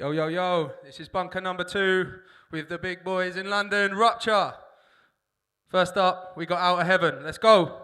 Yo, yo, yo, this is bunker number 2 with the big boys in London, Rupture. First up, we got Out of Heaven. Let's go.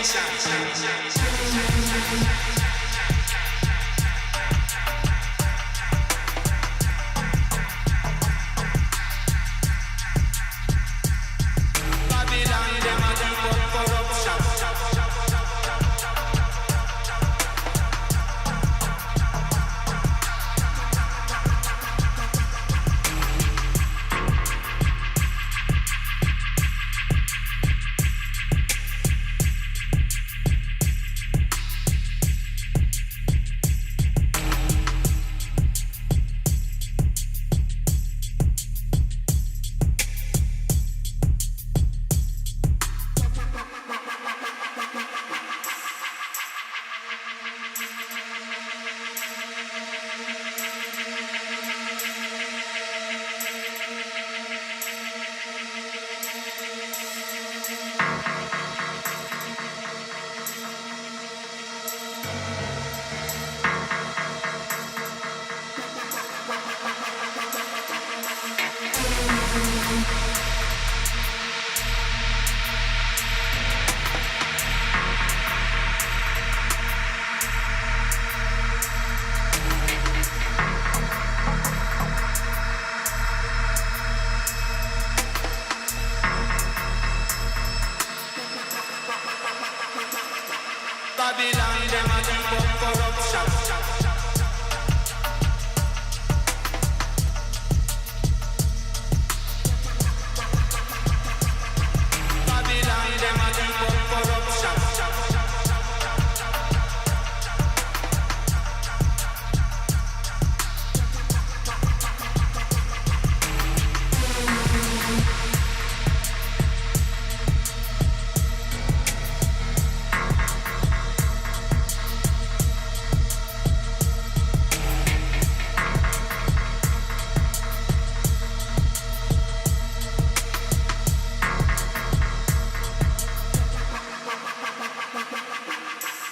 Babylon, them a deep up corruption. Babylon, them a deep up corruption.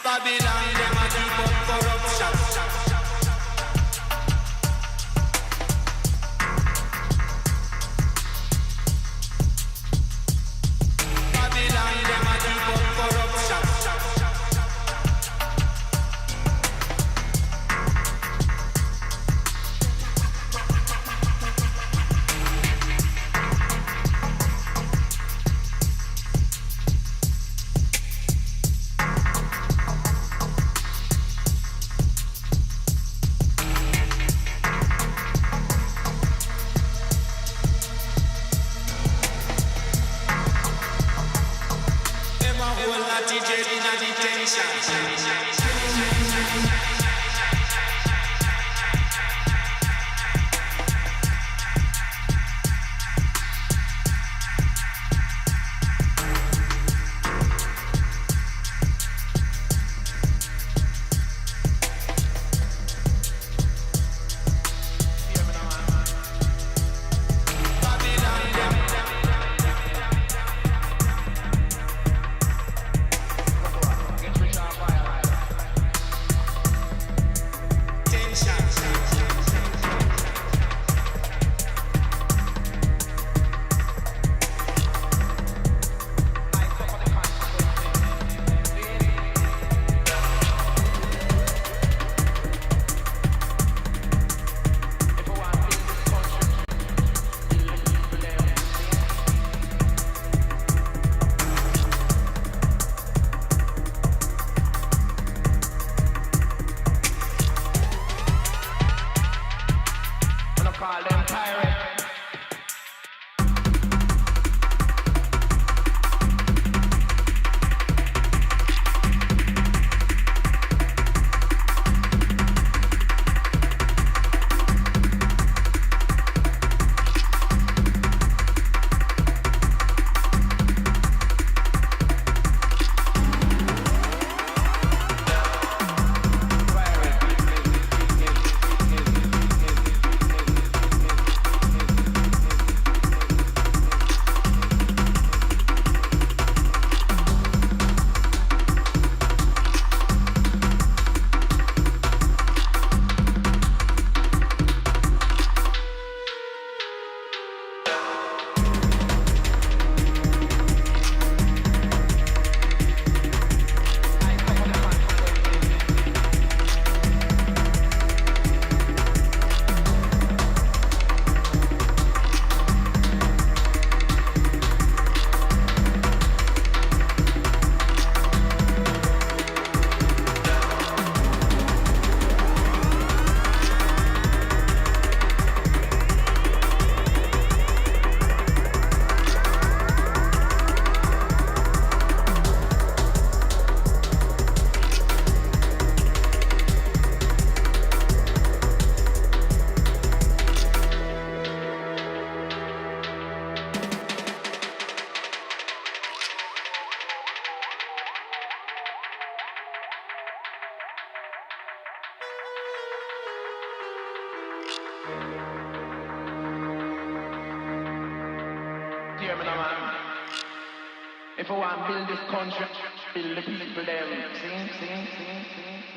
Babylon, them a deep up corruption. Babylon, them a deep up corruption. for one build this country, build the people them. Sing, sing, sing, sing, sing.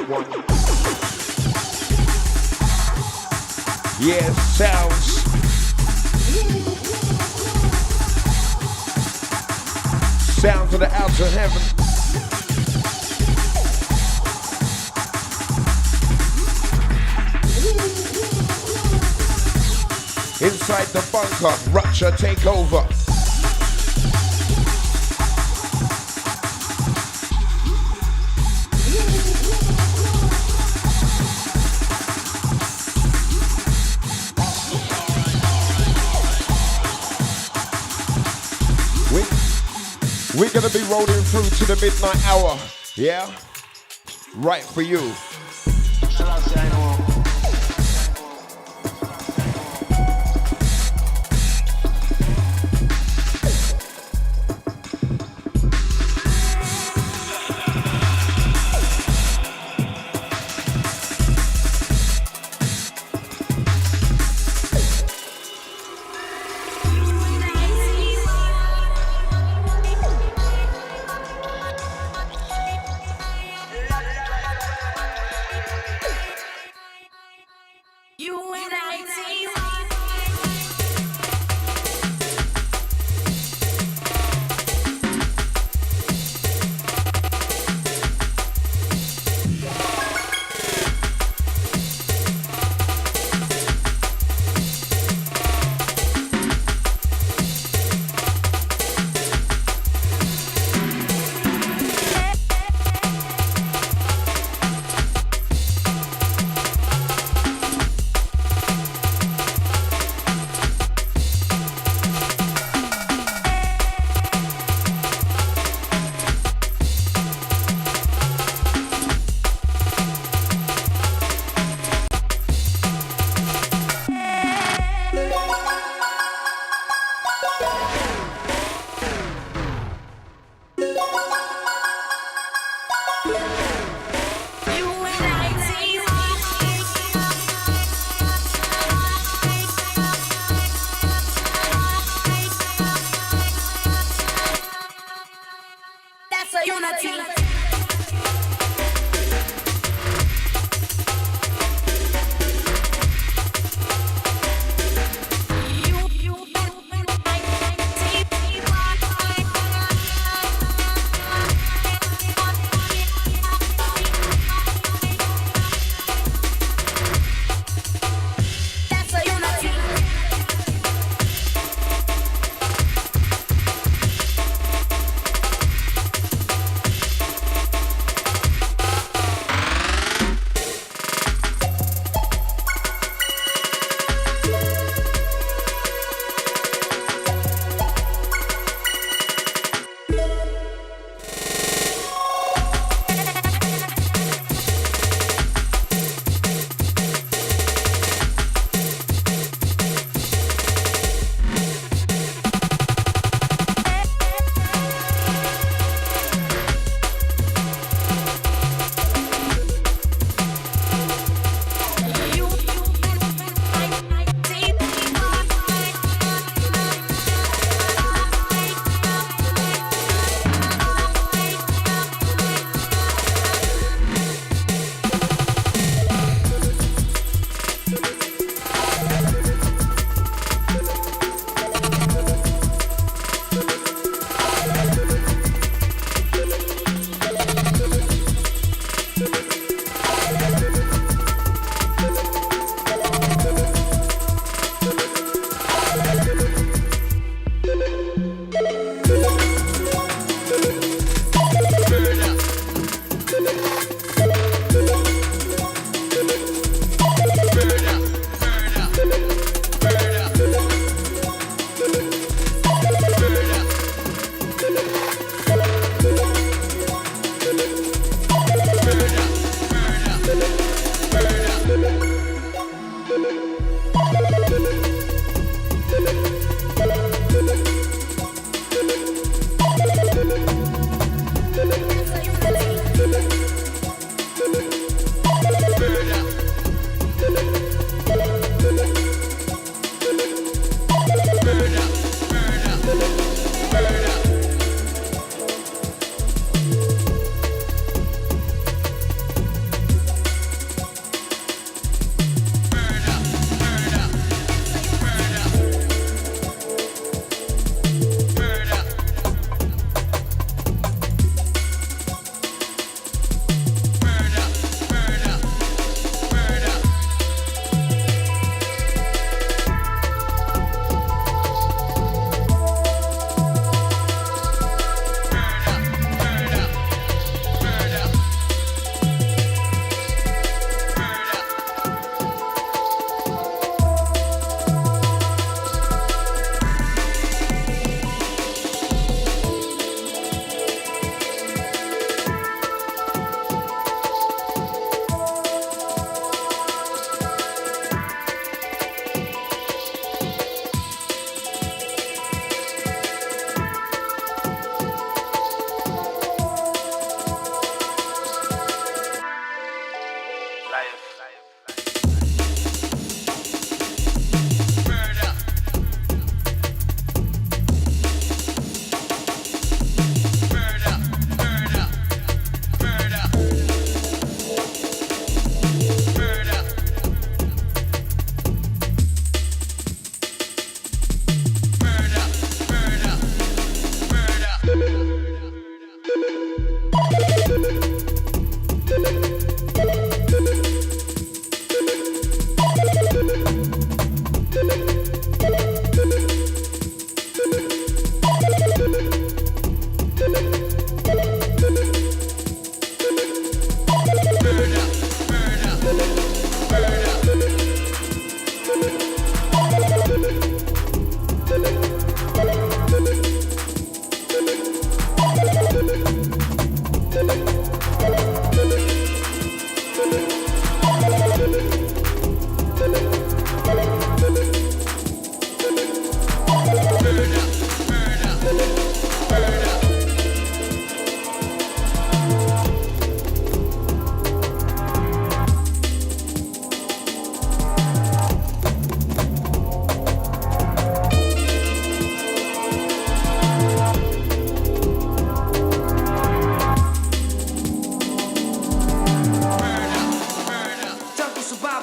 One. Yeah, sounds. Sounds of the outer heaven. Inside the bunker, Rupture take over. We're gonna be rolling through to the midnight hour, yeah? Right for you.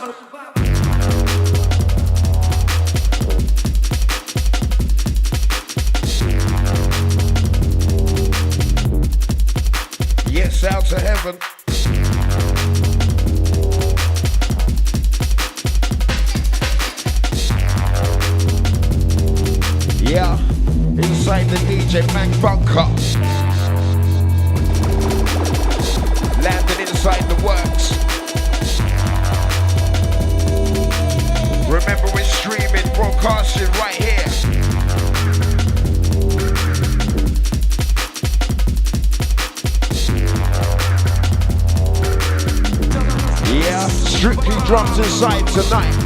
Yes, out to heaven. Yeah, inside the DJ Mac bunker. Landing inside the works. Remember, we're streaming, broadcasting right here. Yeah, strictly drums inside tonight.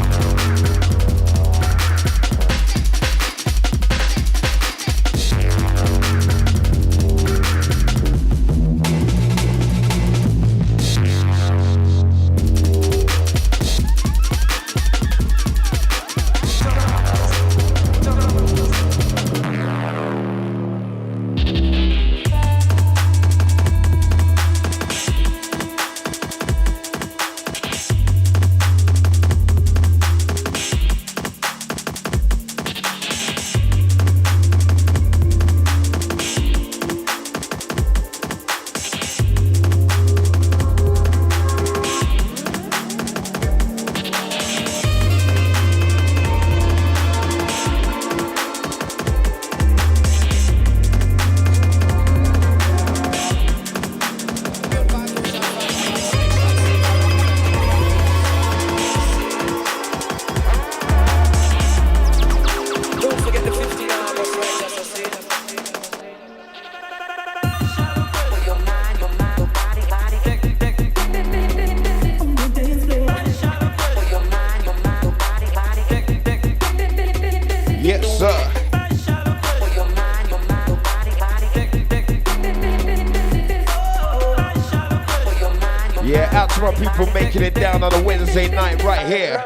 Making it down on a Wednesday night right here.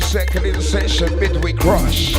Second in session, midweek rush.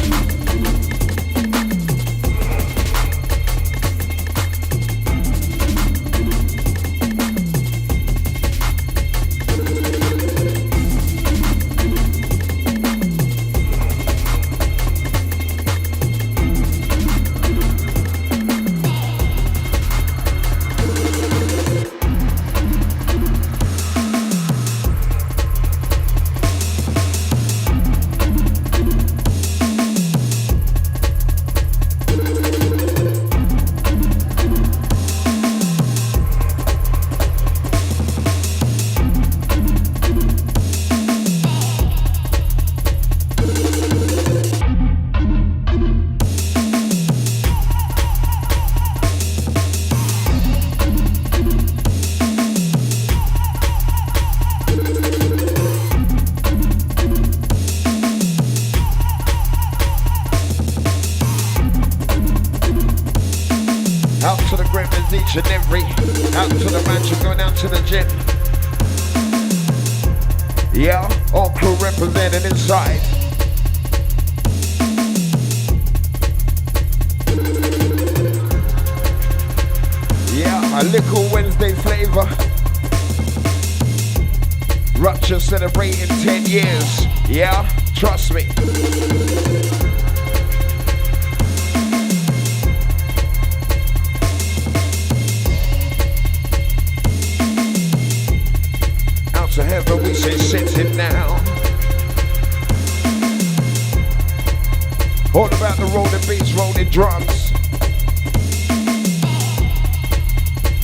Each and every, out to the mansion, going out to the gym. Yeah, all crew represented inside. Yeah, a little Wednesday flavor. Rupture celebrating 10 years. Yeah, trust me. out the rolling beats, rolling drums.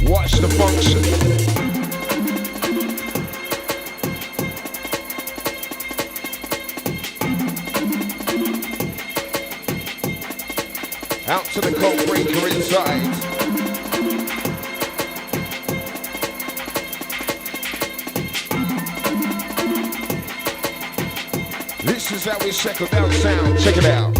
Watch the function. Out to the code breaker inside. This is how we settle down sound. Check it out.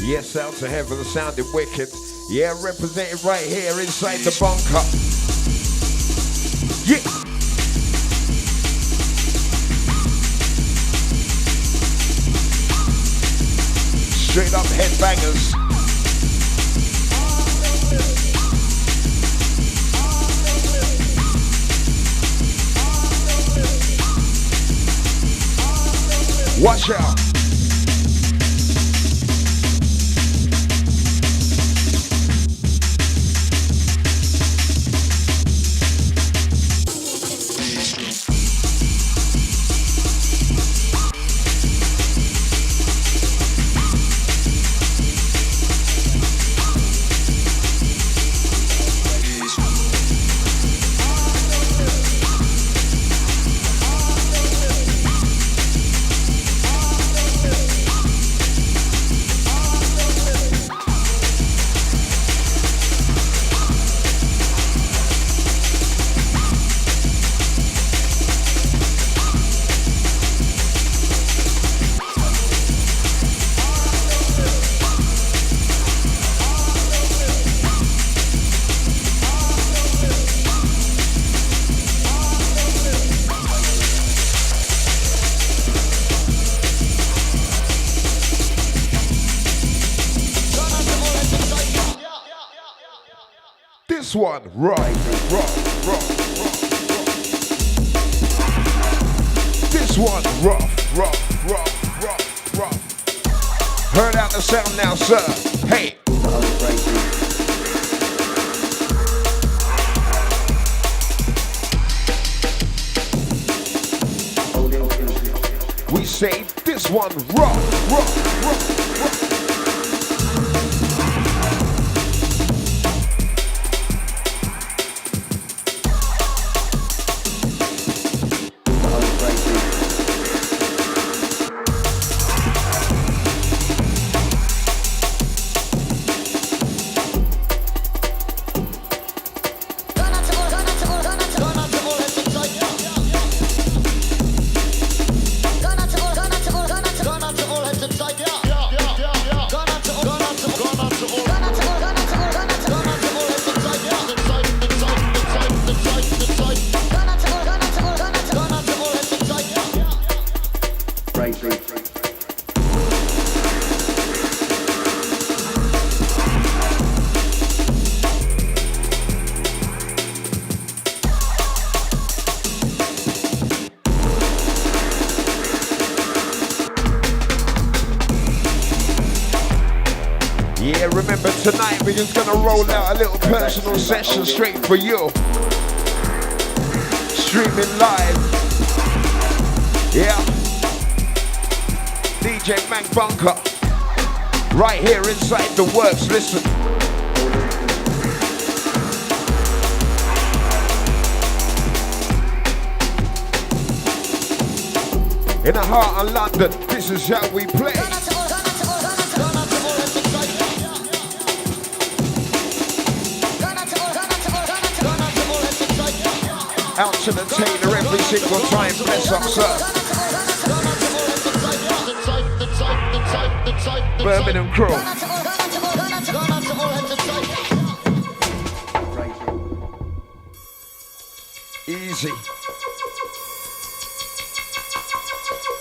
Yes, out to heaven, the sounding wicked. Yeah, represented right here inside the bunker. Yeah. Straight up headbangers. Watch out. This one, right. This one, rough. Heard out the sound now, sir. Hey. We say this one, rough. Yeah, remember tonight we're just gonna roll out a little personal session straight for you. Streaming live. Yeah. DJ Mac Bunker. Right here inside the works, listen. In the heart of London, this is how we play. Out to the tailor every single time, bless up, sir. Birmingham crew. Easy.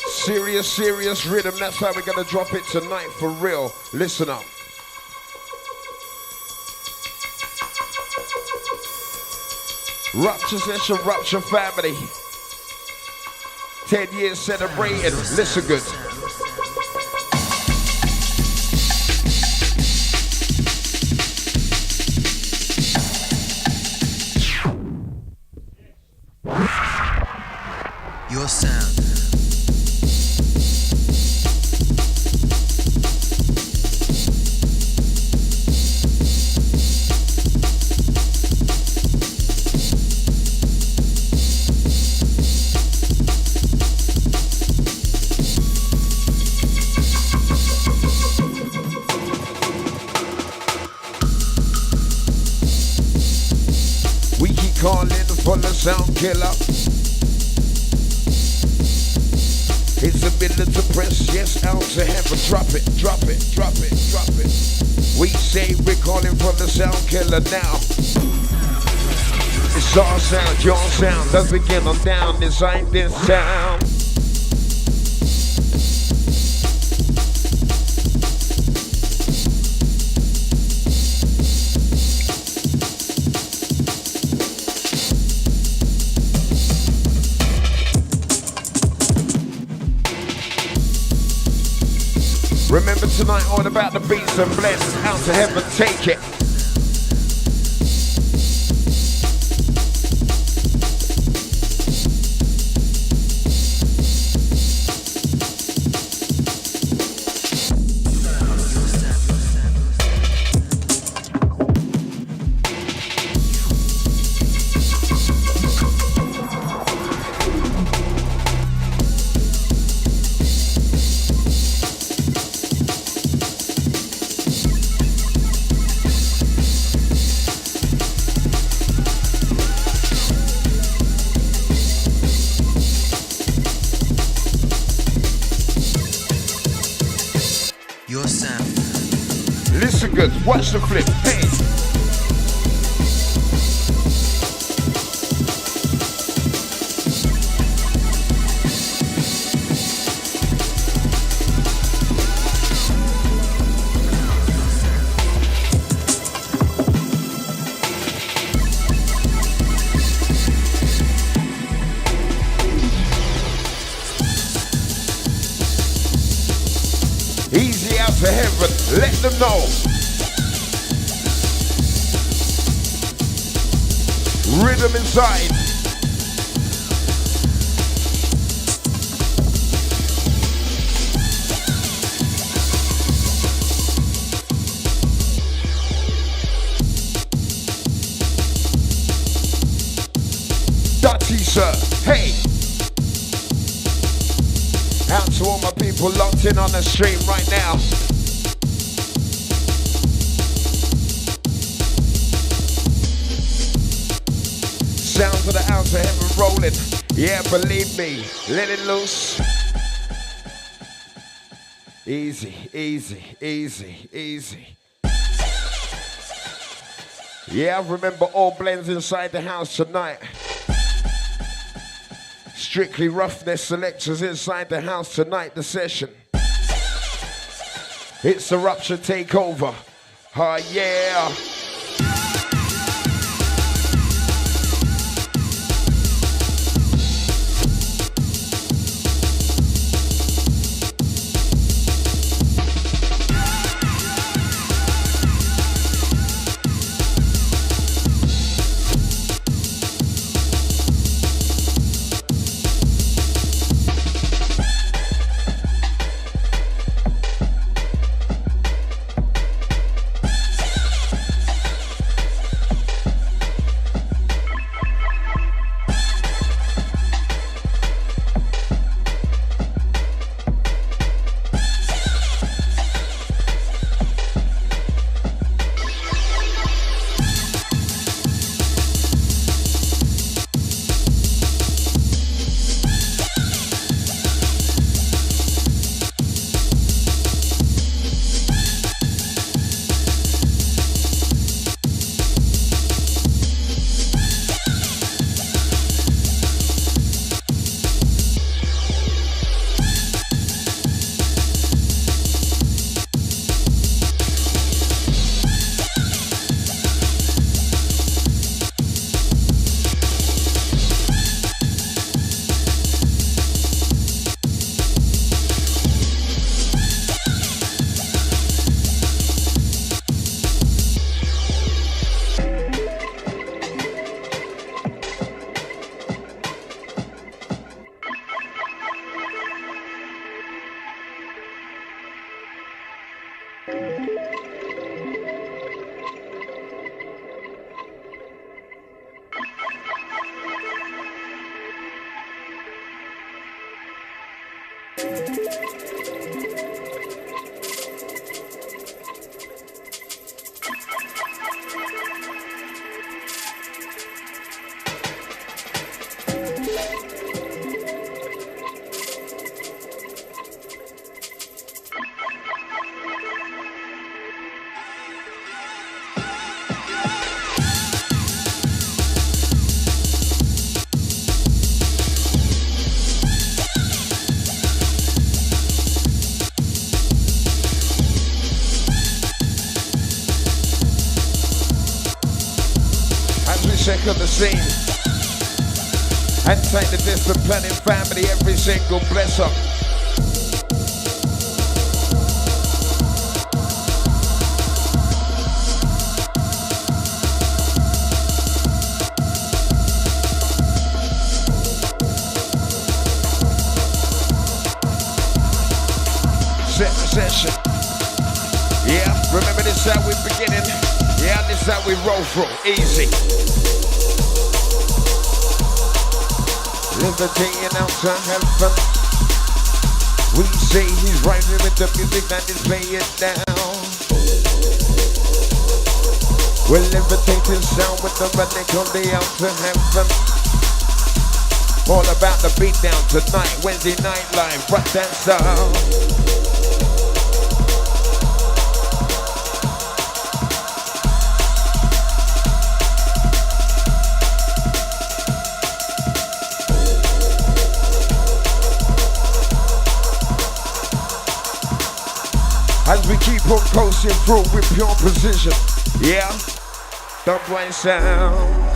Serious, serious rhythm. That's how we're gonna drop it tonight for real. Listen up. Rupture session, Rupture family. 10 years celebrating. Listen good. Your sound. We keep calling for the sound killer. It's a minute to press, yes, out to heaven. Drop it, drop it, drop it, drop it. We say we're calling for the sound killer now. It's our sound, your sound. Let's begin on down inside this town. Remember tonight, all about the beats and blends. Out to heaven, take it. Your sound. Listen good, watch the flip, hey. Easy out to heaven, let them know. Rhythm inside. Dutty, sir, hey. Out to all my people locked in on the stream right now. Sounds of the outer heaven rolling. Yeah, believe me, let it loose. Easy, easy, easy, easy. Yeah, remember all blends inside the house tonight. Strictly Roughness selectors inside the house tonight, the session. It's the Rupture takeover. Oh yeah. Check on the scene and take the discipline in family, every single bless up. Set the session. Yeah, remember this how we beginning. Yeah, this how we roll through. Easy. Levitating out to heaven. We say he's riding with the music that is playing down. We're levitating sound with the running on the out to heaven. All about the beat down tonight, Wednesday night live, rock that sound. As we keep on coasting through with pure precision, yeah, the right sounds.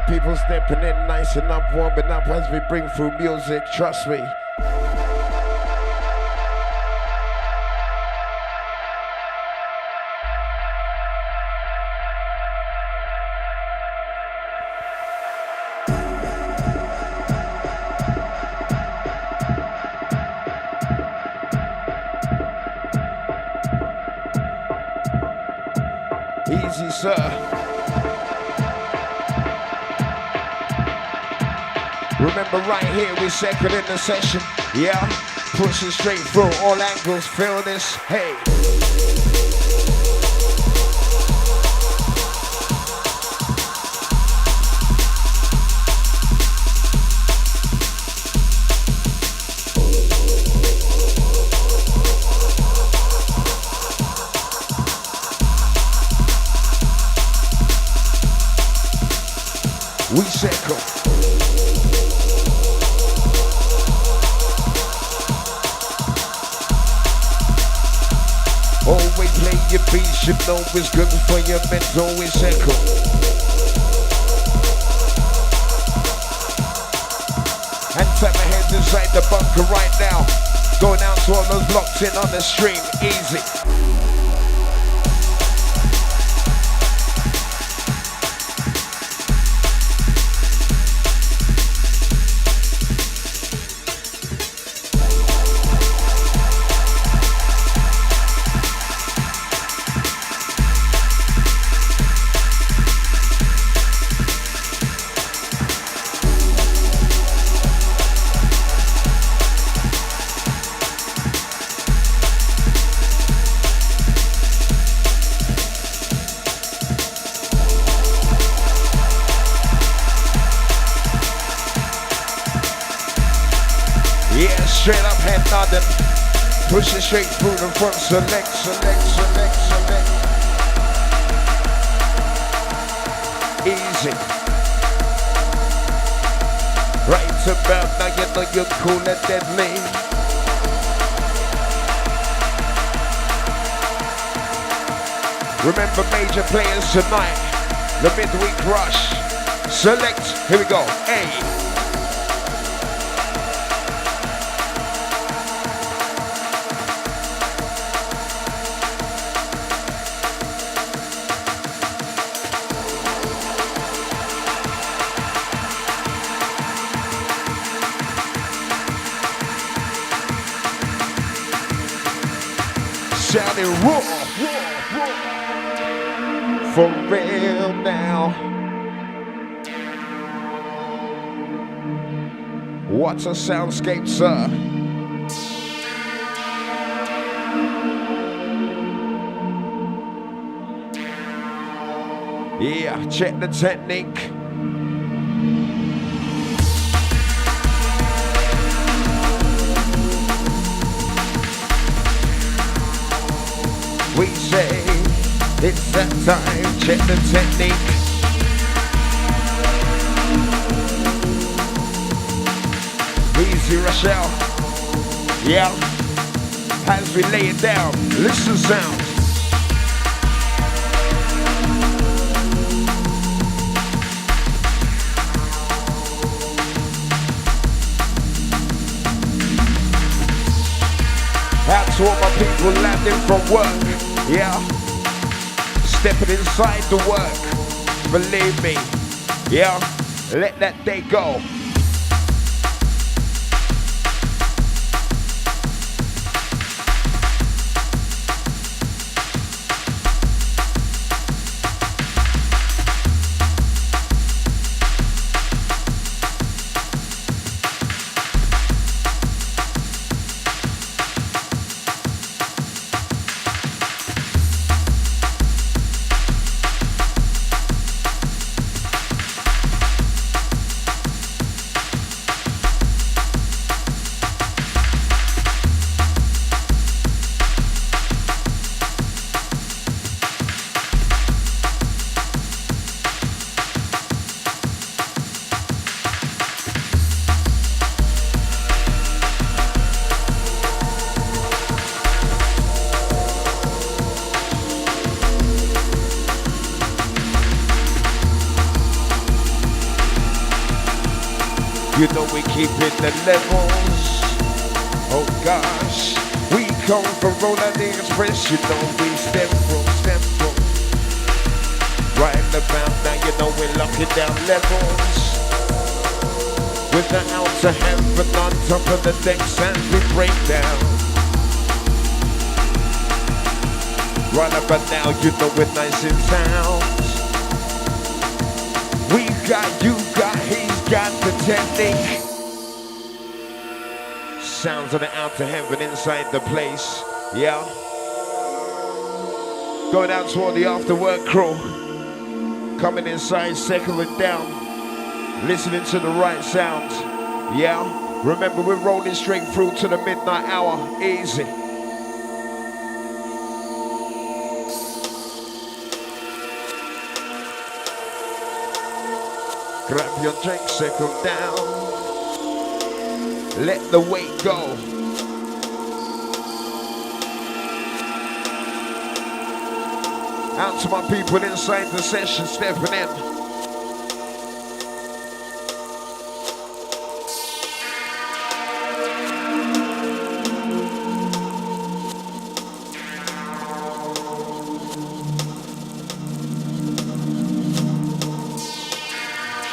People stepping in nice and up, warming up as we bring through music, trust me. Easy, sir. Remember right here, we second in the session. Yeah, pushing straight through all angles, feel this, hey. We second. Always play your beats, you know it's good for your mental, it's echo. And tap my hands inside the bunker right now. Going out to all those locked in on the stream, easy. Straight up head nodding, push it straight through the front, select, select, select, select. Easy. about, now you know you're cool and deadly. Remember major players tonight, the midweek rush. Select, here we go, A. Sounding raw, for real now. What's a soundscape, sir? Yeah, check the technique. We say it's that time, check the technique. Easy Rochelle, yeah, as we lay it down, listen sound. Out to all my people landing from work, yeah. Stepping inside the work, believe me, yeah. Let that day go. You know we keep it the levels. Oh gosh, we come from Roller the Express. You know we step from. Right about now, you know we're locking down levels. With the outer heaven on top of the decks and we break down. Right about now, you know we're nice in sounds. We got, you got, he's got the technique. Sounds of the outer heaven inside the place, yeah. Going out toward the after work crew. Coming inside, settling down. Listening to the right sounds, yeah. Remember we're rolling straight through to the midnight hour, easy. Grab your drink, settle down. Let the weight go. Out to my people inside the session, stepping in.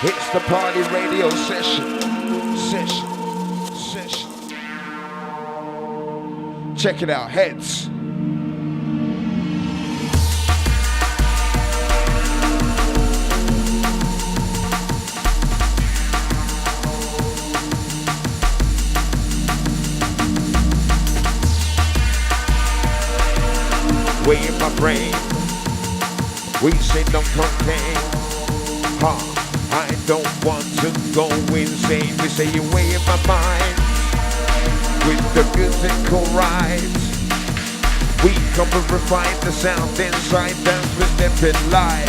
It's the party radio session. Check it out, heads. Way in my brain, we say no cocaine. I don't want to go insane. We say you way in my mind with the musical rides. We come to refine the sound inside dance. We're stepping live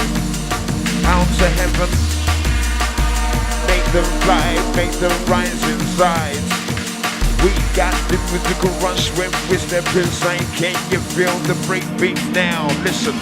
out to heaven. make them fly, make them rise inside. We got the musical rush when we step inside. Can you feel the breakbeat now? Listen.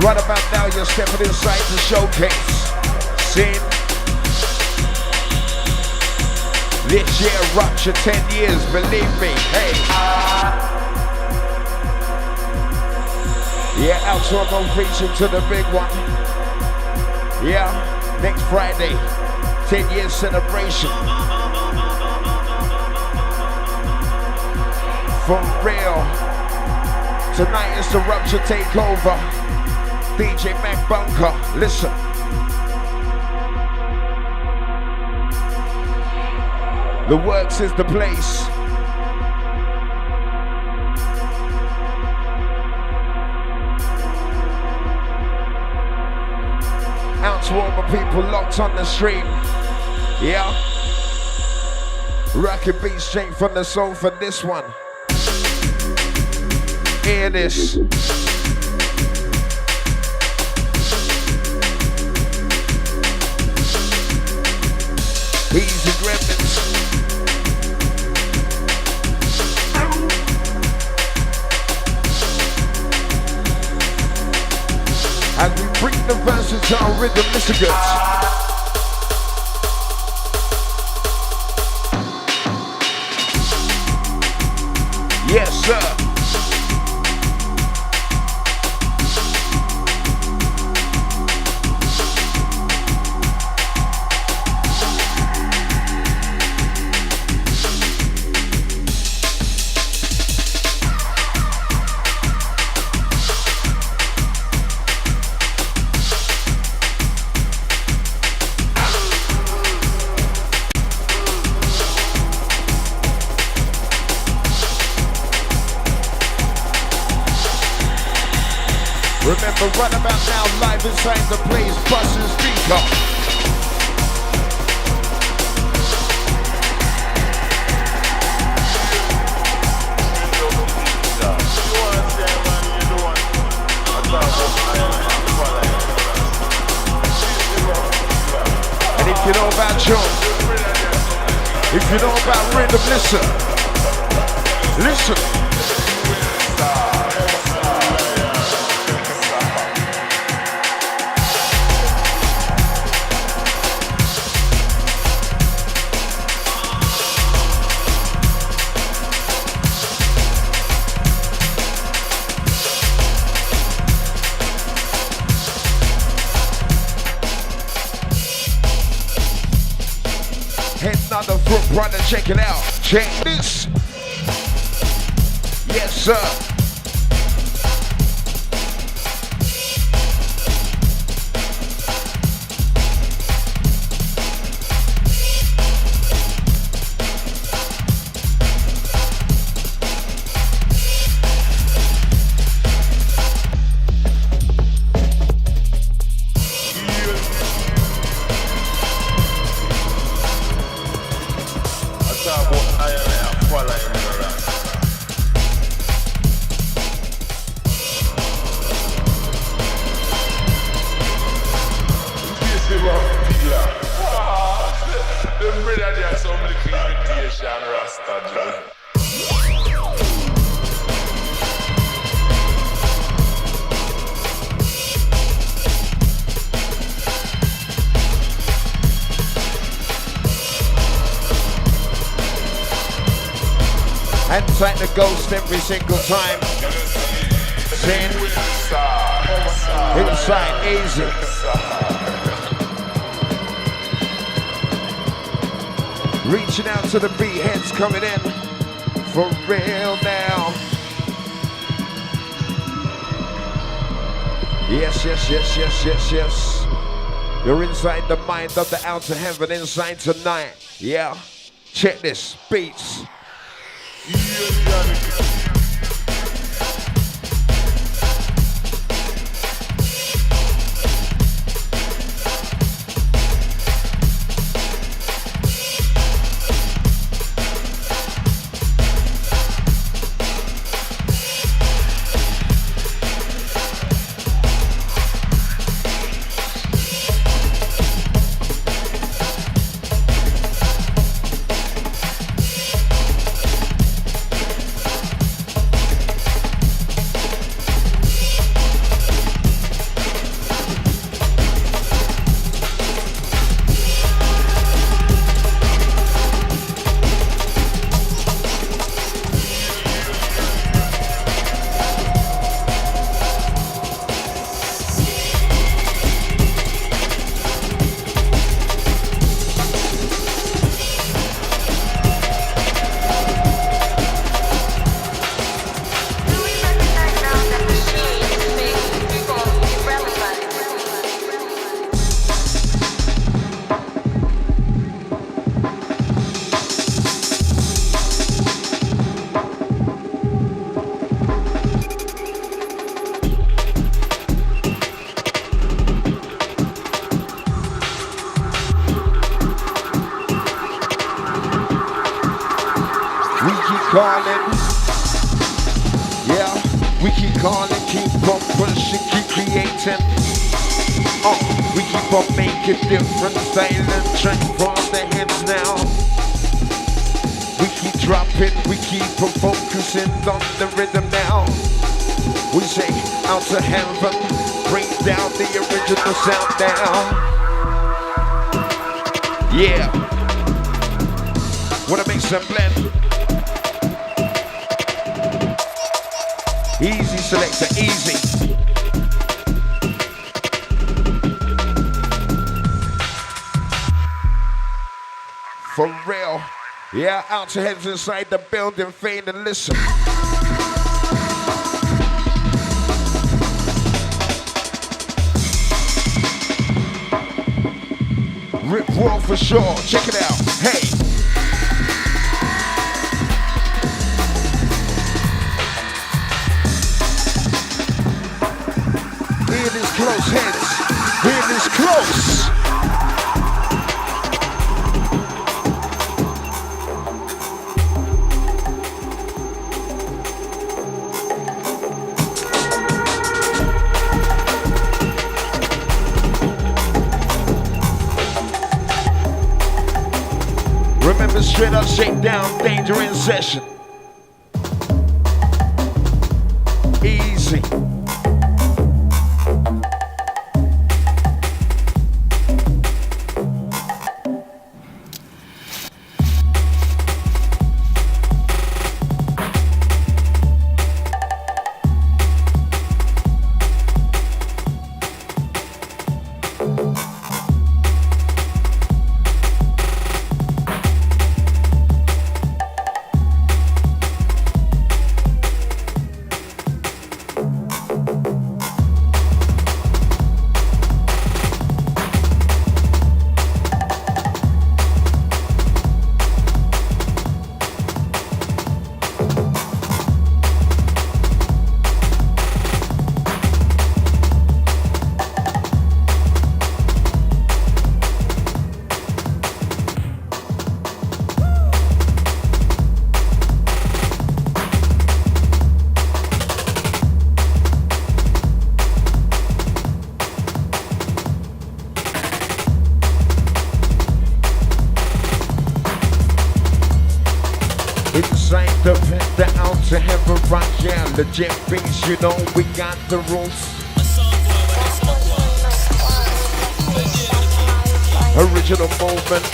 Right about now, you're stepping inside the showcase. Scene. This year, Rupture 10 years, believe me. Hey. Yeah, out to a reaching to the big one. Yeah, next Friday, 10 years celebration. For real. Tonight is the Rupture takeover. DJ Mac Bunker, listen. The Works is the place. Out to all the people locked on the stream. Yeah. Rockin' beat straight from the soul for this one. Hear this. Easy Gremlins. As we bring the versatile rhythm, listen good. Yes, sir. Remember, right about now, live inside the place, busting speaker. And if you know about John, if you know about rhythm, listen. Listen. Brook brother, check it out. Check this. Yes, sir. Inside the ghost every single time. Saying inside easy. Reaching out to the beat heads coming in. For real now. Yes, yes, yes, yes, yes, yes. You're inside the mind of the outer heaven inside tonight. Yeah. Check this. Beats. Calling, yeah, we keep calling, keep on pushing, keep creating. We keep on making different silent track from the heads now. We keep dropping, we keep on focusing on the rhythm now. We say out to heaven, bring down the original sound now. Yeah, wanna make some blend. Easy selector, easy. For real. Yeah, out to heads inside the building, fade and listen. Rip raw for sure, check it out, hey. It is close, heads. It is close. Remember, straight up, shake down, danger in session. Easy. never rock, yeah. Legit things, you know, we got the rules. Original movement.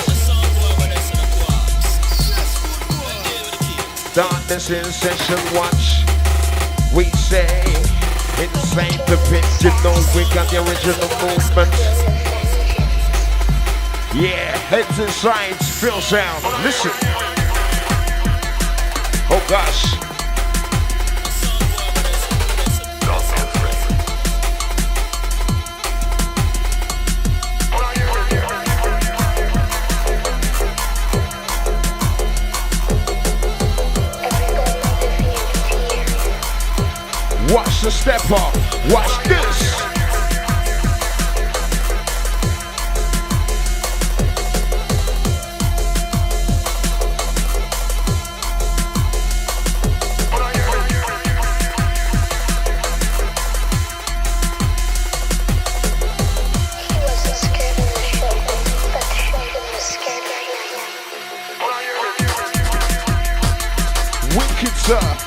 Darkness in session, watch. We say, inside the pit, you know, we got the original movement. Yeah, heads and sides, feel sound, listen. Oh gosh. Watch the step up, watch this. Wicked, sir.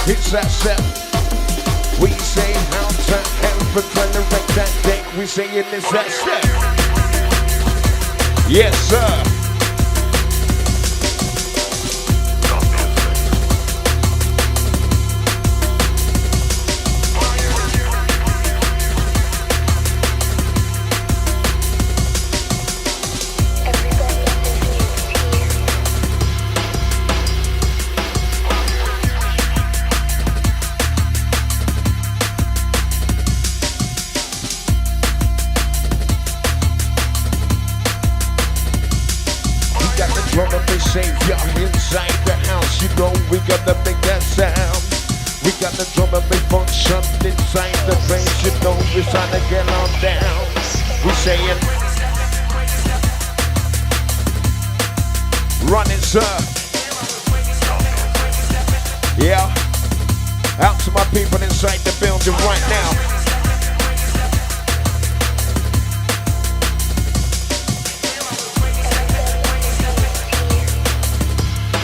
It's that step. We say how to ever tolerate that thing. We say it is that step. Yes, sir. Savior inside the house, you know we gotta make that sound. We got the drum and bass function inside the place, you know we're trying to get on down. We saying, running, sir. Yeah, out to my people inside the building right now.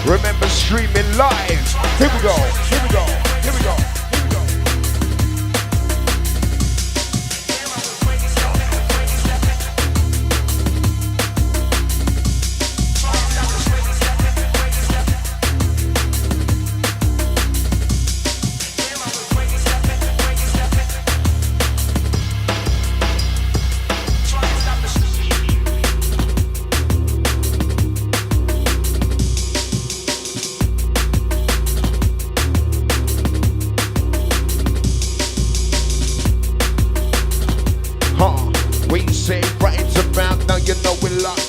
Remember streaming live. Here we go, here we go, here we go, here we go.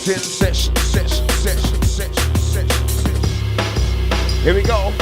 In session, session, session, session, session, session. Here we go.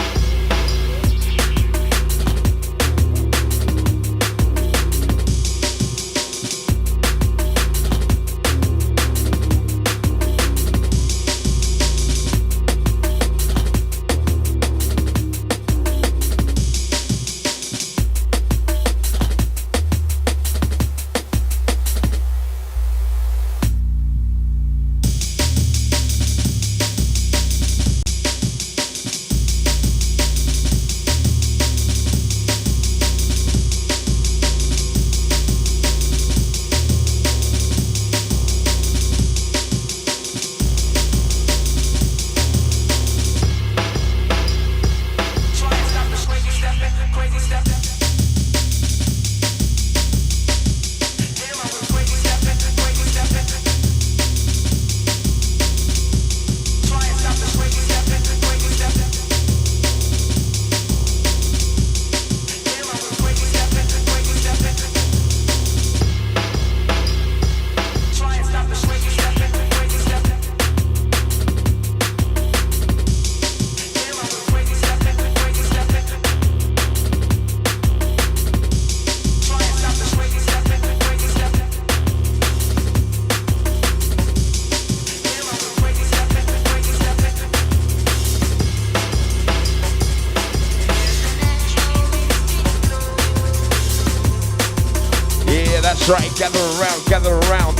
That's right, gather around, gather around.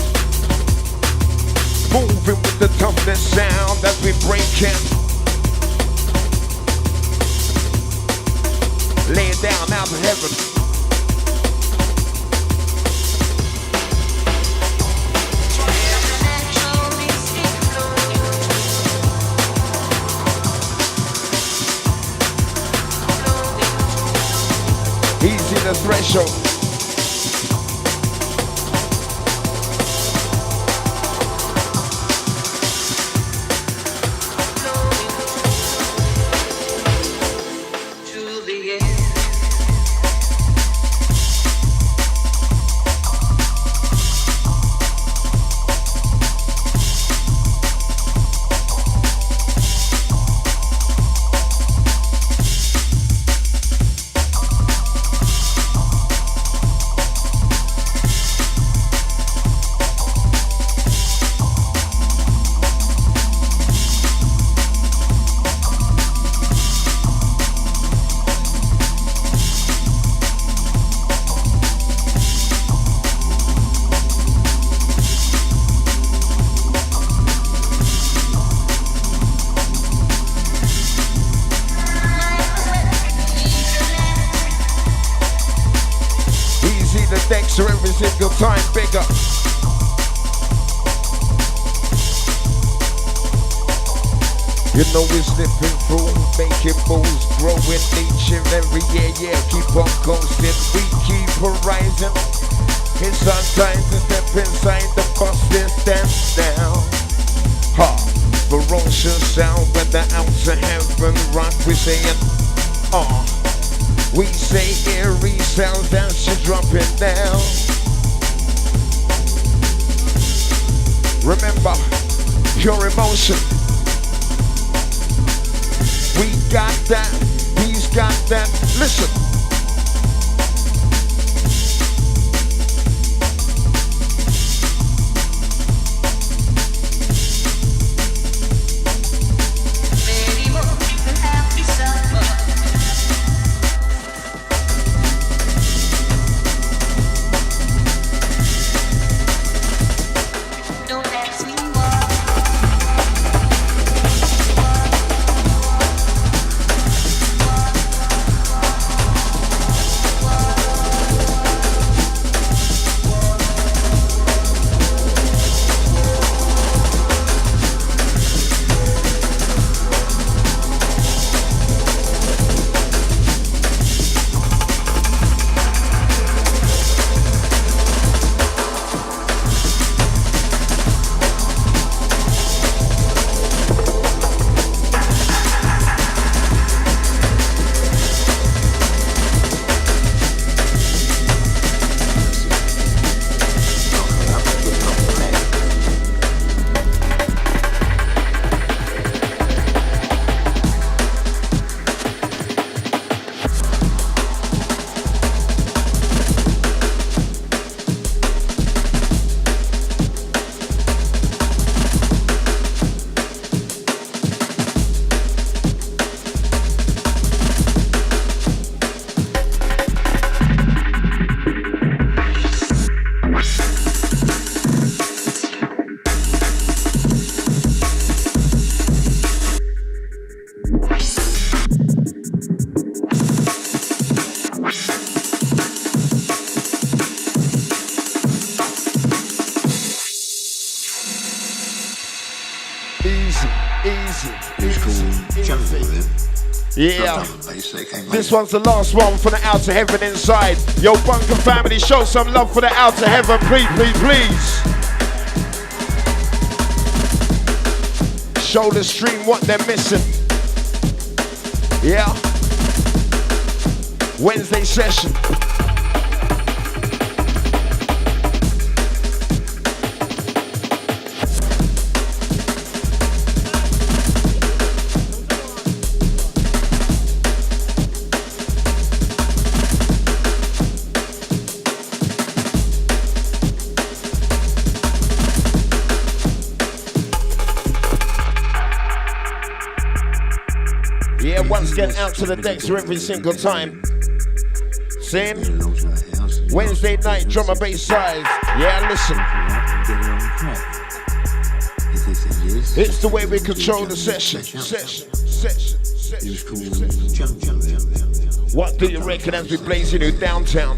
Moving with the toughest sound as we break it. Lay it down out of heaven. Easy the threshold. So every single time bigger. You know we're slipping through, making moves, growing each and every year, yeah, keep on coasting, we keep horizon. It's our time to step inside the bus and stand down. Ha, ferocious sound when the outer heaven rock, we saying, we say eerie sounds as she's dropping down. Remember your emotion. We got that, he's got that. Listen. Yeah, this one's the last one for the outer heaven inside. Yo, Bunker family, show some love for the outer heaven, please, please, please. Show the stream what they're missing. Yeah, Wednesday session. Get out to the decks every single time. Saying, Wednesday night, drum and bass size. Yeah, listen. It's the way we control the session. What do you reckon as we blaze into downtown?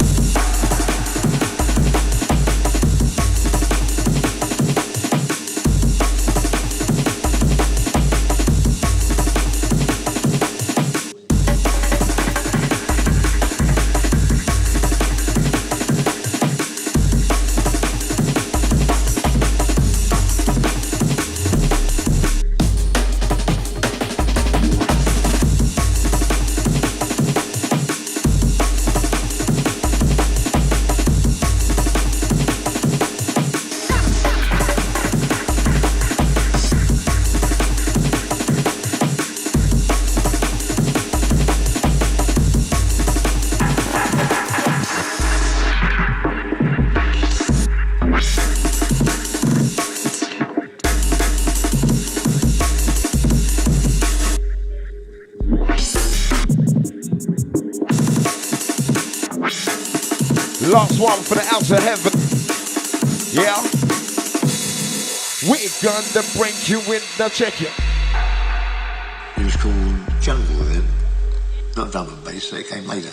Last one for the outer heaven. Yeah. We're gonna break you in the check it. It was called Jungle then. Not drum and bass, so it came later.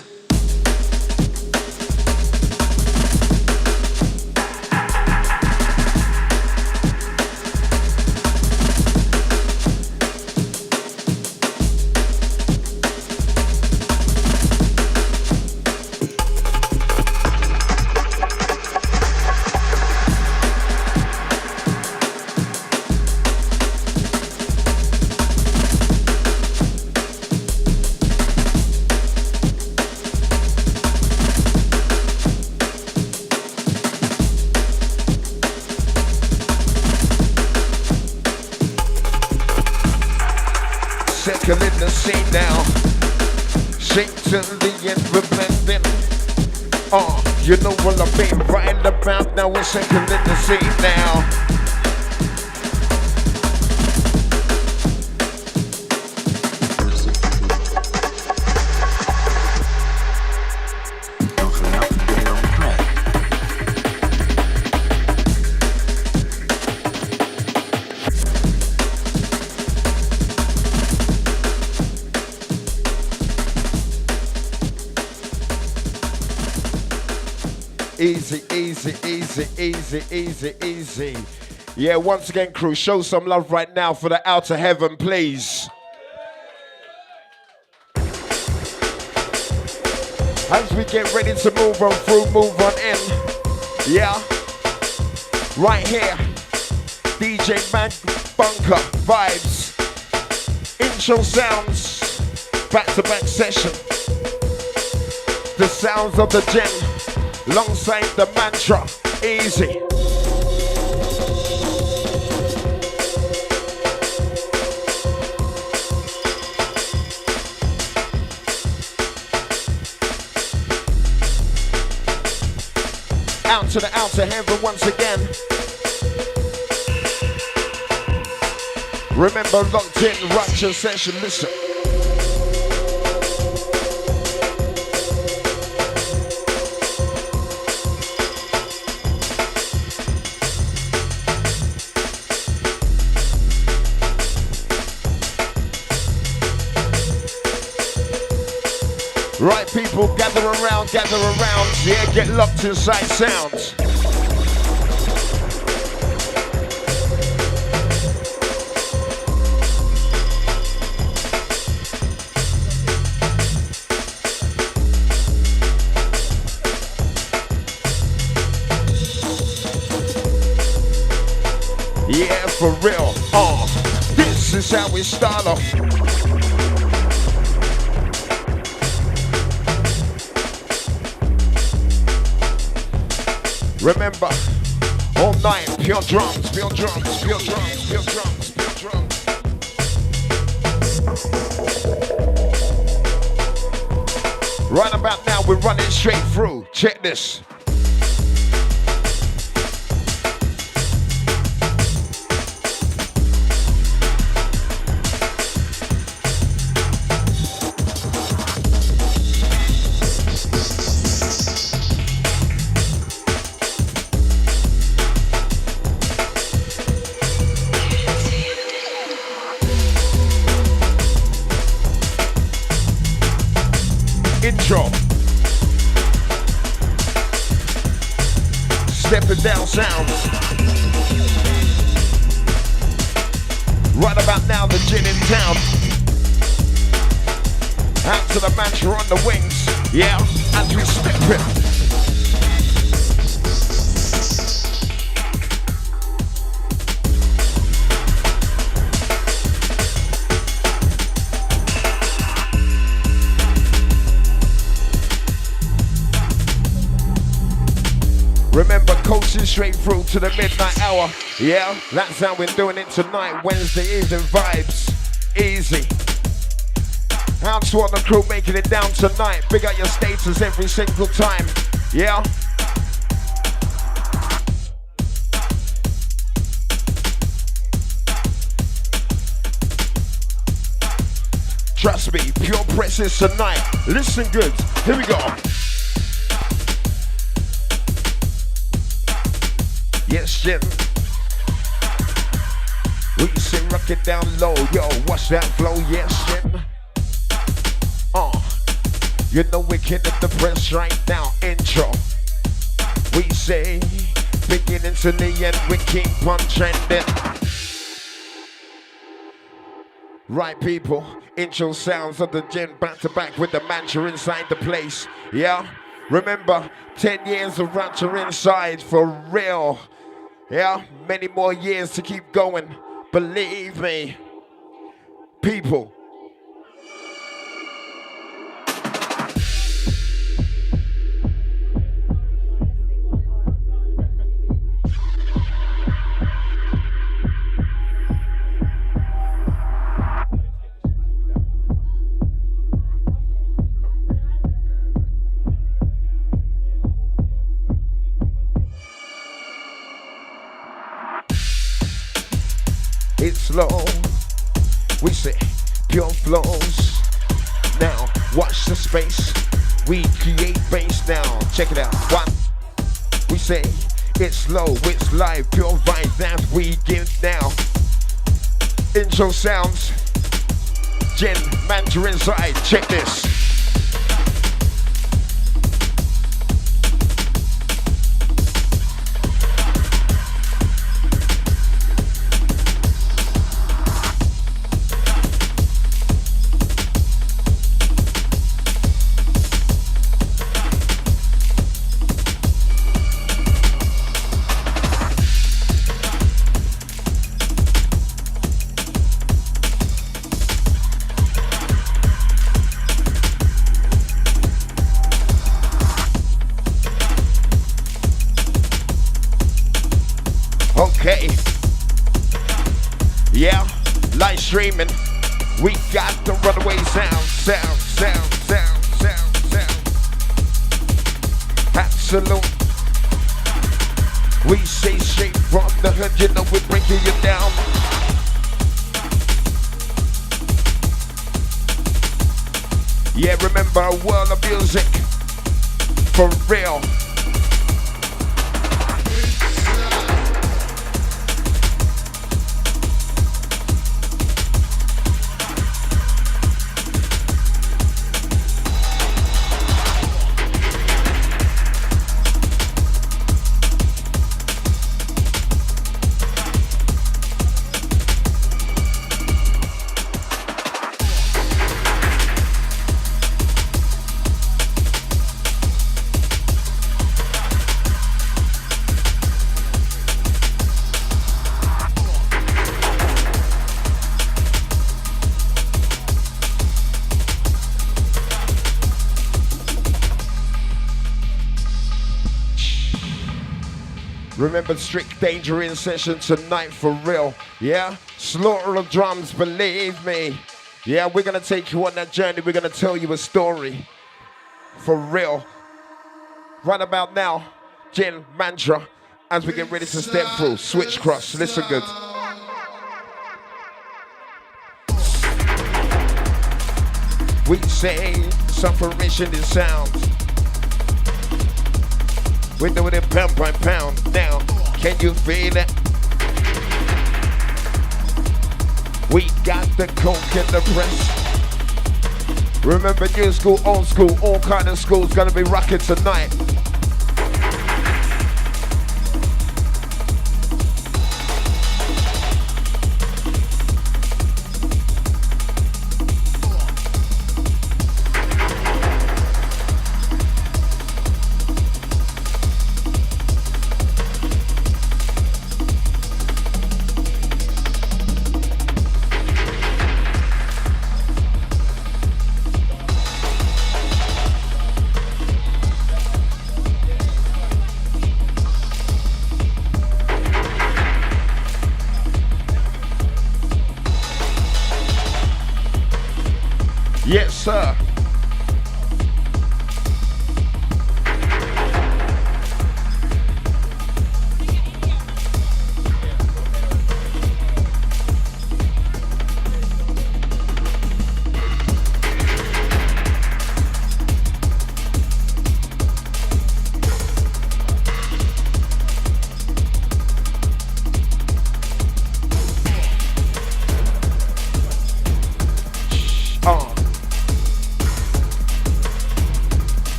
Second in the scene now. Sing till the end, we're blending. You know what I'm being right about now. We're second in the scene now. Easy, easy, easy, easy, easy, easy. Yeah, once again, crew, show some love right now for the outer heaven, please. As we get ready to move on through, move on in. Yeah. Right here. DJ Man Bunker vibes. Intro sounds. Back-to-back session. The sounds of the gem. Alongside the mantra, easy. Out to the outer heaven once again. Remember, locked in, Rapture session, listen. Right, people, gather around, yeah, get locked inside sounds. Yeah, for real, this is how we start off. Remember, all night, pure drums, pure drums, pure drums, pure drums, pure drums. Right about now, we're running straight through. Check this. stepping down sounds. Right about now, the gin in town. Out to the mantra on the wings. Yeah, as we step it. Remember, coasting straight through to the midnight hour. Yeah, that's how we're doing it tonight. Wednesday evening vibes. Easy. Out to all the crew making it down tonight. Big up your status every single time. Yeah. Trust me, pure presses tonight. Listen good. Here we go. Yes, Jim. We say rock it down low, yo, watch that flow, yes, Jim. You know we're killing the press right now, intro. We say, beginning to the end, we keep on trending. Right, people, intro sounds of the gin back to back with the mantra inside the place, yeah? Remember, 10 years of rapture inside, for real. Yeah, many more years to keep going. Believe me. People. It's slow, we say pure flows. Now watch the space, we create bass now. Check it out, what? We say it's slow, it's live, pure vibe that we give now. Intro sounds, Gin Mantra inside, check this. Okay, yeah, live streaming. We got the runaway sound. Absolute. We say straight from the hood, you know we're breaking you down. Yeah, remember a world of music, for real. Remember Strict Danger in session tonight for real, yeah? Slaughter of drums, believe me. Yeah, we're gonna take you on that journey. We're gonna tell you a story, for real. Right about now, Gin Mantra, as we get ready to step through. Switch cross, listen good. We say sufferation in sound. We're doing it pound by pound now. Can you feel it? We got the coke in the press. Remember new school, old school, all kind of schools gonna be rocking tonight. sir.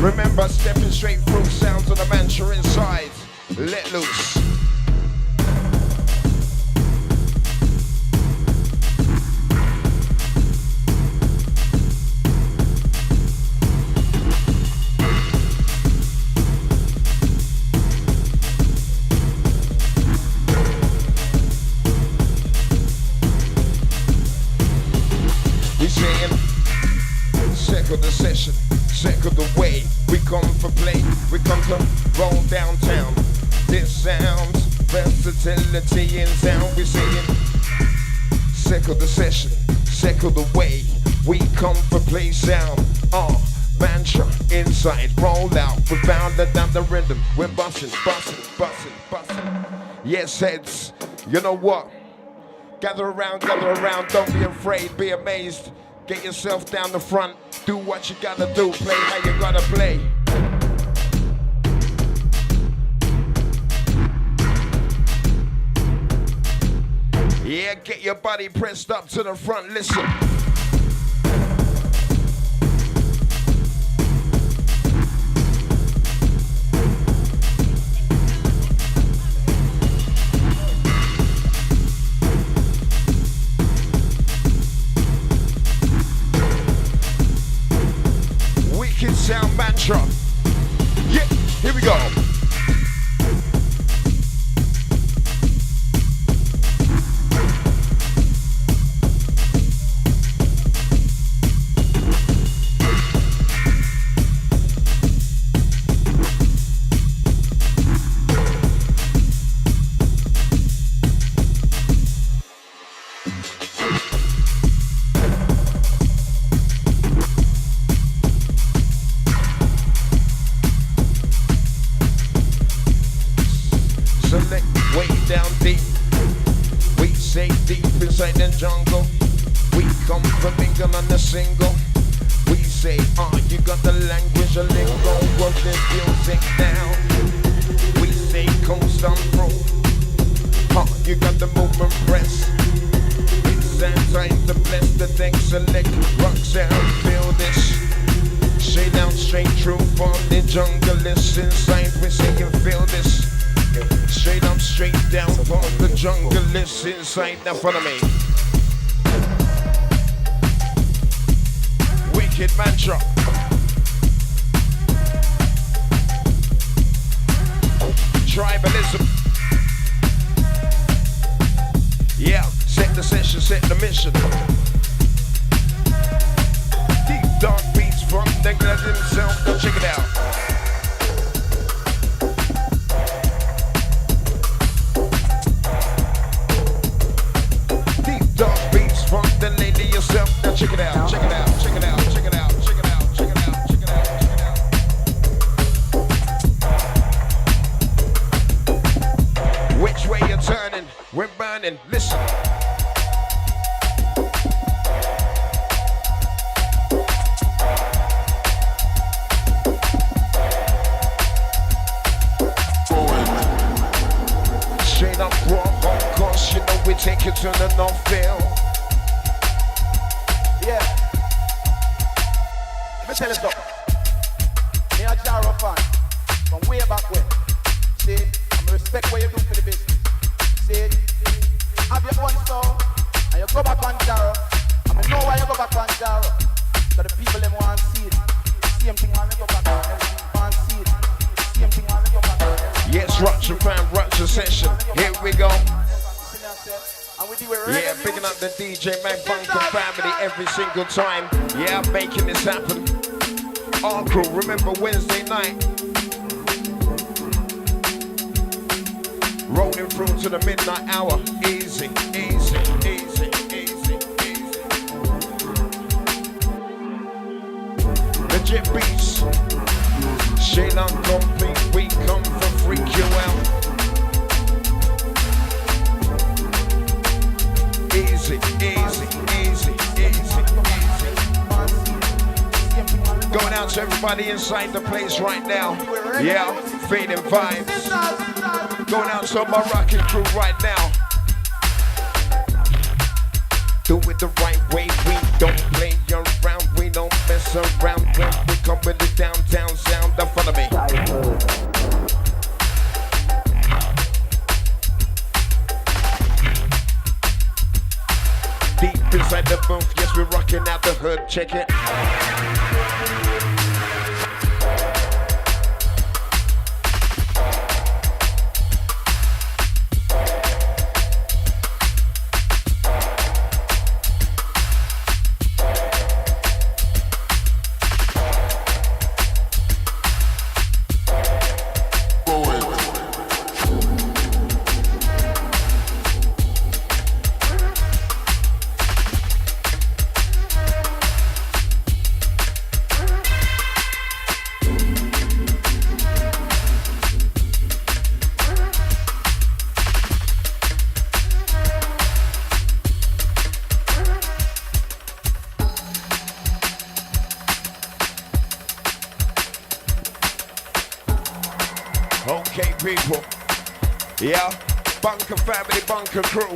Remember, stepping straight through sounds of the mantra inside. Let loose. We saying, second the session, second the way. We come for play, we come to roll downtown. This sounds versatility in sound. We saying, second the session, second the way. We come for play sound. Mantra inside, roll out. We bound it down the rhythm. We're busting, busting, busting, busting. Yes, heads, you know what? Gather around, don't be afraid, be amazed. Get yourself down the front, do what you gotta do, play how you gotta play. Yeah, get your body pressed up to the front, listen. Sound mantra. Yeah, here we go. Way down deep, we say deep inside the jungle. We come from England on the single. We say, you got the language, a lingo, work the music down. We say, coast on through. You got the movement press. It's that time to bless the thing, select rock sound, feel this. Straight down, straight through from the jungle. It's inside, we say you feel this. Straight up, straight down from the jungle. It's inside in front of me. Wicked mantra. Tribalism. Yeah, set the session, set the mission. Deep dark beats from the God himself. Go check it out. From the lady yourself, now check it out, check it out, check it out, check it out, check it out, check it out, check it out, check it out. Which way you're turning, we're burning, listen. Straight up raw, of course, you know we take it to the Northfield. Yeah. Let me tell you something. Me a Jaro fan from way back when. See, I'm respect what you do for the business. See, have your own soul and you go back on Jaro. I'm I know why you go back on Jaro. So the people them want to see it. Same thing when they go back on everything. Want to see it. Same thing when they go back on everything. Yes, Rupture fam, Rupture session. Here we go. And we do it reggae Yeah, picking up the DJ Man Bunker family every single time. Yeah, I'm making this happen. Our crew, remember Wednesday night. Rolling through to the midnight hour. Easy, easy, easy, easy, easy. Legit beats. Shaylan complete. We come to freak you out. Easy, easy, easy, easy, easy. Going out to everybody inside the place right now. Yeah, feeling vibes. Going out to my rocking crew right now. Do it the right way, we don't play around, we don't mess around. When we come with the downtown sound, in front of me. Deep inside the booth, yes, we're rocking out the hood, check it. Okay, people. Yeah, Bunker family, Bunker crew.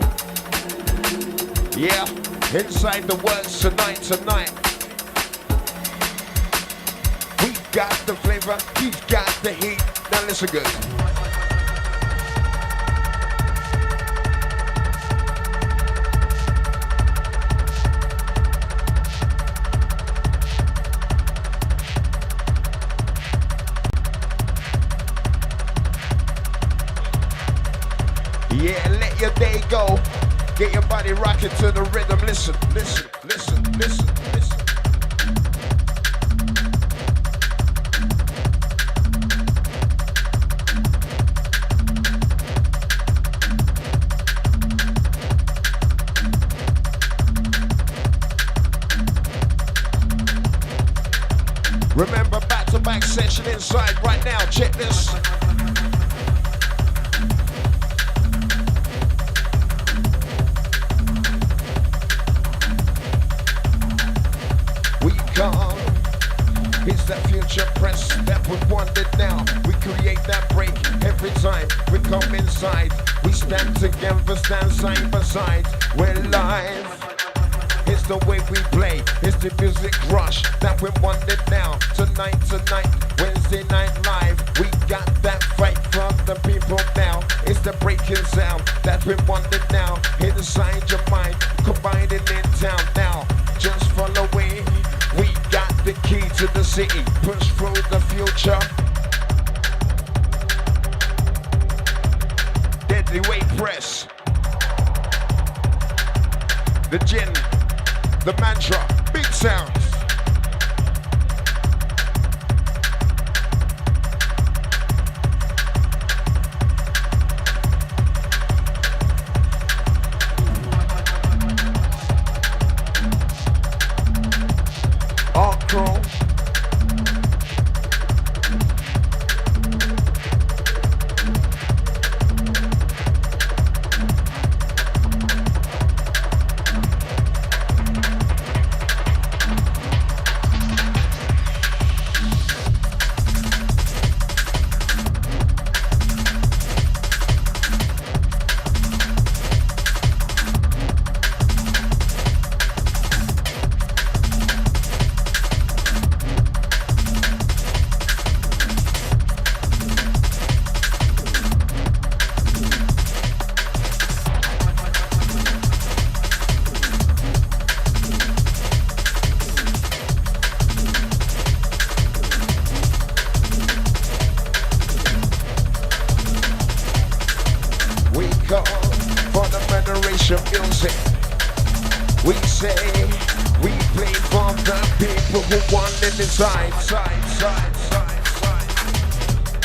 Yeah, inside the words tonight. We got the flavor, we've got the heat. Now listen good. Yeah, let your day go. Get your body rocking to the rhythm. Listen, listen, listen, listen, listen. Remember, back-to-back session inside right now. Check this. It's that future press that we wanted now. We create that break every time we come inside. We stand together, stand side by side. We're live. It's the way we play. It's the music rush that we wanted now. Tonight, Wednesday night live. We got that fight from the people now. It's the breaking sound that we wanted now. Inside your mind, combining in town now. Just follow me. We got the key to the city, push through the future. Deadly weight press. The gin, the mantra, big sounds. Russian music. We say we play for the people who want it inside.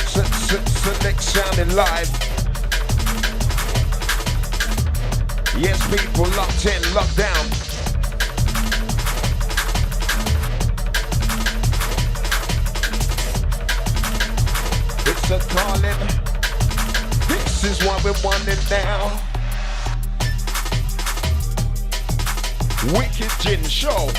Select sounding live. Yes, people locked in, locked down. It's a calling. This is what we want it now. Wicked Gin Show.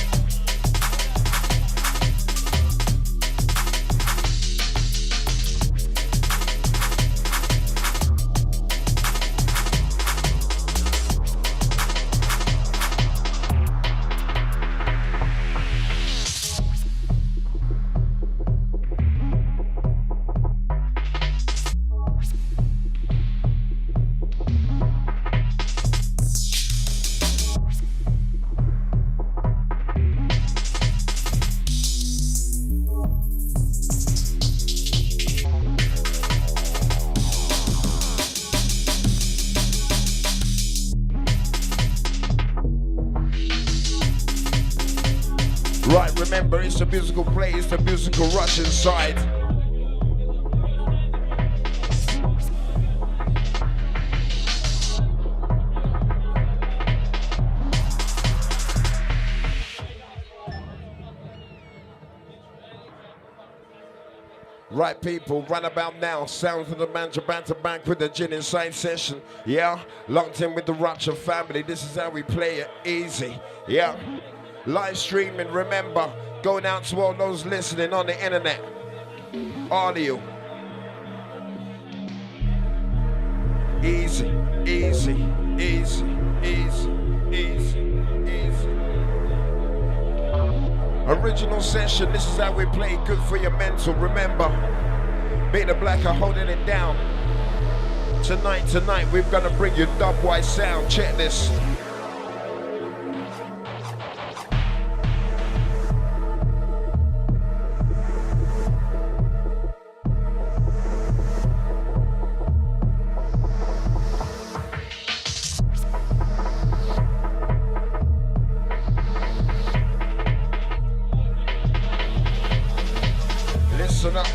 Right, remember, it's a musical play, it's the musical rush inside. Right, people, run about now. Sounds of the Manja Banter Bank with the Gin Inside session. Yeah, locked in with the Rupture family. This is how we play it, easy. Yeah. Live streaming, remember, going out to all those listening on the internet. All of you. Easy, easy, easy, easy, easy, easy. Original session, this is how we play, good for your mental, remember. Beta Black are holding it down. Tonight, we're gonna bring you dubwise sound, check this. Listen up.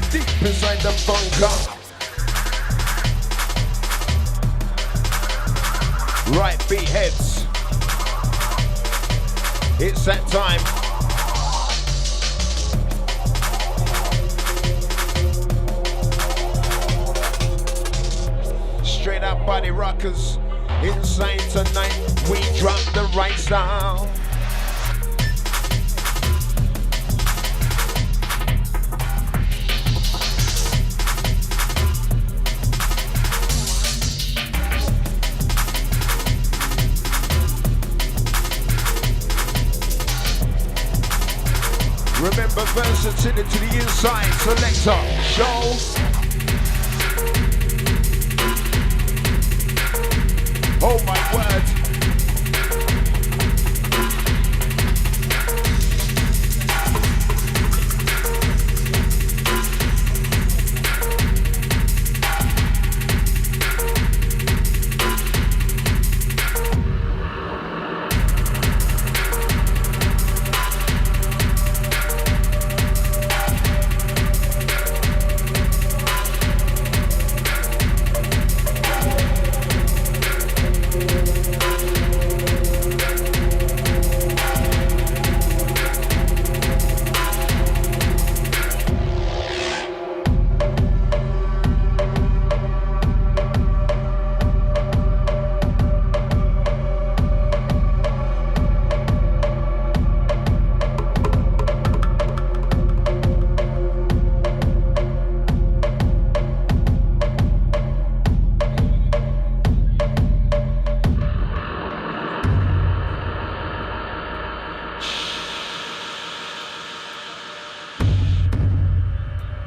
Deep inside the bunker. Right, beat heads. It's that time. Straight up body rockers. Inside tonight, we drop the right sound. Remember versatility to the inside, selector, show. Oh my word.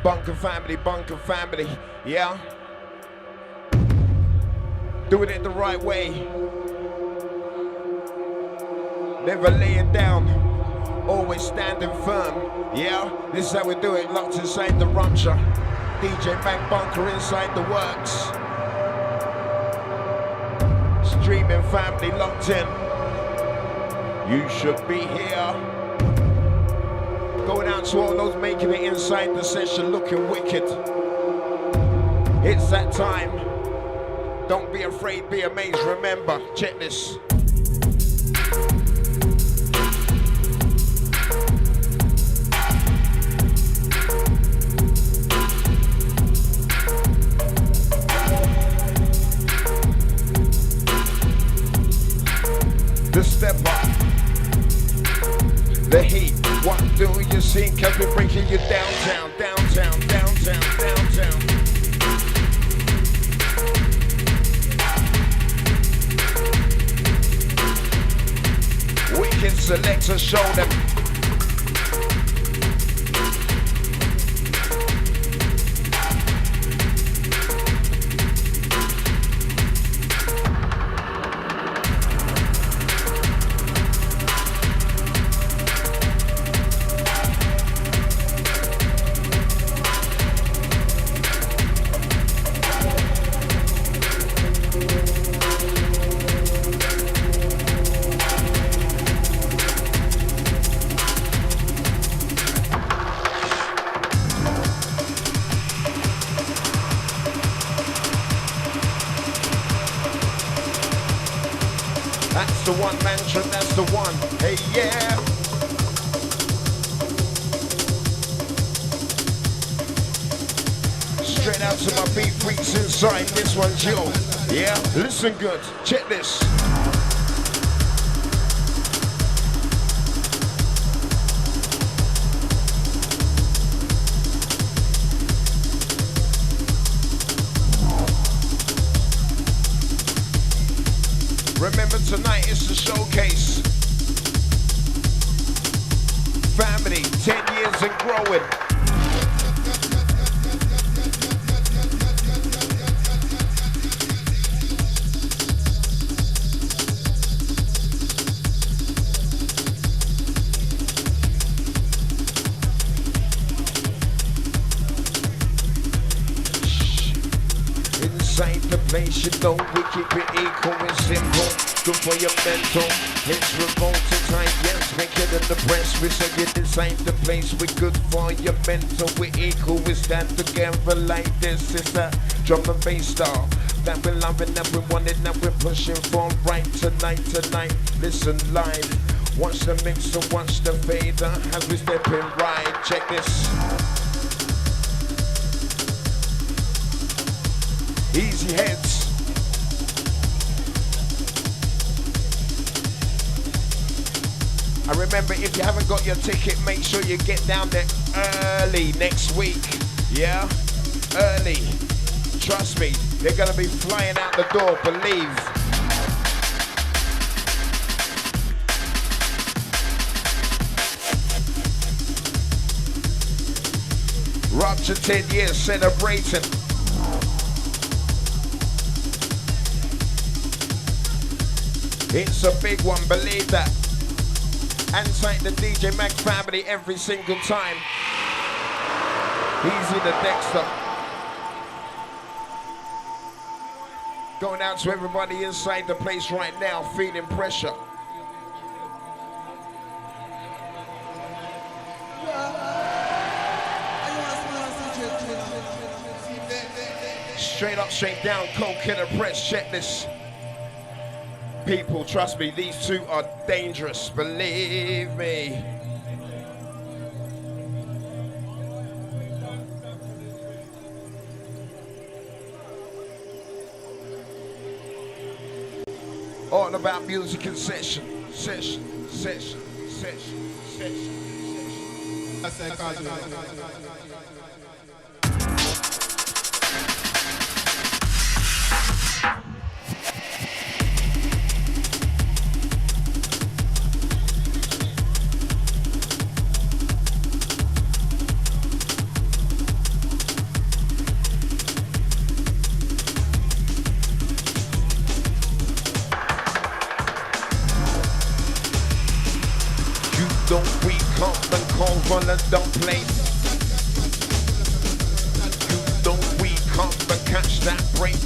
Bunker family, yeah? Doing it the right way. Never laying down, always standing firm, yeah? This is how we do it, locked inside the Rupture. DJ Mac Bunker inside the works. Streaming family locked in. You should be here. Going out to all those making it inside the session looking wicked. It's that time. Don't be afraid, be amazed. Remember, check this. The step up. The heat. What do you see? Cause we're breaking you downtown, downtown, downtown, downtown. Wicked selector, show them. That's the one mantra, that's the one. Hey, yeah. Straight out to my beat freaks inside. This one's you. Yeah, listen good. Check this. Remember tonight it's a showcase. Family, 10 years and growing. Inside the place, you know we keep it equal and simple. Good for your mental. It's revolting time, yes, make it in the press. We say it inside the place, we're good for your mental. We're equal, we stand together like this. It's a drum and bass style that we're loving, that we want it, that we're pushing for right tonight. Listen live, watch the mix and watch the fader as we step in right. Check this. Easy heads. I remember, if you haven't got your ticket, make sure you get down there early next week. Yeah? Early. Trust me, they're gonna be flying out the door, believe. Rupture 10 years celebrating. It's a big one, believe that. Inside the DJ Mac family every single time. Easy the Dexter. Going out to everybody inside the place right now, feeling pressure. Straight up, straight down, Cold Killer Press, check this. People, trust me, these two are dangerous, believe me. All about music and session. don't weak up and call one and don't play. You don't weak up and catch that break.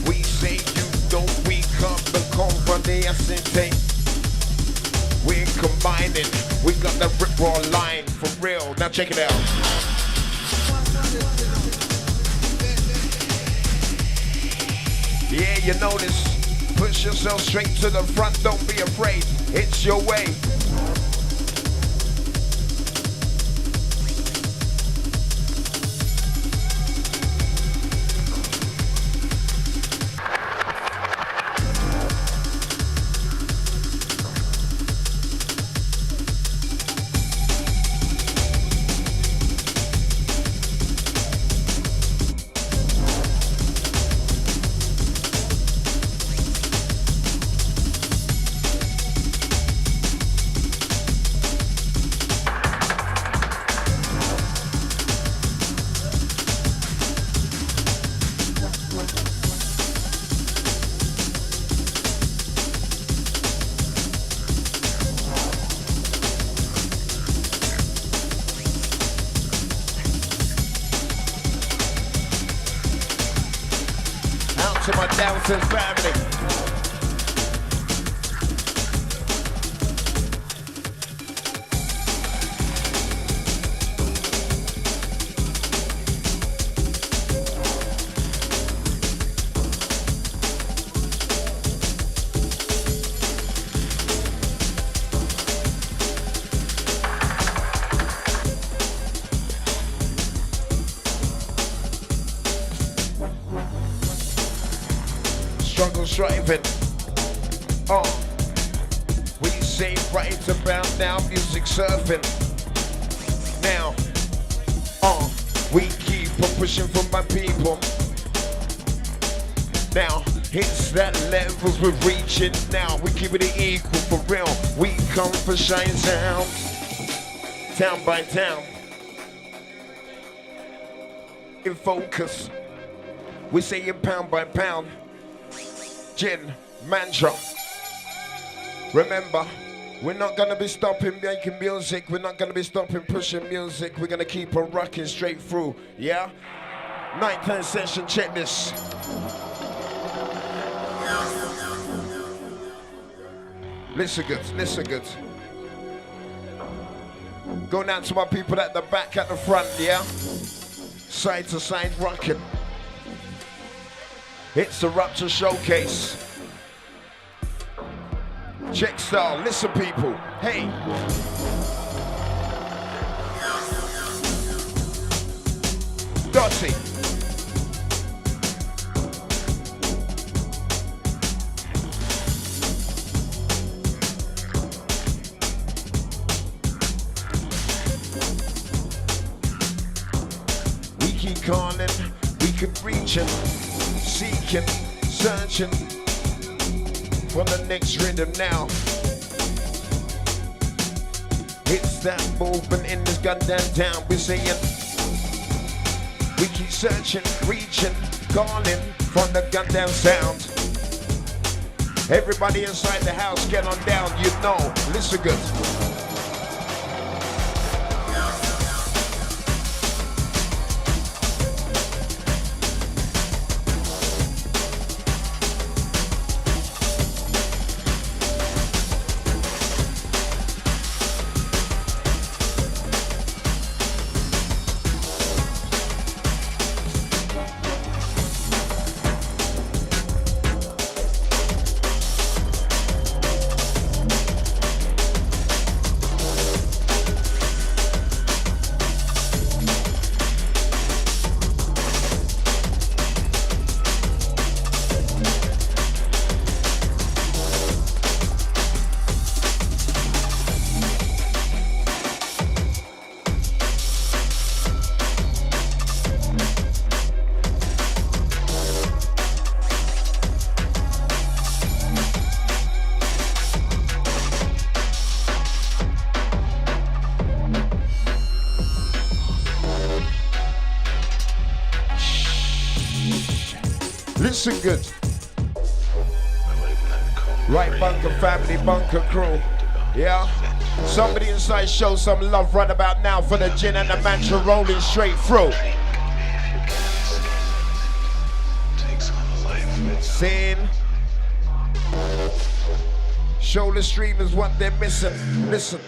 We say you don't weak up and call one the acetate. We're combining, we got the rip raw line for real. Now check it out. Yeah, you know this. Push yourself straight to the front, don't be afraid. It's your way. To my Downstairs family. Struggle striving. We say right about now, music surfing. Now, we keep on pushing for my people. Now, it's that levels we're reaching now. We keep it equal for real. We come for shine sound. Town by town. In focus. We say it pound by pound. Gin, mantra. Remember, we're not gonna be stopping making music. We're not gonna be stopping pushing music. We're gonna keep on rocking straight through. Yeah? 9-10 session, check this. Listen good, listen good. Going out to my people at the back, at the front, yeah? Side to side rocking. It's the Rupture Showcase. Check style, listen people, hey. Dotty. We keep calling, we keep reaching. Seeking, searching for the next rhythm now. It's that movement in this goddamn town. We're saying we keep searching, reaching, calling for the goddamn sound. Everybody inside the house, get on down, you know. Listen good. Listen good. Right, bunker family, bunker crew. Yeah. Somebody inside show some love right about now for the gin and the mantra rolling straight through. Sin. Show the streamers what they're missing. Listen.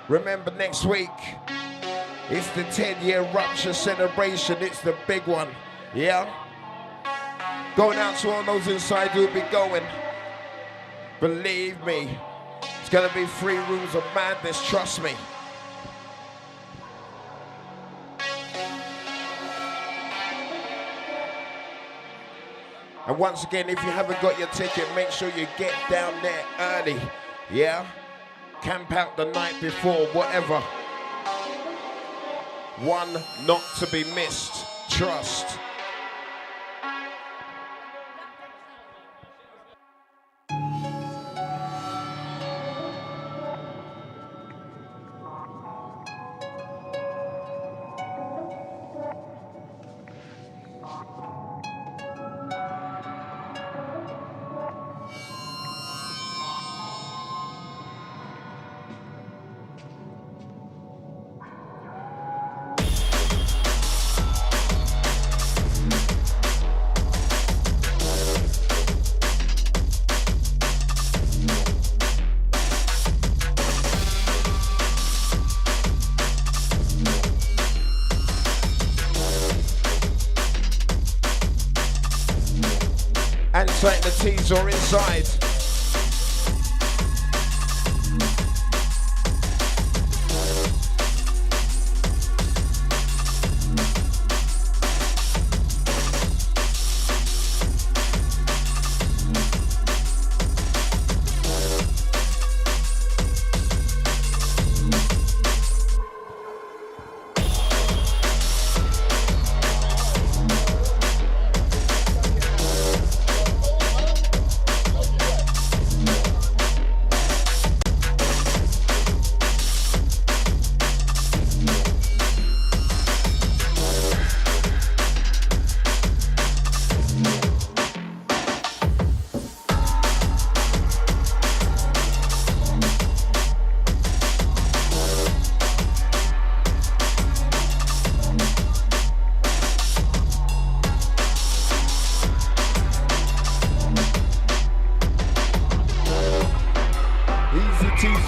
Remember next week, it's the 10-year Rupture celebration. It's the big one. Yeah? Going out to all those inside who'll be going. Believe me, it's gonna be 3 rooms of madness, trust me. And once again, if you haven't got your ticket, make sure you get down there early. Yeah? Camp out the night before, whatever. One not to be missed, trust. Inside the tees or inside.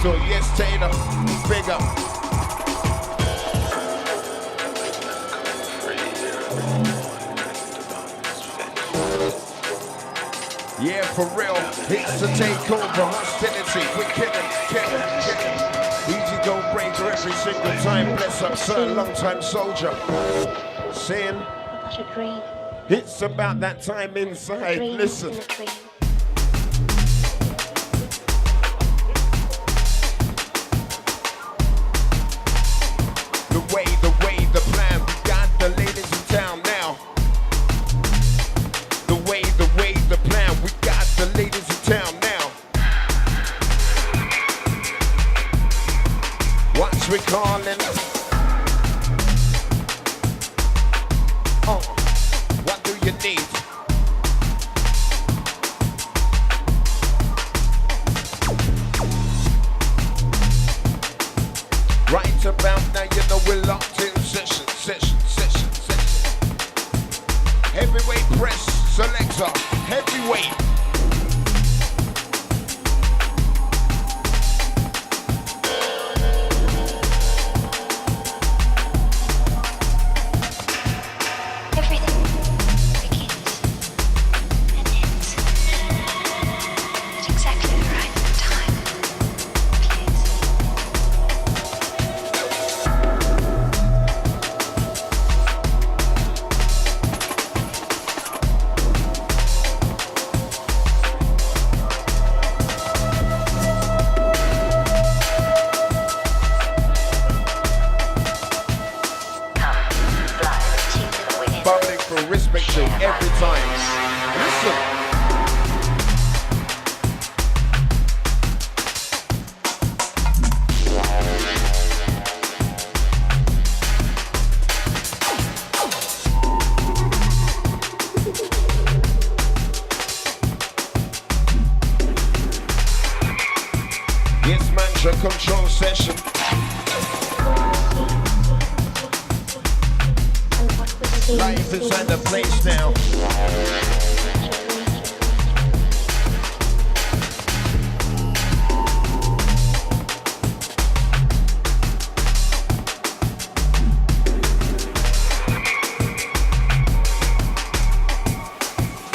So yes, Taylor, big up. Yeah, for real, it's a takeover, hostility. We're killing. Easy go breaker every single time. Bless up, sir, long time soldier. Sin. What a dream. It's about that time inside. Listen. The plan, we got the ladies in town now. The way, the plan, we got the ladies in town now. Watch we calling. What do you need? Right about now, you know we're locked in session. Heavyweight press, selector, heavyweight. Everything begins and ends at exactly the right time, place. Public for respect to every time. Listen. Master Control Session. Life inside the place now.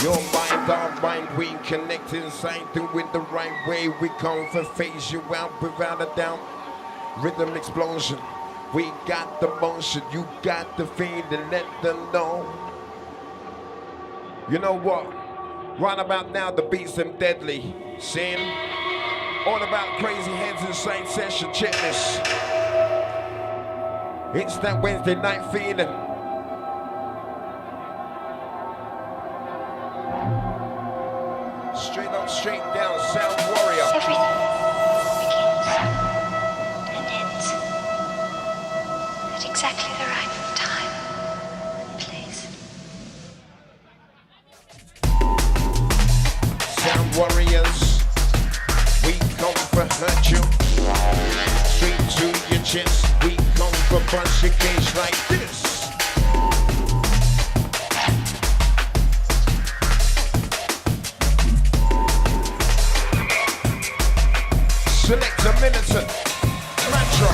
Your mind, our mind, we connect inside, doing the right way. We come for phase you out without a doubt. Rhythm explosion. We got the motion, you got the feeling, let them know. You know what? Right about now, the beats them deadly. Sin. All about crazy heads inside session. Check this. It's that Wednesday night feeling. Straight up, straight down, Sound Warrior. Everything begins and ends at exactly the right time and place. Sound Warriors, we come for hurt you. Straight to your chest, we come for bust your cage like this. Select a militant mantra.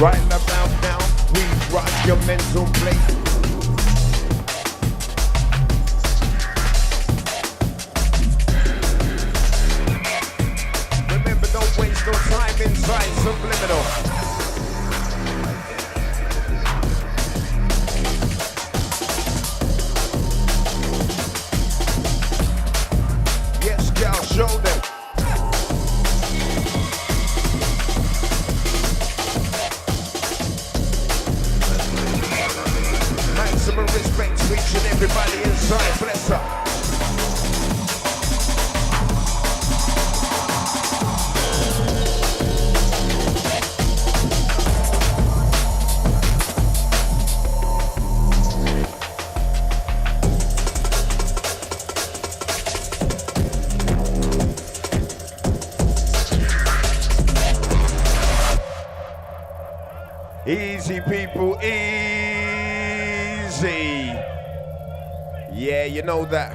Right about now, we rock your mental plate. Remember, don't waste no time inside Subliminal. Yes, girl, show them. Maximum respect to each and everybody inside. Bless up. Easy, people, easy. Yeah, you know that.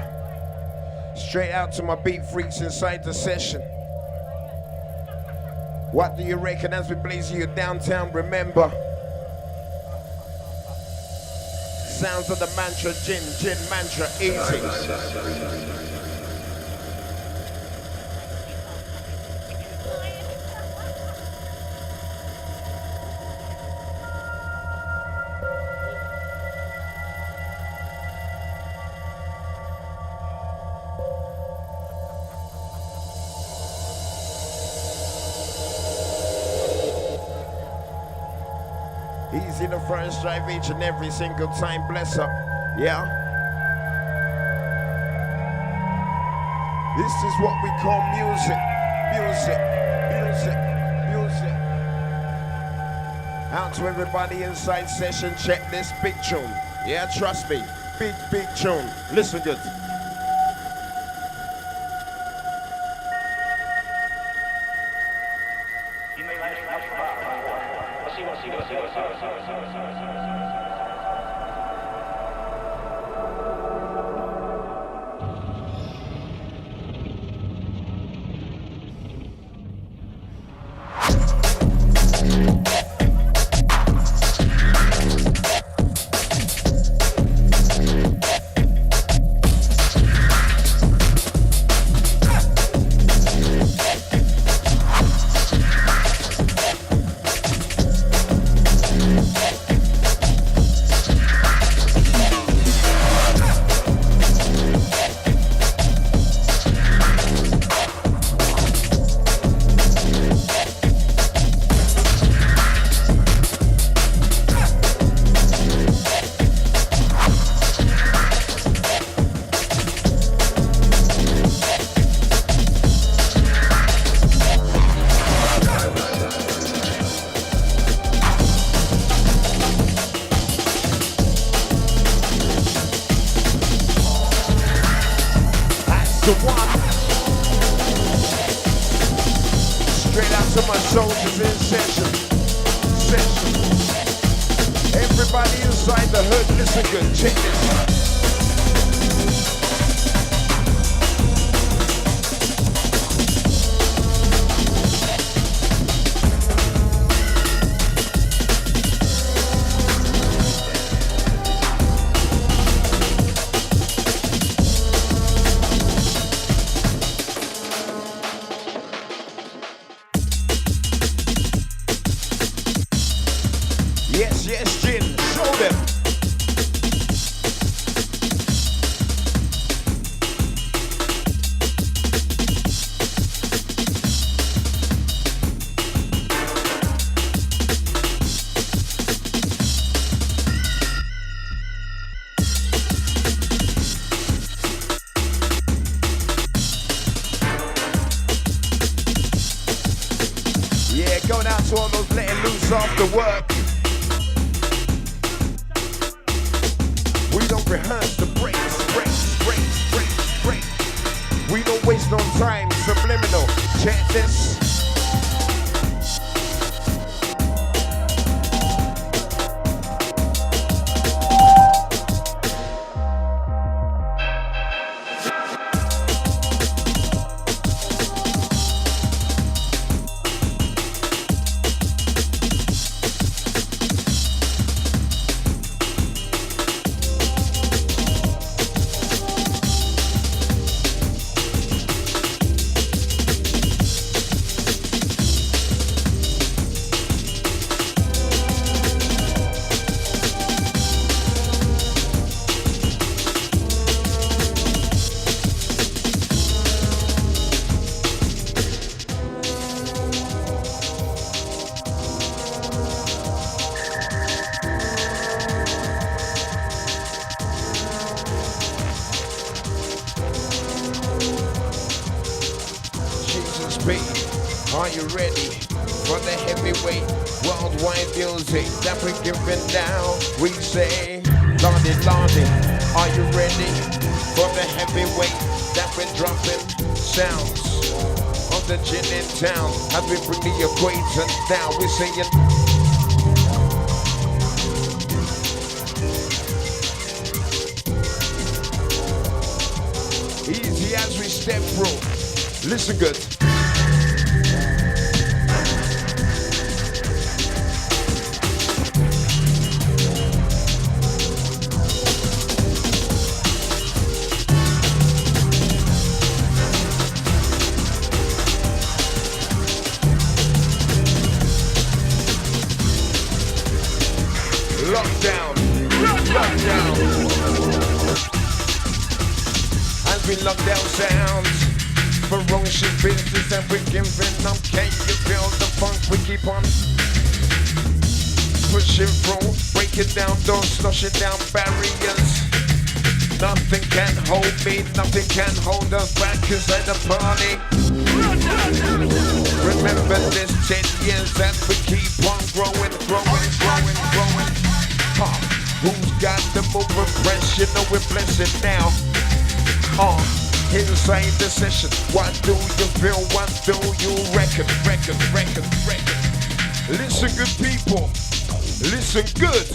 Straight out to my beat freaks inside the session. What do you reckon as we blaze you downtown? Remember, sounds of the mantra, gin mantra, easy. Easy the first drive each and every single time, bless up, yeah? This is what we call music, music, music, music. Out to everybody inside session, check this big tune. Yeah, trust me, big tune. Listen good. the one. Straight out to my soldiers in session. Everybody inside the hood, listen good, check this. Yes, Jin, show them. Yeah, going out to all those letting loose after work. We don't rehearse the breaks. We don't waste no time, subliminal. Check this. Are you ready for the heavyweight worldwide music that we're giving down? We say, Lordy, Lordy, are you ready for the heavyweight that we're dropping sounds of the gin in town? As we bring the equator down, we're saying, easy as we step through. Listen good. Lockdown. As we lock down sounds, ferocious business and we're giving up. Can you feel the funk? We keep on pushing through, break it down, don't slush it down, barriers. Nothing can hold me, nothing can hold us back inside the party. Remember this 10 years that we keep on growing. Who's got the moving press? You know we're blessed now. Inside the session, what do you feel? What do you reckon? Listen good people, listen good.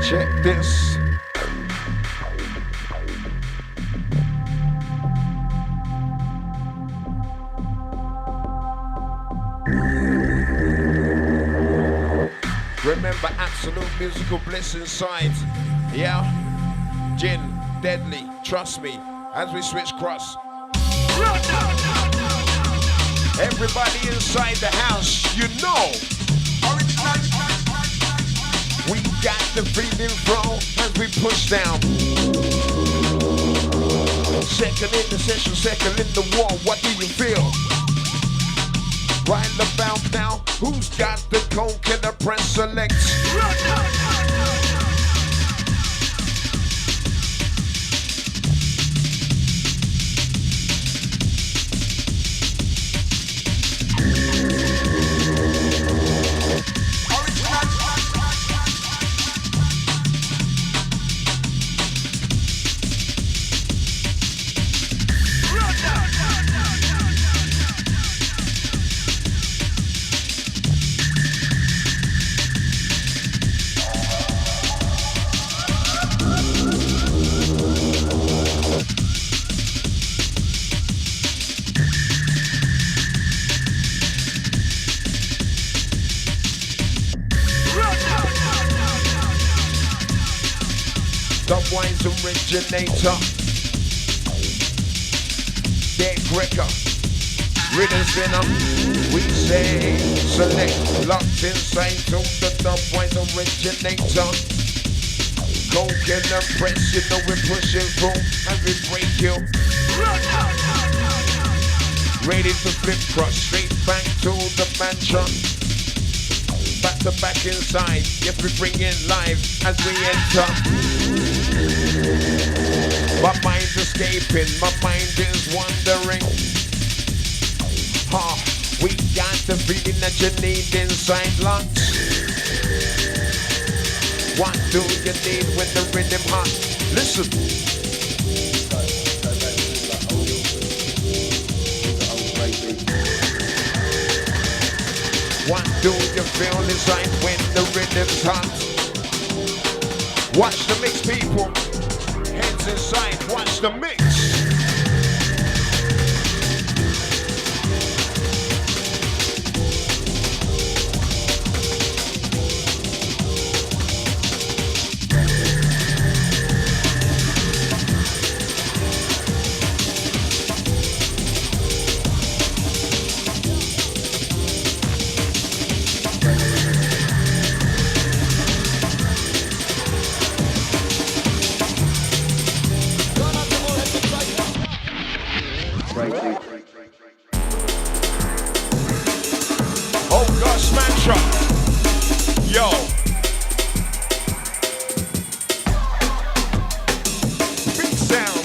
Check this. Remember absolute musical bliss inside. Yeah? Gin, deadly, trust me, as we switch cross. Everybody inside the house, you know. We got the feeling flow as we push down. Second in the session, second in the war, what do you feel? Right about now, who's got the coke and the press select? Dubwise originator, Dead Grecker, Rhythm Spinner, we say select, locked inside to the Dubwise originator. Coke and the press, you know we're pushing through and we break you. Ready to flip cross, straight back to the mantra. Back to back inside, yes we bring it live as we enter. My mind's escaping, my mind is wandering. We got the feeling that you need inside locked. What do you need when the rhythm hot? Listen. What do you feel inside when the rhythm's hot? Watch the mix, people. Heads inside, watch the mix. Oh gosh, mantra. Yo. Big sound.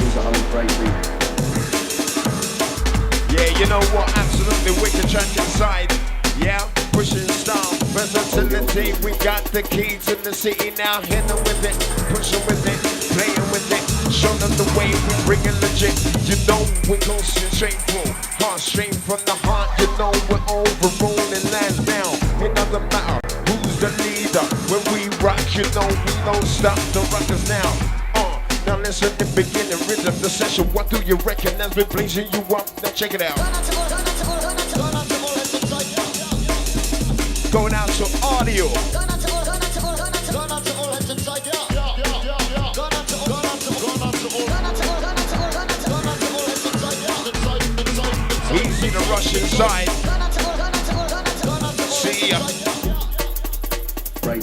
Yeah, you know what? Absolutely wicked track inside. Yeah, pushing style, versatility. We got the key to the city now. Hitting with it, pushing with it, playing with it. Show them the way we bring it legit. You know we concentrate through. Heart straight from the heart. You know we're overruling land now. It doesn't matter who's the leader. When we rock, you know we don't stop the rockers now. Now listen to the beginning rhythm the session. What do you reckon as we're blazing you up? Now check it out. Going out to audio. Easy to rush inside. See ya.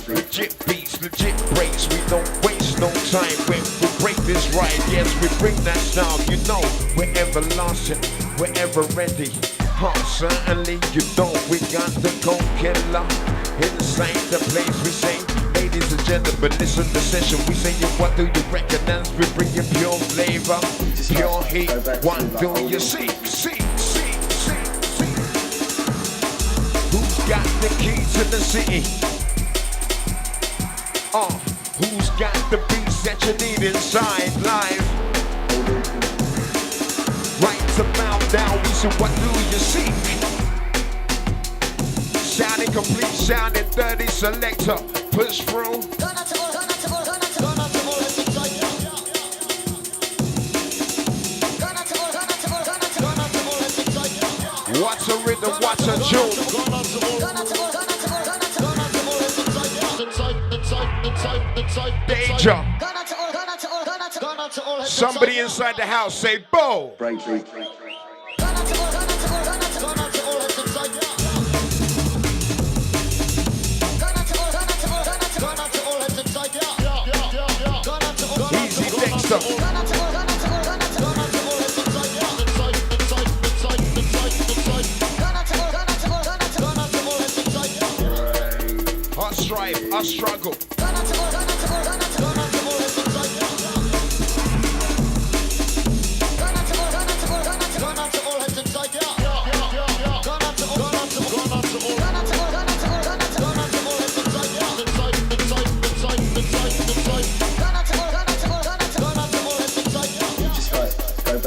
Legit beats, legit breaks. We don't waste no time when we break this right. Yes, we bring that style. You know, we're everlasting, we're ever ready. Certainly, you know, we got the coke killer inside the place. We say, ladies and gentlemen, listen to the session. We say, what do you reckon as we bring you pure flavor, pure heat? What do you see? Who's got the key to the city? Who's got the beats that you need inside live? Right about now, we say, what do you seek? Sounding complete, sounding dirty, selector, push through. What's a rhythm, what's a tune? Danger. Somebody inside the house say, Bo. Easy Dexter.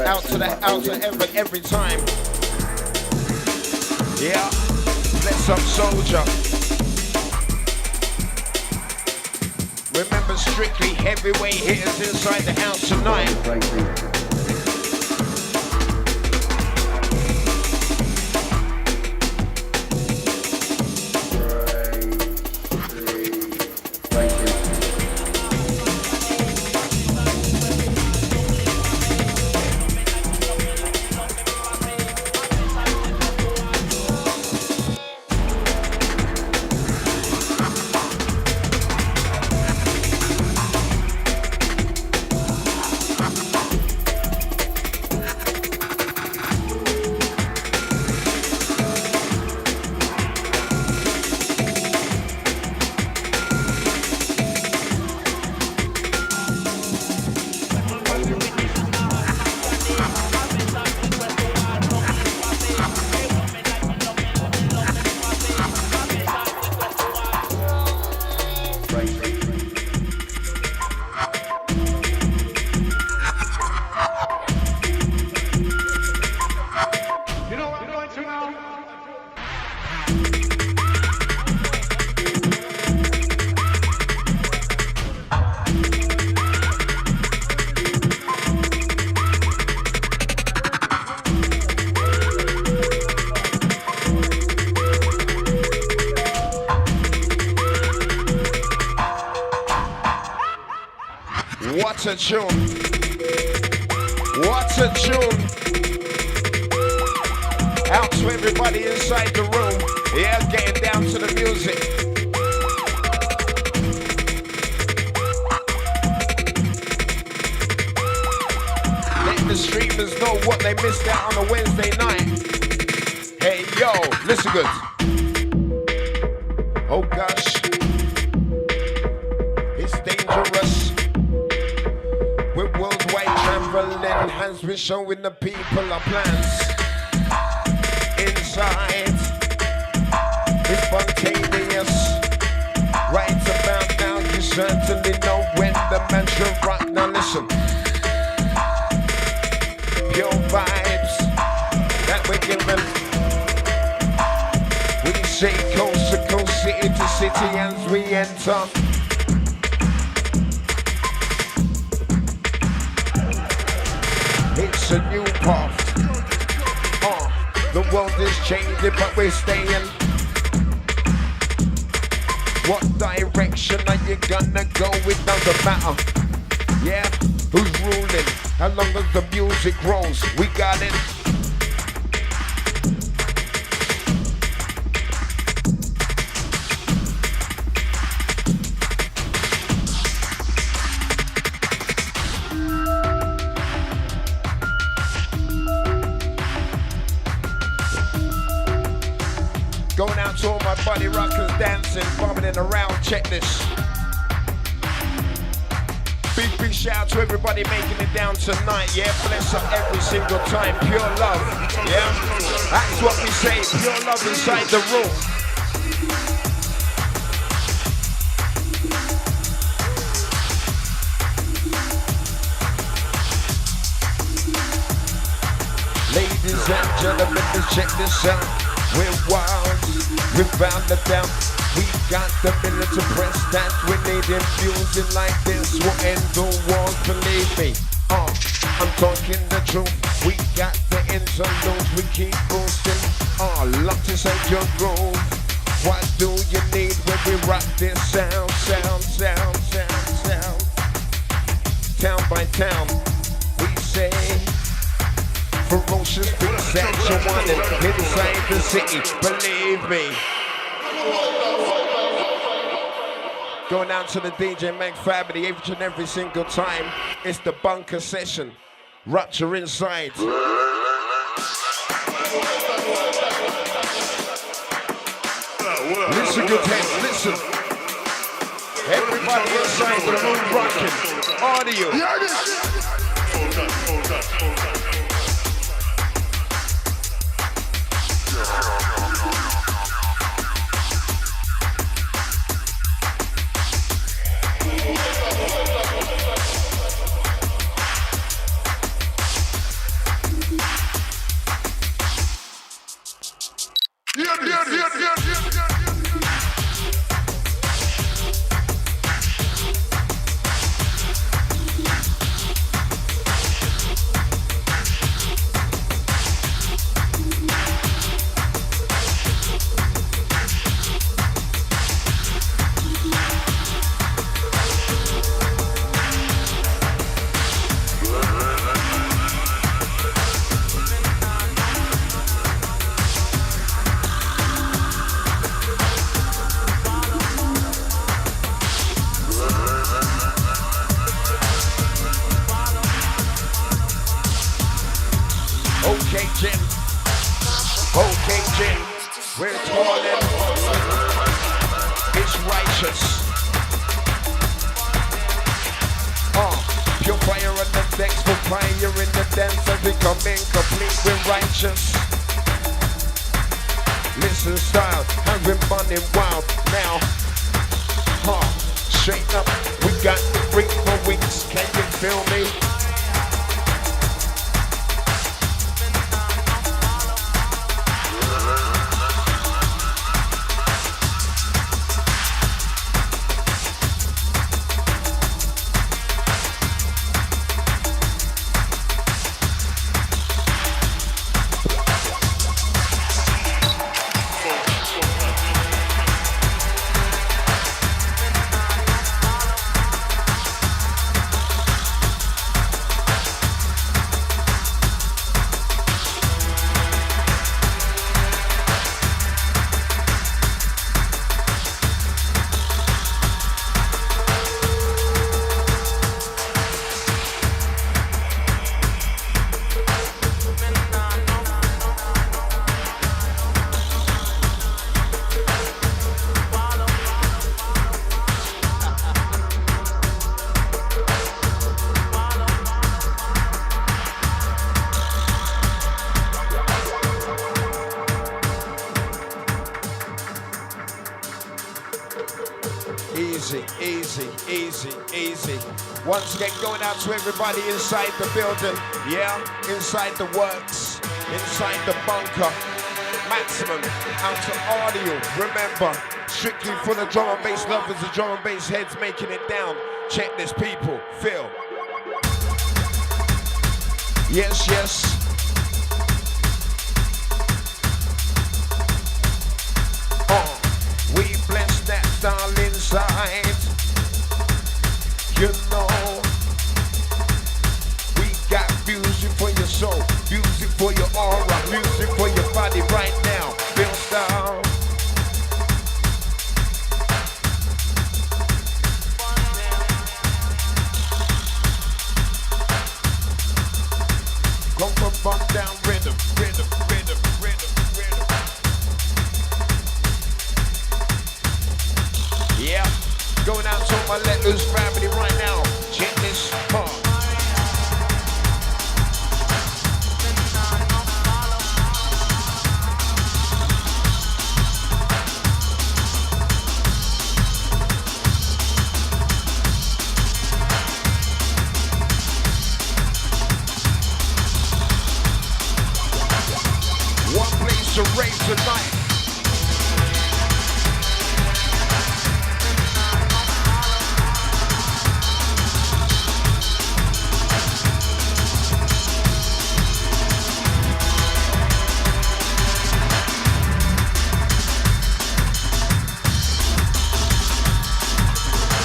out to heaven every time. Yeah, bless up soldier. Remember strictly heavyweight hitters inside the house tonight. What a tune. What a tune. Out to everybody inside the room. Yeah, getting down to the music. Let the streamers know what they missed out on a Wednesday night. Hey, yo, listen good. Oh gosh. It's dangerous. We're worldwide traveling, has been showing the people our plans. Inside, it's spontaneous. Right about now, you certainly know when the man should rock. Now listen, pure vibes that we're giving. We say coast to coast, city to city as we enter. It's a new path. The world is changing, but we're staying. What direction are you gonna go? It doesn't matter. Yeah, who's ruling? As long as the music rolls, we got it. Going out to all my buddy rockers dancing, bobbing around, check this. Big shout out to everybody making it down tonight, yeah? Bless up every single time, pure love, yeah? That's what we say, pure love inside the room. Ladies and gentlemen, let's check this out. We're wild, without a doubt. We got the military press that we need infusing like this. We'll end the wars, believe me. I'm talking the truth. We got the interludes, we keep boosting. Love to say your groove. What do you need when we rock this sound? Town by town, we say. Ferocious beats that you wanted inside the city, believe me. Going down to the DJ Meg Fabity each and every single time. It's the bunker session. Rupture inside. Listen good heads, listen. Everybody inside the room rocking. Audio. Hold up. We're calling. It's righteous. Pure fire on the decks, for fire in the dance as we come in complete with righteous. Listen style, having fun and wild now. Straight up, we got the freak for weeks, can you feel me? Easy. Once again, going out to everybody inside the building. Yeah, inside the works, inside the bunker. Maximum out to audio. Remember, strictly for the drum and bass lovers, the drum and bass heads making it down. Check this, people. Feel. Yes. We bless that style inside. You know, we got music for your soul, music for your aura, music for your body right now. Feel style. Come from bump down rhythm. Yeah. Going out to my let loose family right now. Check this. One place to rave tonight.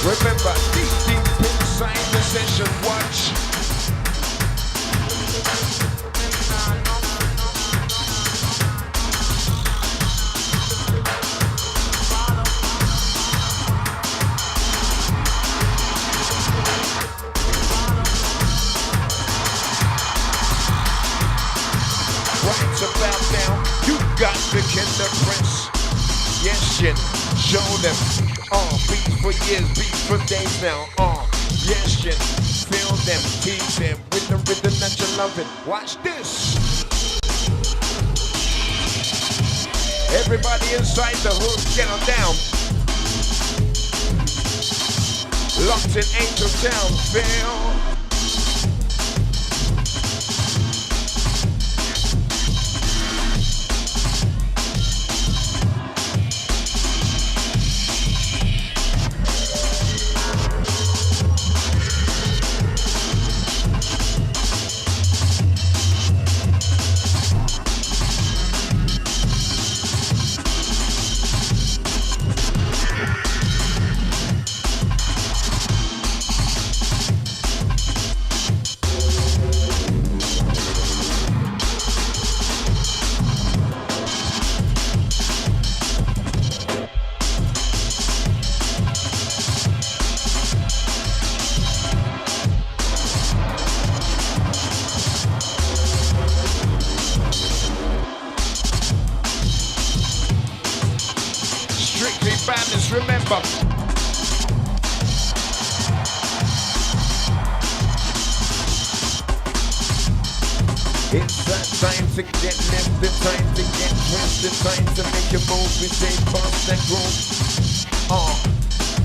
Remember, deep inside the session, watch. Right about now, you got the Killer Prince. Yes, shit, show them. Beats for years, beats for days now. Yes, shit, feel them, tease them with the rhythm that you're loving. Watch this. Everybody inside the hood, get on down. Locked in Angel Town, feel. Just remember. It's that time to get left, the time to get dressed, the time to make your move. We say bust and groove.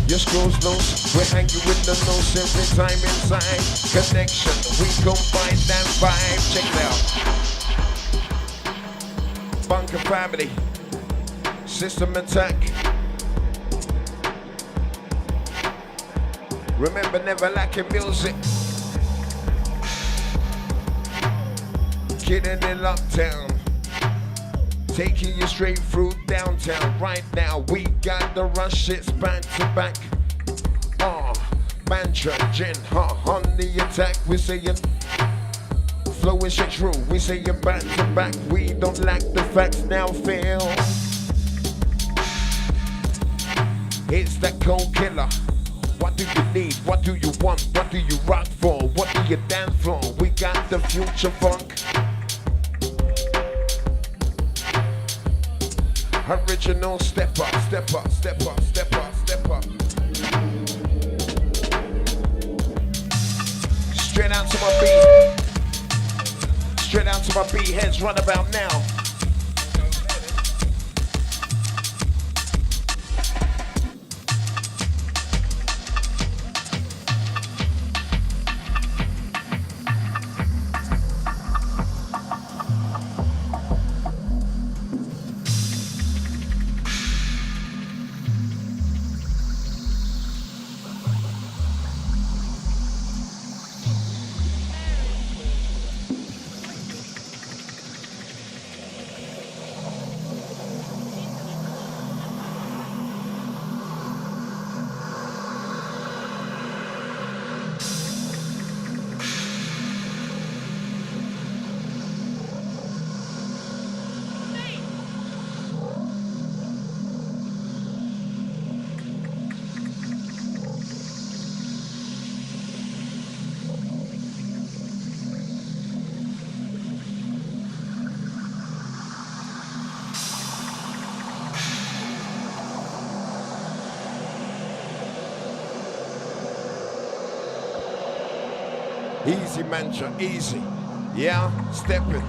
Your screws loose, we're hanging with the nose every time inside. Connection, we combine that vibe. Check it out. Bunker family, system attack. Remember, never lacking music. Kidding in Uptown, taking you straight through downtown. Right now, we got the rush, it's back to back. Mantra, gin, on the attack. We say it, flow is straight through. We say it back to back. We don't lack the facts now, feel. It's that cold killer. What do you need? What do you want? What do you rock for? What do you dance for? We got the future funk. Original step up, step up, step up, step up, step up. Straight out to my beat. Straight out to my beat. Heads run about now. Easy mantra, easy. Yeah, stepping.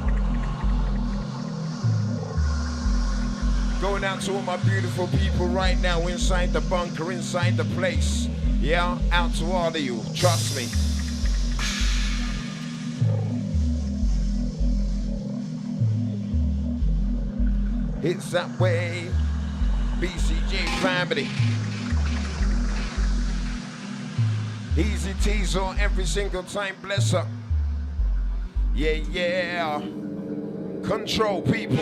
Going out to all my beautiful people right now inside the bunker, inside the place. Yeah, out to all of you, trust me. It's that way, BCJ family. Easy teaser every single time, bless her. Yeah, yeah. Control people.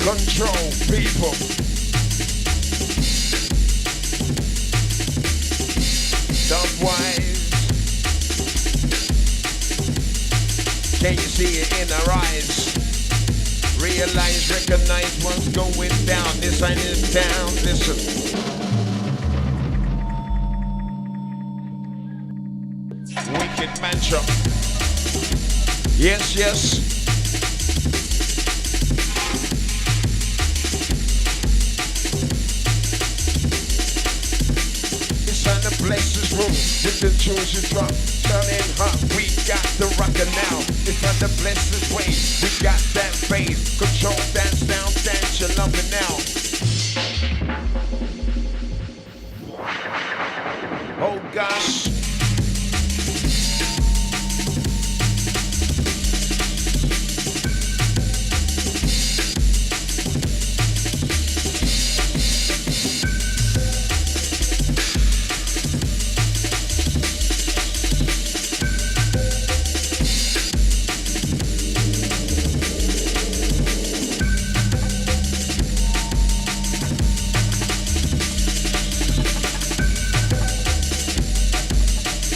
Control people. Dubwise. Can you see it in our eyes? Realize, recognize what's going down. This ain't in town, listen. Wicked mantra. Yes, yes. Inside the places room with the tunes you drop. Turning hot, we got the rocker now. Inside the blessed way, we got that faith. Control that sound, dance, you love it now. Oh gosh.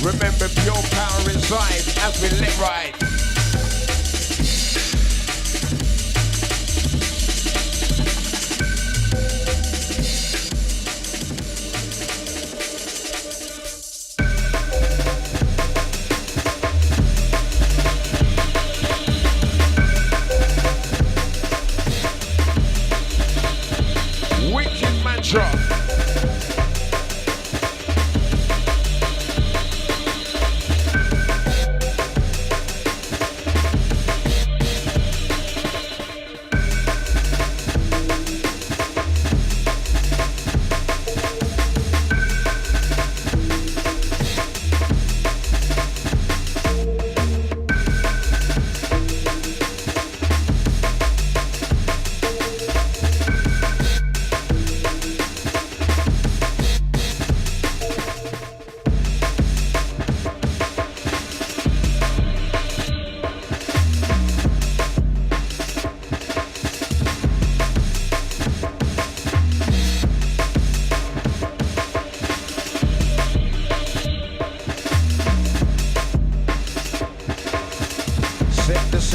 Remember, pure power resides as we let ride.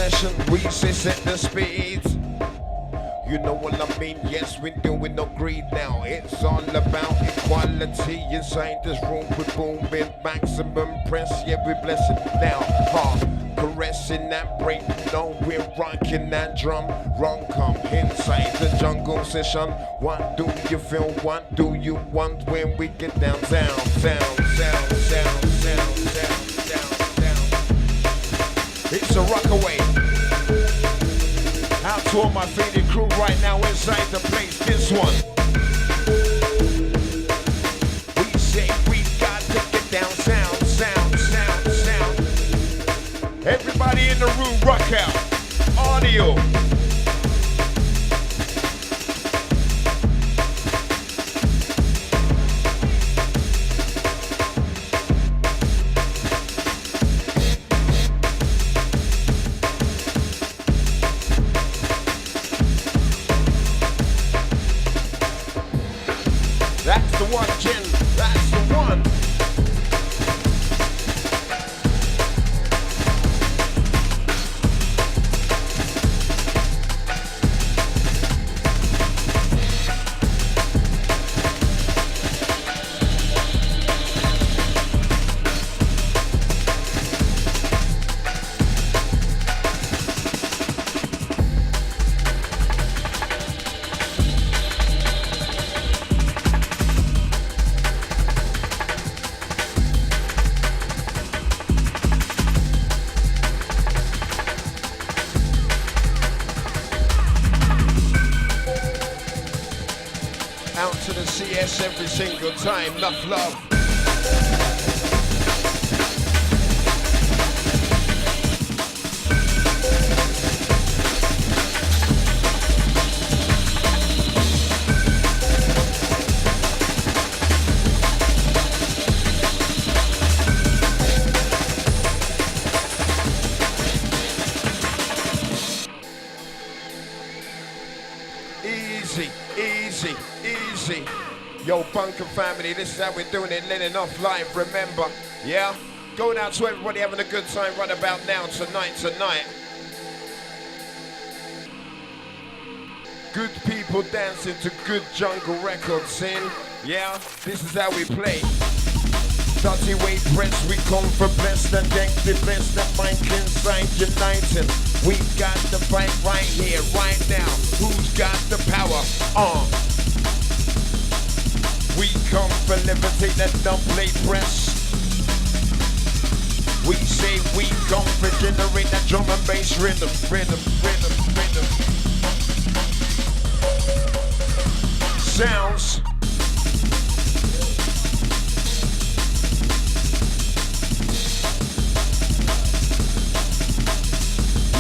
session, we say set the speed. You know what I mean? Yes, we're doing no greed now. It's all about equality inside this room. We're booming, maximum press. Yeah, we bless it now. Caressing that break. No, we're rocking that drum. Wrong come inside the jungle session. What do you feel? What do you want when we get down, down, down, down, down, down, down, down, down? It's a rockaway. Out to all my faded crew right now inside the place. This one. We say we got to get down. Sound, sound, sound, sound. Everybody in the room, rock out. Audio. That's the one, Jen. That's the one. Out to the CS every single time. Enough love. Easy, easy, easy. Yo, Bunker family, this is how we're doing it, letting off live, remember, yeah? Going out to everybody having a good time right about now, tonight. Good people dancing to good jungle records in, yeah? This is how we play. Dirty weight press, we come for bless the deck, the bless the mic inside uniting. We got the fight right here, right now. Who's got the power? We come for liberty, that dumb play press. We say we come for generate that drum and bass rhythm, rhythm, rhythm, rhythm. Sounds.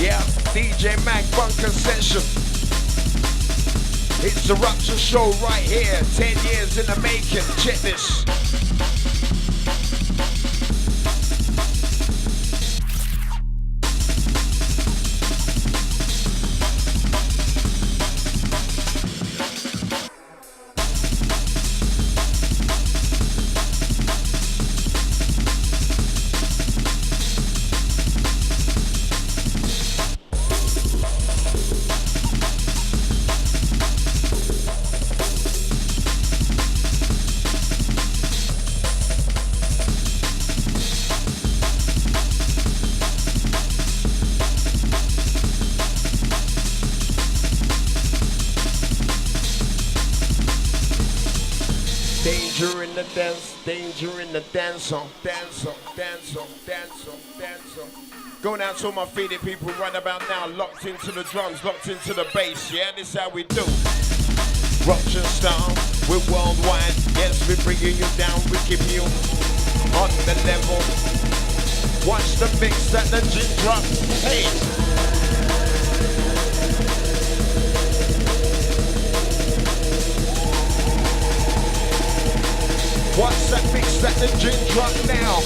Yeah, DJ Mac Bunker Session. It's the Rupture Show right here. 10 years in the making. Check this. Danger in the dance, danger in the dance on, dance on, dance on, dance on, dance on. Going out to all my faded people right about now, locked into the drums, locked into the bass, yeah, this is how we do. Rupture style, we're worldwide, yes, we're bringing you down, we keep you on the level. Watch the mix that the gin drop, hey. Watch that mix that the gin drop now.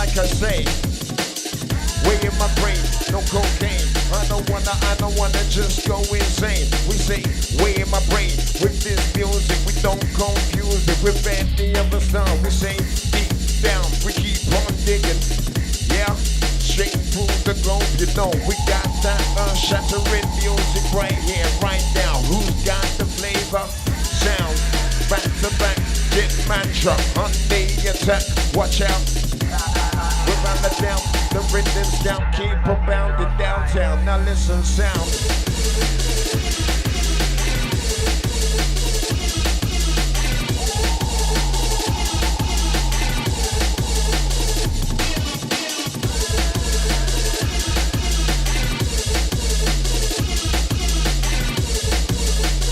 like I say, way in my brain, no cocaine. I don't wanna just go insane. We say, way in my brain, with this music, we don't confuse it with any other sound. We say, deep down, we keep on digging. Yeah, straight through the globe, you know, we got that shattering music right here, right now. Who's got the flavor? Sound, back to back, get mantra, on the attack, watch out. We're on the down, the rhythm's down, keep abounding downtown. Now listen, sound.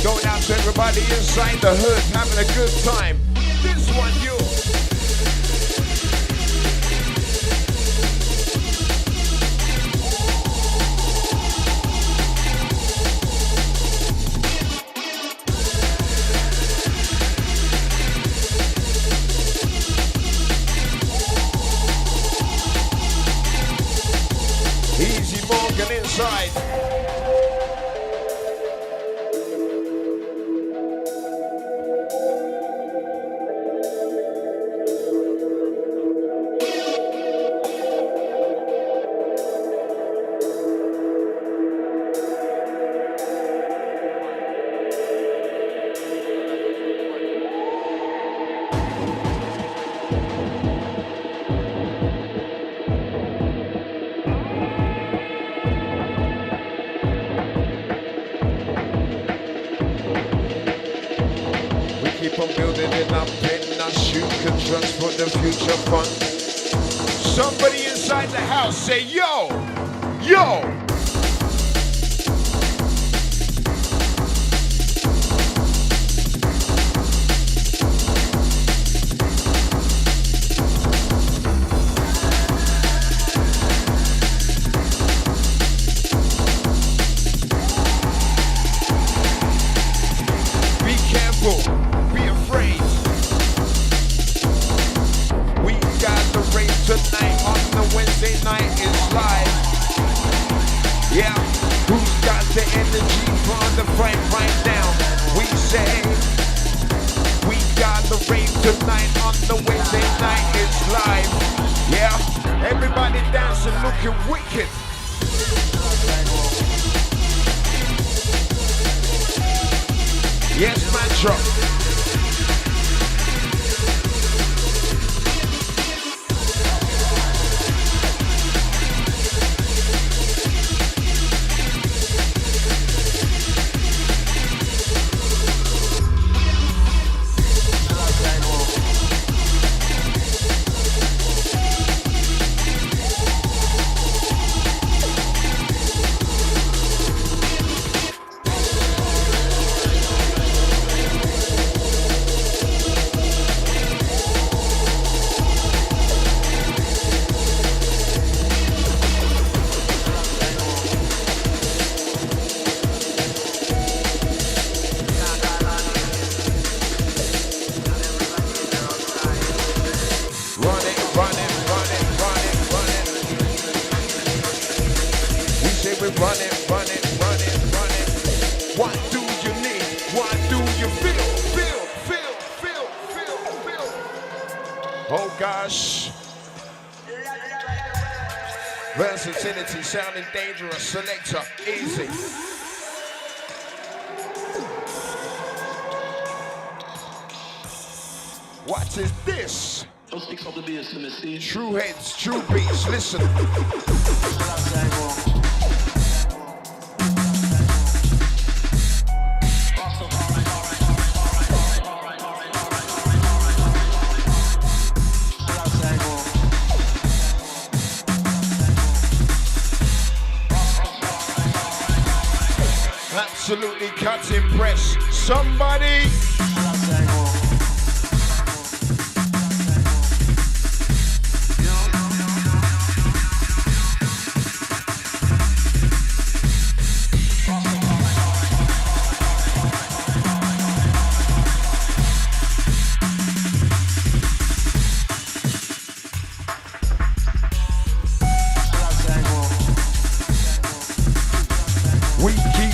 Going out to everybody inside the hood, having a good time. This one, you. Easy Morgan inside. The future fun. Somebody inside the house say, yo, yo. Be careful, be afraid. Tonight on the Wednesday night is live. Yeah, who's got the energy for the fight right now? We say we got the rave tonight on the Wednesday night is live. Yeah, everybody dancing, looking wicked. Yes, mantra. Versatility, sounding dangerous, selector, easy. What is this? True heads, true beats, listen. Absolutely cutting press. Somebody.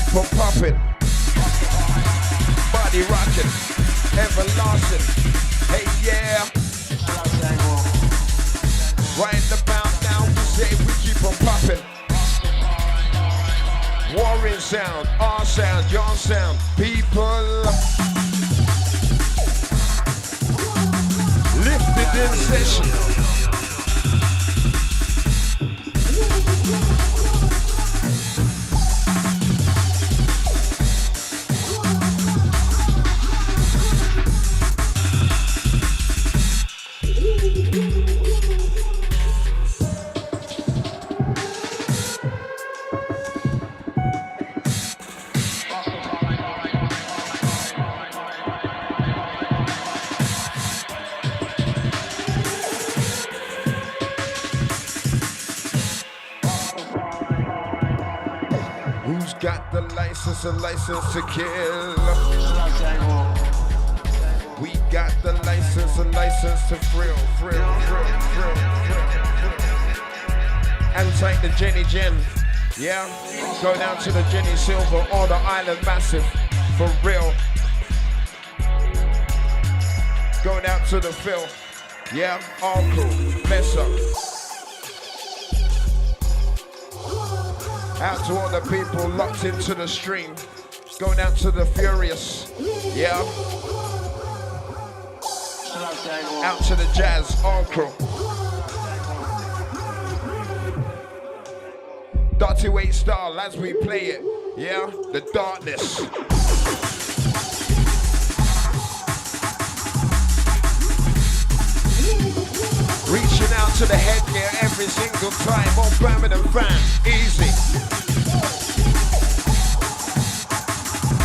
keep on popping. Body rocking, everlasting. Hey, yeah. Right about now, we say we keep on popping. Warring sound, our sound, your sound, people. Lifted in session. Who's got the license, a license to kill? We got the license, a license to thrill. And take the Jenny Jen, yeah? Go down to the Jenny Silver or the Island Massive, for real. Go down to the Phil, yeah? All cool, mess up. Out to all the people locked into the stream. Going out to the Furious, yeah. Out to the Jazz, all crew. Dirty Weight style as we play it, yeah. The darkness. Reaching out to the headgear every single time on Birmingham fan, easy.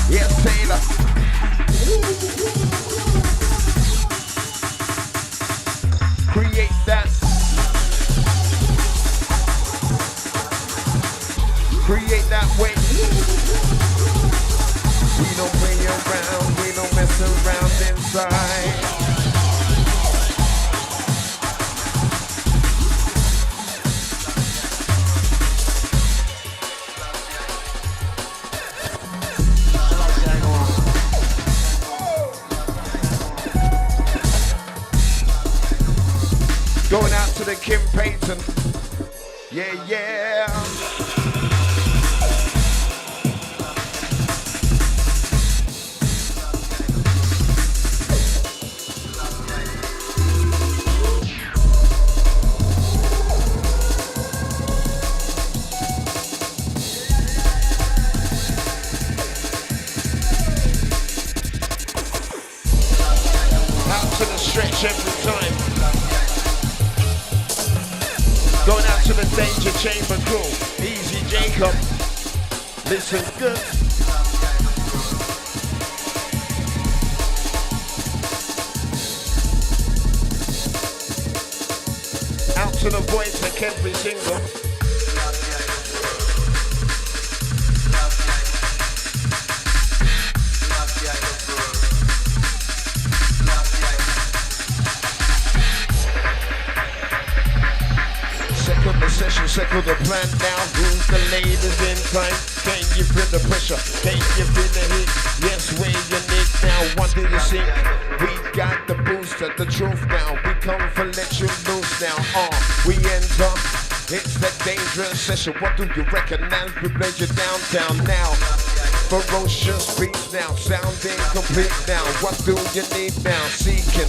Yes, Taylor. Create that. Create that way. We don't play around, we don't mess around inside. Going out to the Kim Payton. Yeah, yeah. Out to the stretch every time. Going out to the Danger Chamber crew. Easy Jacob. Listen good. Out to the voice of every single. Circle the plan now, who's the latest in time? Can you feel the pressure? Can you feel the heat? Yes, we're unique now, what do you think? We got the booster, the truth now. We come for let you loose now, we enter. It's the dangerous session, what do you recognize? We blaze you downtown now. Ferocious beats now, sounding complete now. What do you need now? Seeking,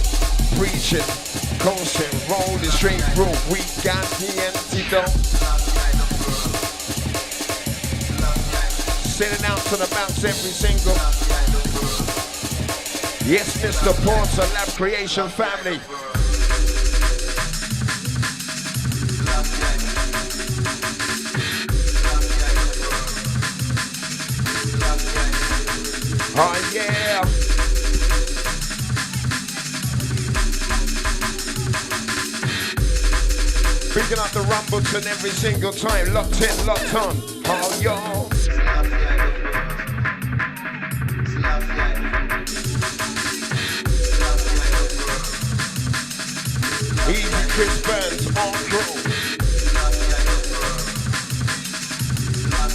preaching, coasting, rolling straight through. We got the antidote. Sending out to the bounce every single. Yes, Mr. Porter, Lab Creation family. Oh yeah. Picking up the Rumbleton every single time. Locked in, locked on. Oh yo. Easy Chris Burns on crew.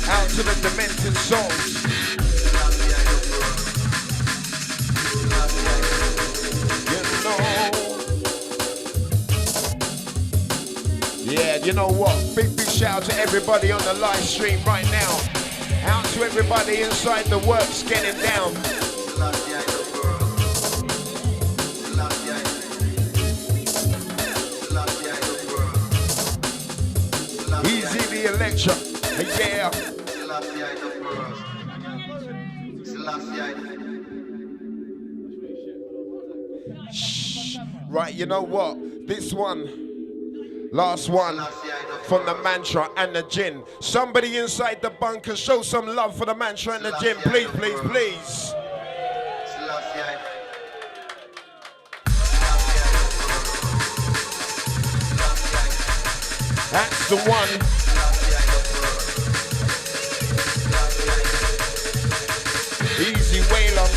Out to the demented souls. You know what? Big shout out to everybody on the live stream right now. Out to everybody inside the works getting down. Easy the Electra. Yeah. Right, you know what? This one, last one from the Mantra and the Gin. Somebody inside the bunker, show some love for the Mantra and the Gin, please, please, please. That's the one. Easy Whaler.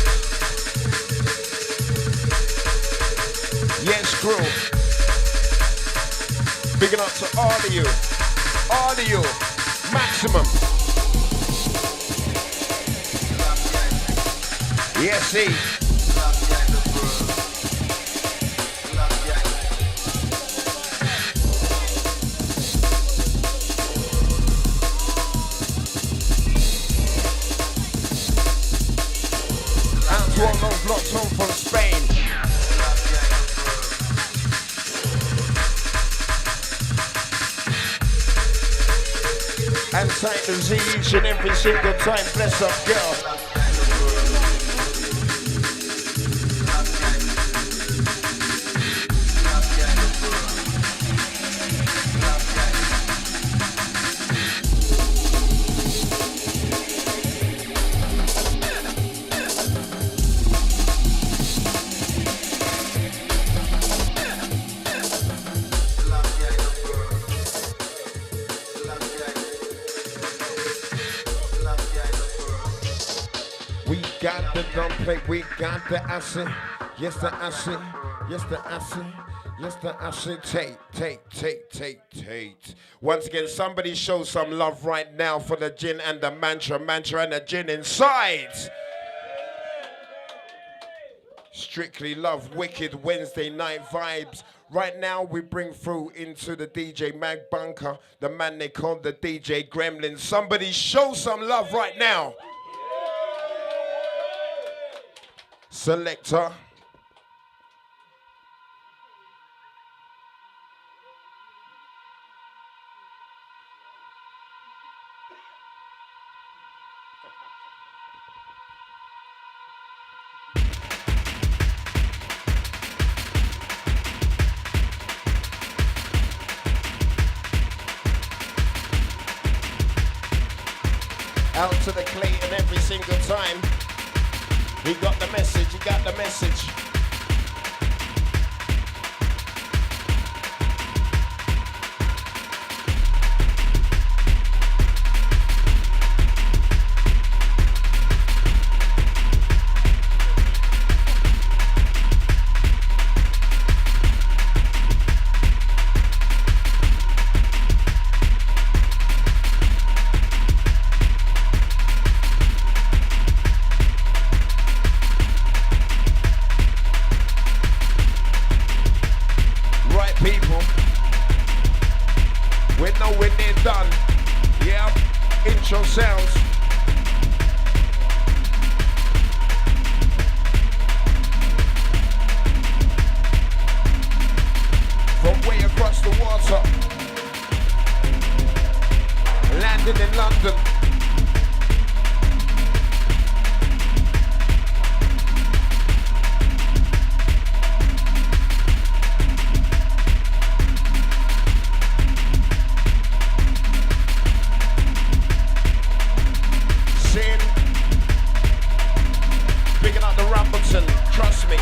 Yes, crew. Big up to all of you. All of you. Maximum. Yes, see. To all those locked home from Spain. And time to Z each and every single time. Bless up, girl. Got the drum plate, we got the acid. Yes, the acid. Yes, the acid. Yes, the acid. Take. Once again, somebody show some love right now for the Gin and the Mantra and the Gin inside. Strictly Love, wicked Wednesday night vibes. Right now, we bring through into the DJ Mag Bunker, the man they call the DJ Gremlin. Somebody show some love right now. Selector. Out to the Clayton every single time. He got the message, he got the message. Sounds. From way across the water, landing in London. Trust me.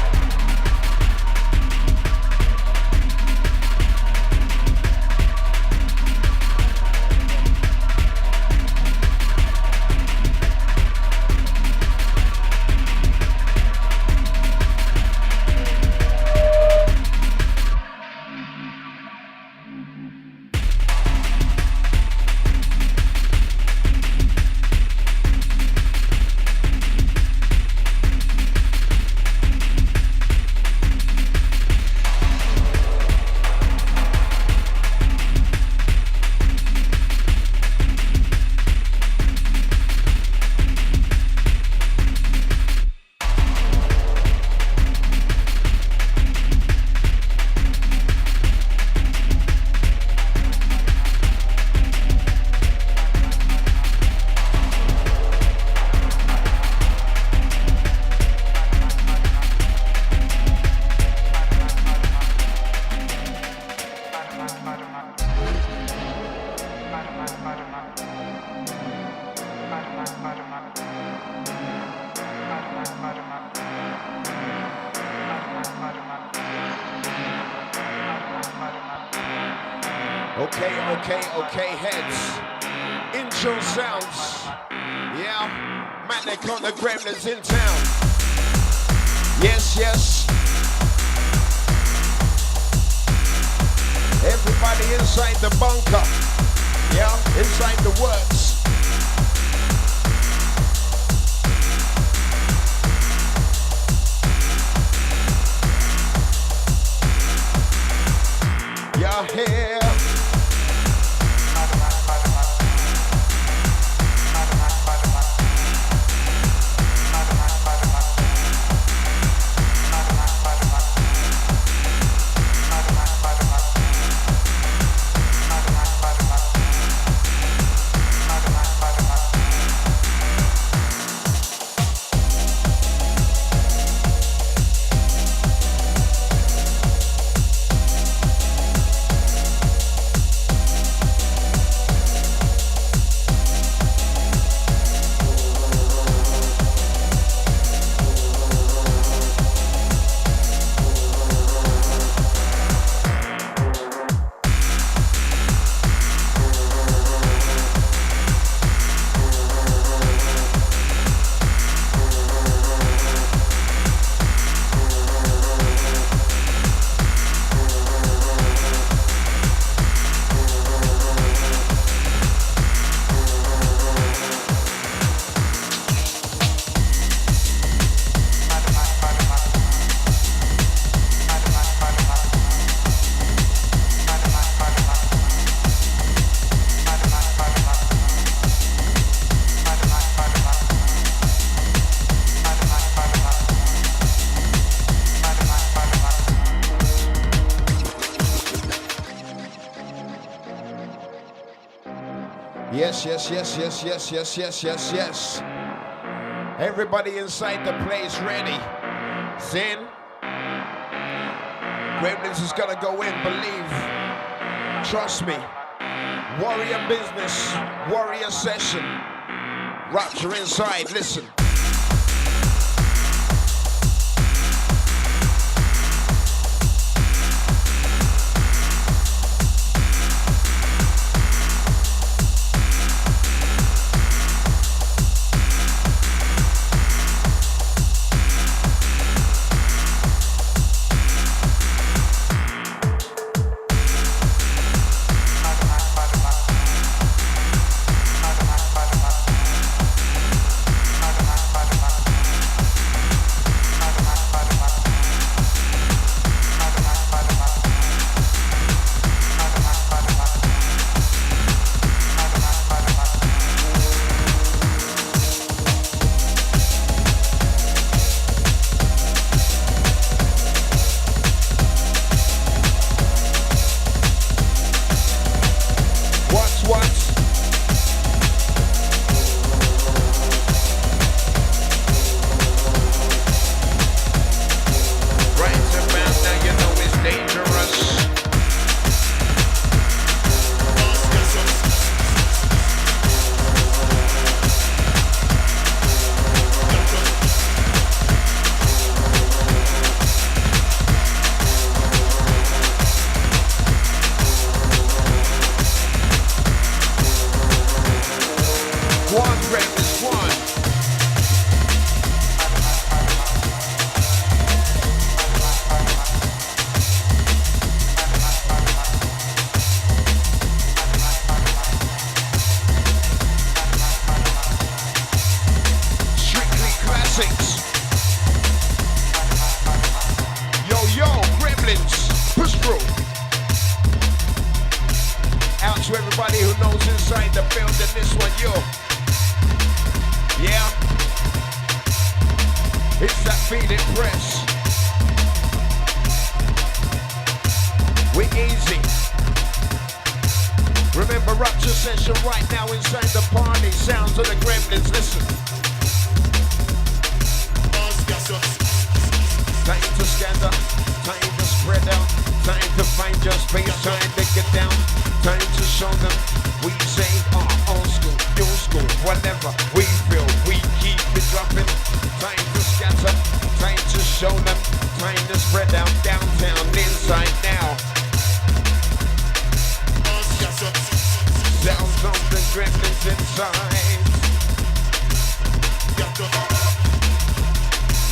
Okay, heads. Intro sounds. Yeah. Manic on the Gremlins in town. Yes. Everybody inside the bunker. Yeah, inside the works. You're here. Yes. Everybody inside the place ready. Sin. Gremlins is gonna go in, believe. Trust me. Warrior business, warrior session. Rapture inside, listen.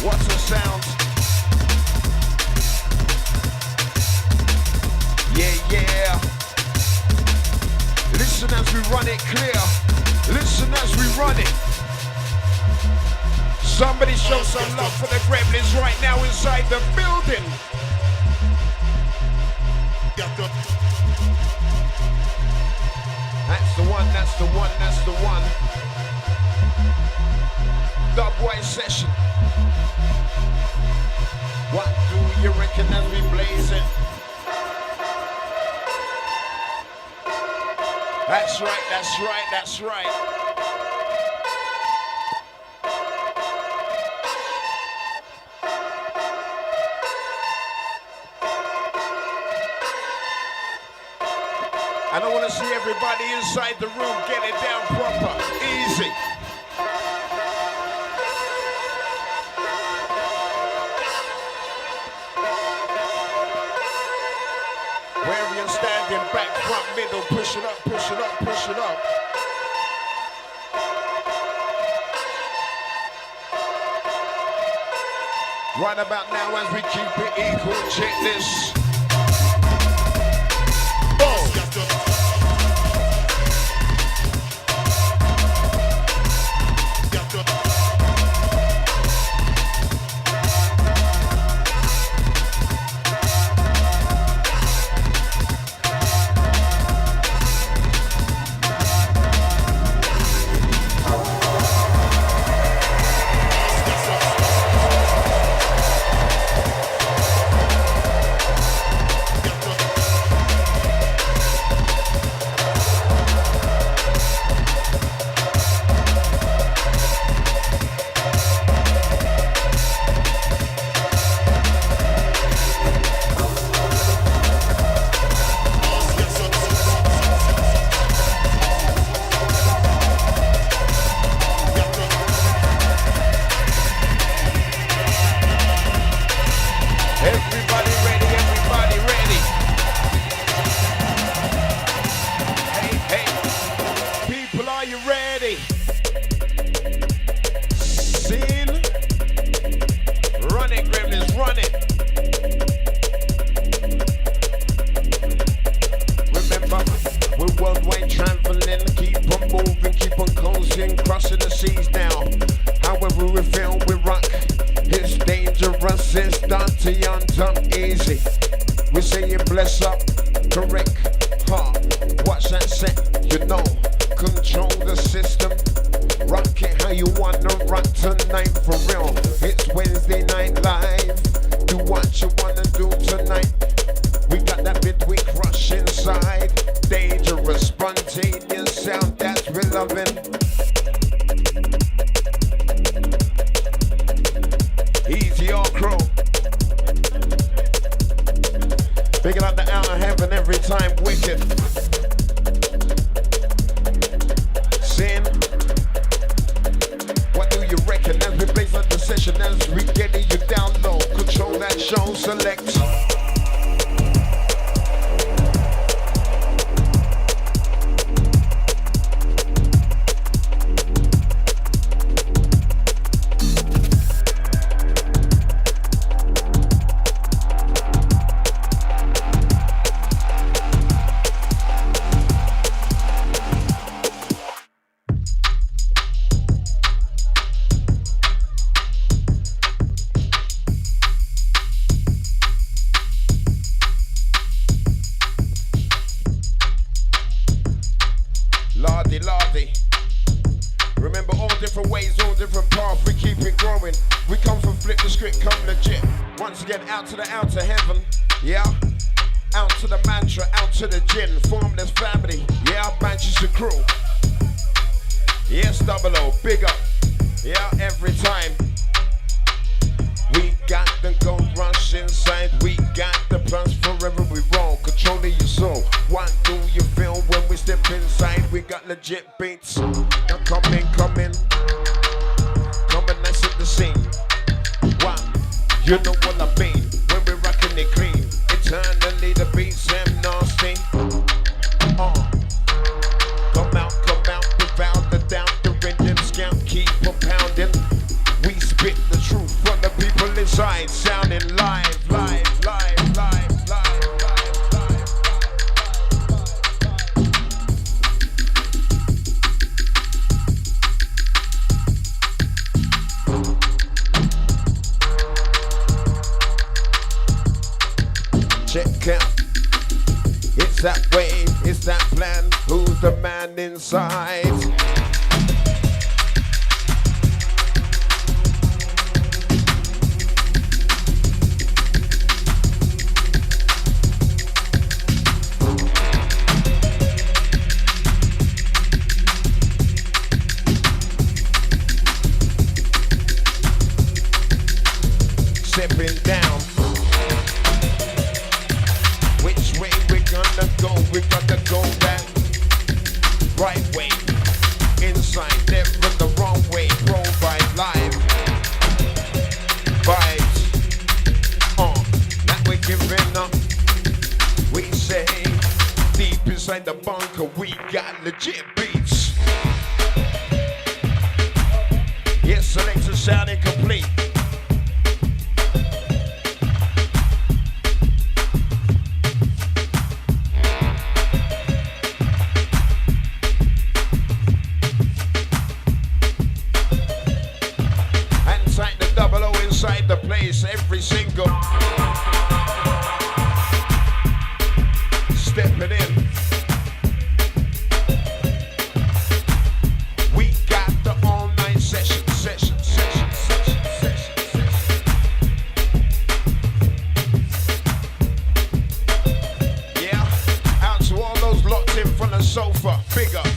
What's the sound? Yeah, yeah. Listen as we run it clear. Listen as we run it. Somebody show some love for the Gremlins right now inside the building. That's the one, that's the one, that's the one. Dubwise session. What do you reckon as we blaze it? That's right, that's right, that's right. And I want to see everybody inside the room get it down proper, easy. Wherever you're standing, back, front, middle, push it up, push it up, push it up. Right about now as we keep it equal, check this. count. It's that way, it's that plan. Who's the man inside? Stepping down. Which way we gonna go? We gotta go that right way. Inside, never the wrong way. Provide live vibes. That we're giving up. We say deep inside the bunker, we got legit beats. Yes, selection sounding complete. Inside the place, every single stepping in. We got the all-night session. Yeah, out to all those locked in front of the sofa, big up.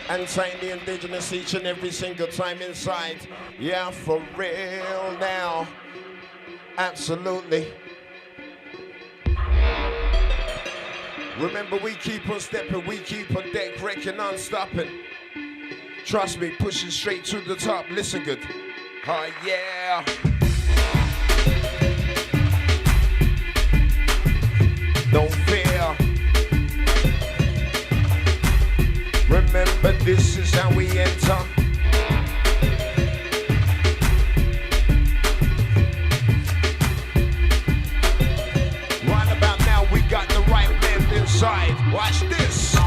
And sign the indigenous each and every single time inside. Yeah, for real now. Absolutely. Remember, we keep on stepping, we keep on deck, wrecking, non-stopping. Trust me, pushing straight to the top. Listen good. Oh yeah. Don't fear. Remember, this is how we enter. Right about now, we got the right blend inside. Watch this.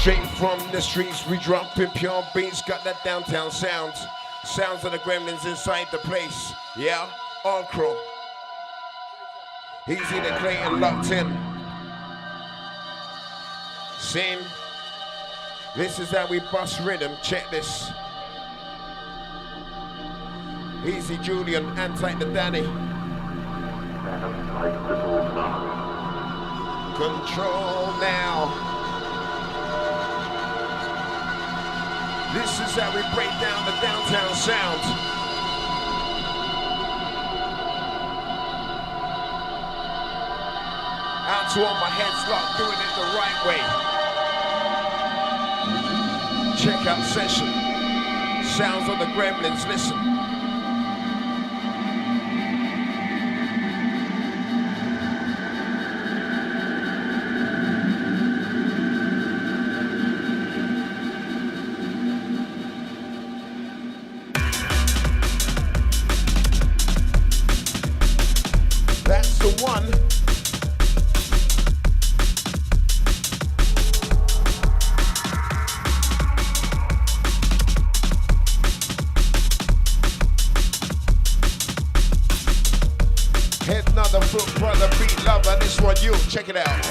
Straight from the streets, we dropping pure beats, got that downtown sounds. Sounds of the gremlins inside the place. Yeah, all crew. Easy to play and locked in. Same. This is how we bust rhythm. Check this. Easy Julian, anti the Danny. Control now. This is how we break down the downtown sound. Out to all my heads locked, doing it the right way. Check out session. Sounds of the gremlins, listen. That's the one. Head another foot, brother, beat lover. This one, you check it out.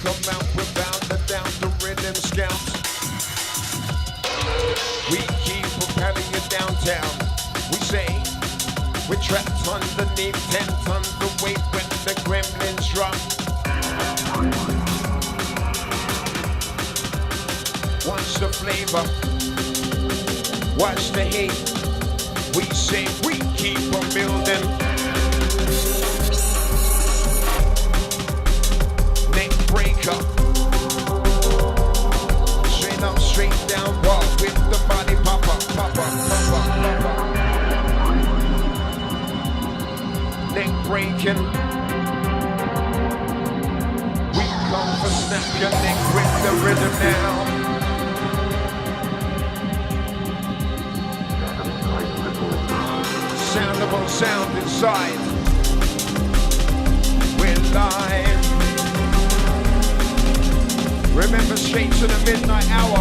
Come out, we're bound to down the rhythm scouts. We keep propelling you downtown. We say we're trapped underneath 10 tons of weight when the gremlins drop. Watch the flavor, watch the hate. We say we keep on building. Breaker. Straight up, straight down, raw with the body popper. Neck breaking. We come for snap your neck with the rhythm now. Soundable sound inside. We're live. Remember, straight to the midnight hour.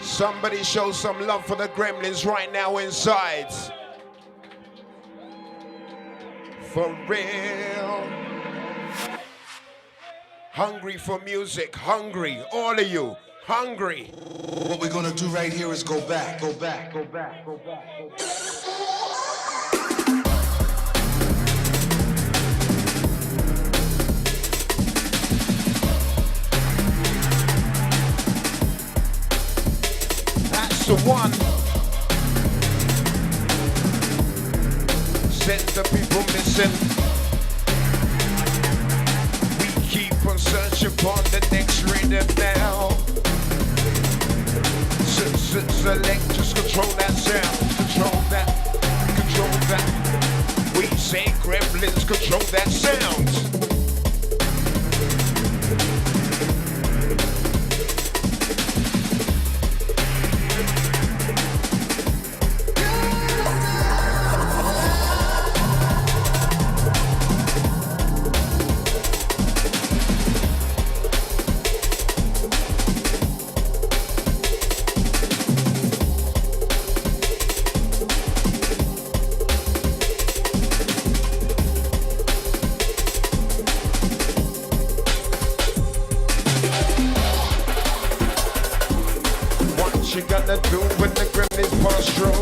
Somebody show some love for the gremlins right now inside. For real. Hungry for music, hungry, all of you, hungry. What we're gonna do right here is go back. The one. Set the people missing. We keep on searching for the next rhythm now. Select, just control that sound. Control that. We say gremlins, control that sound. Do when the gremlins pass through.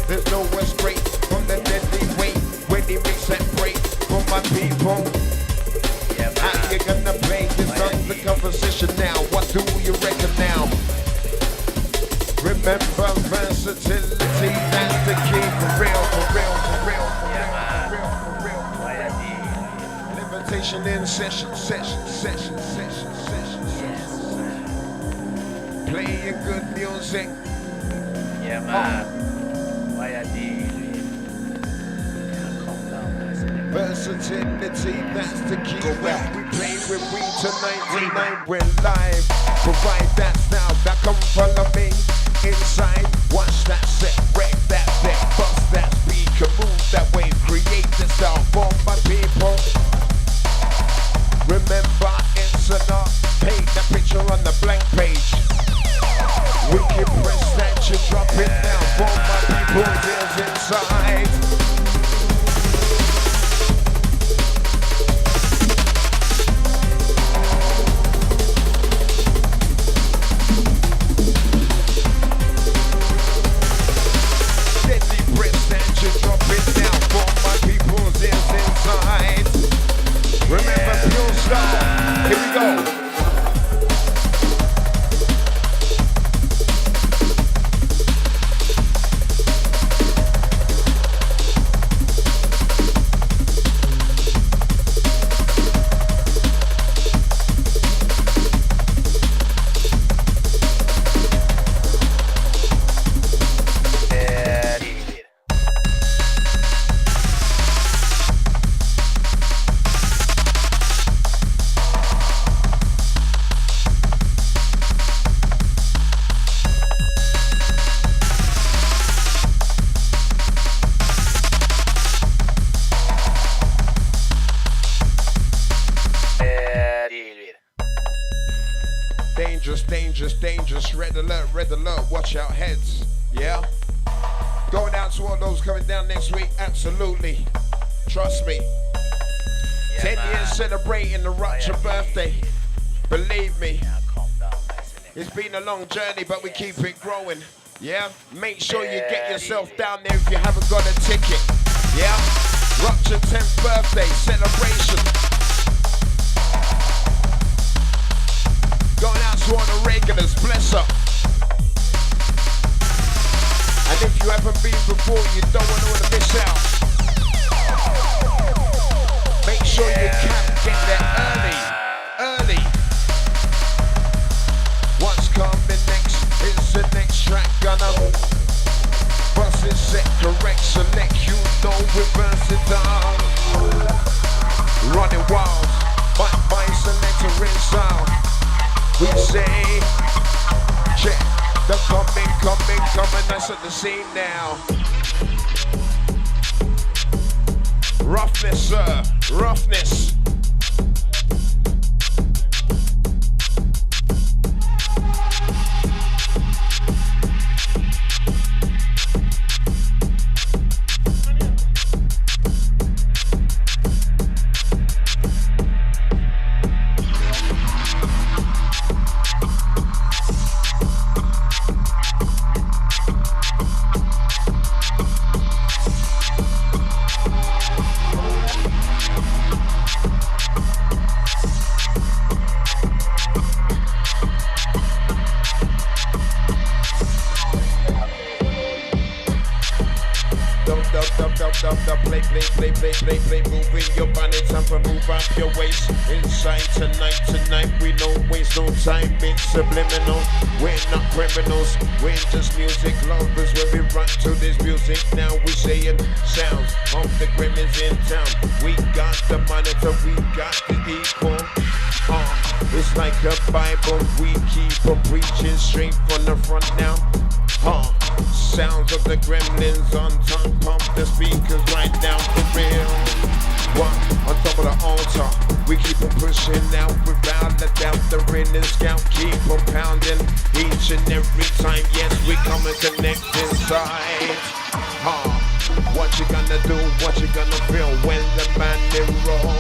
There's no West break from the deadly weight. When they makes that break for my people. Yeah, how you gonna play this undercover position now? What do you reckon now? Remember versatility, that's the key. For real. Levitation in session. Playing good music. Yeah, man. Why are they? Calm down, man. Versatility, that's the key. Go back. We play with we tonight we're live. Provide that sound that come follow me inside. Watch that set, break that deck, bust that speaker, move that way, create the sound for my people. Remember, it's an art. Paint the picture on the blank page. We can press that, you drop it down for my people. There's inside. Remember pure style. Here we go. Dangerous, red alert, watch out heads, yeah? Going out to all those coming down next week, absolutely, trust me. Yeah, 10 years celebrating the Rupture birthday, believe me. It's been a long journey, but we keep it growing, yeah? Make sure you get yourself down there if you haven't got a ticket, yeah? Rupture 10th birthday celebration. Going out to all the regulars, bless up. And if you haven't been before, you don't want to miss out. Make sure you can get there early. What's coming next is the next track gonna bust it, set, correct, select, you know, reverse it down. Running wild, my selector in sound. We say, check, they're coming, that's at the scene now. Roughness, sir, roughness. Play, moving your body, time for move up your waist. Inside tonight, we don't waste no time, it's subliminal. We're not criminals, we're just music lovers. When we run to this music, now we saying sounds of the gremlins in town. We got the monitor, we got the equal. It's like a Bible, we keep on preaching straight from the front now. Sounds of the gremlins on tongue, pump the speakers right down for real. One on top of the altar, we keep on pushing out without a doubt. The rhythm scout keep on pounding each and every time. Yes, we come and connect inside. What you gonna do? What you gonna feel when the band is roll?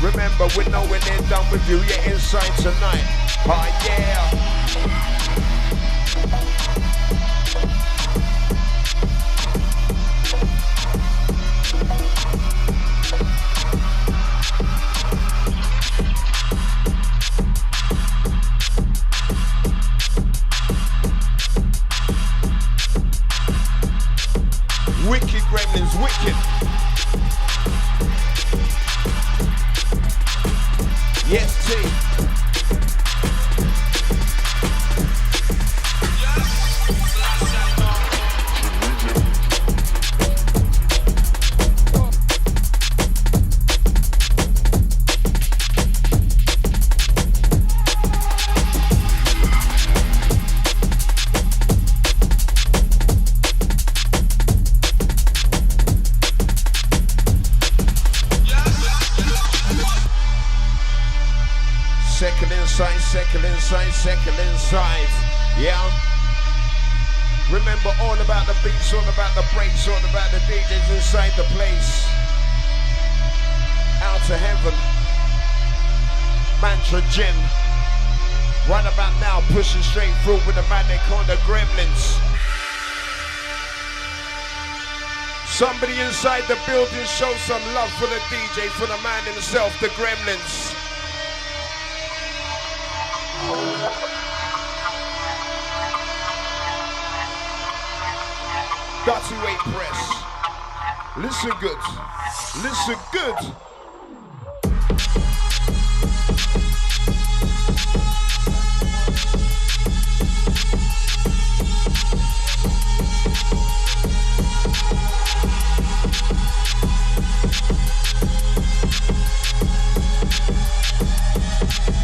Remember, we know when they're done with you, you're inside tonight. Yeah. Wicked gremlins, wicked. Yes, T. Circle inside, yeah. Remember, all about the beats, all about the breaks, all about the DJs inside the place. Out to heaven, Mantra Gym. Right about now, pushing straight through with the man they call the Gremlins. Somebody inside the building, show some love for the DJ, for the man himself, the Gremlins. Dirty Weight Press. Listen good. Listen good.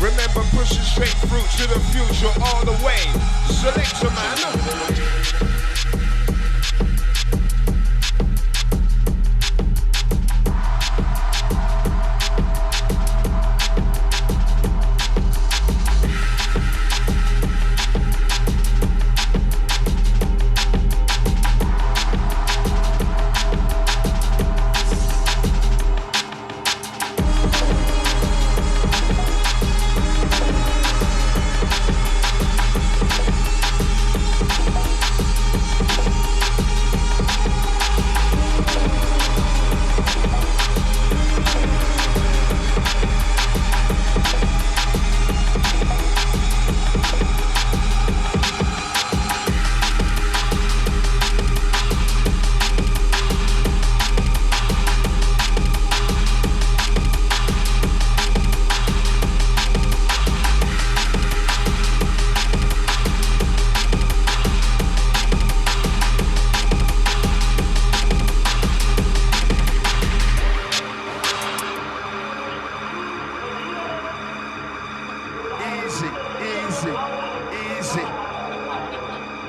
Remember, pushing straight through to the future all the way. Select a man.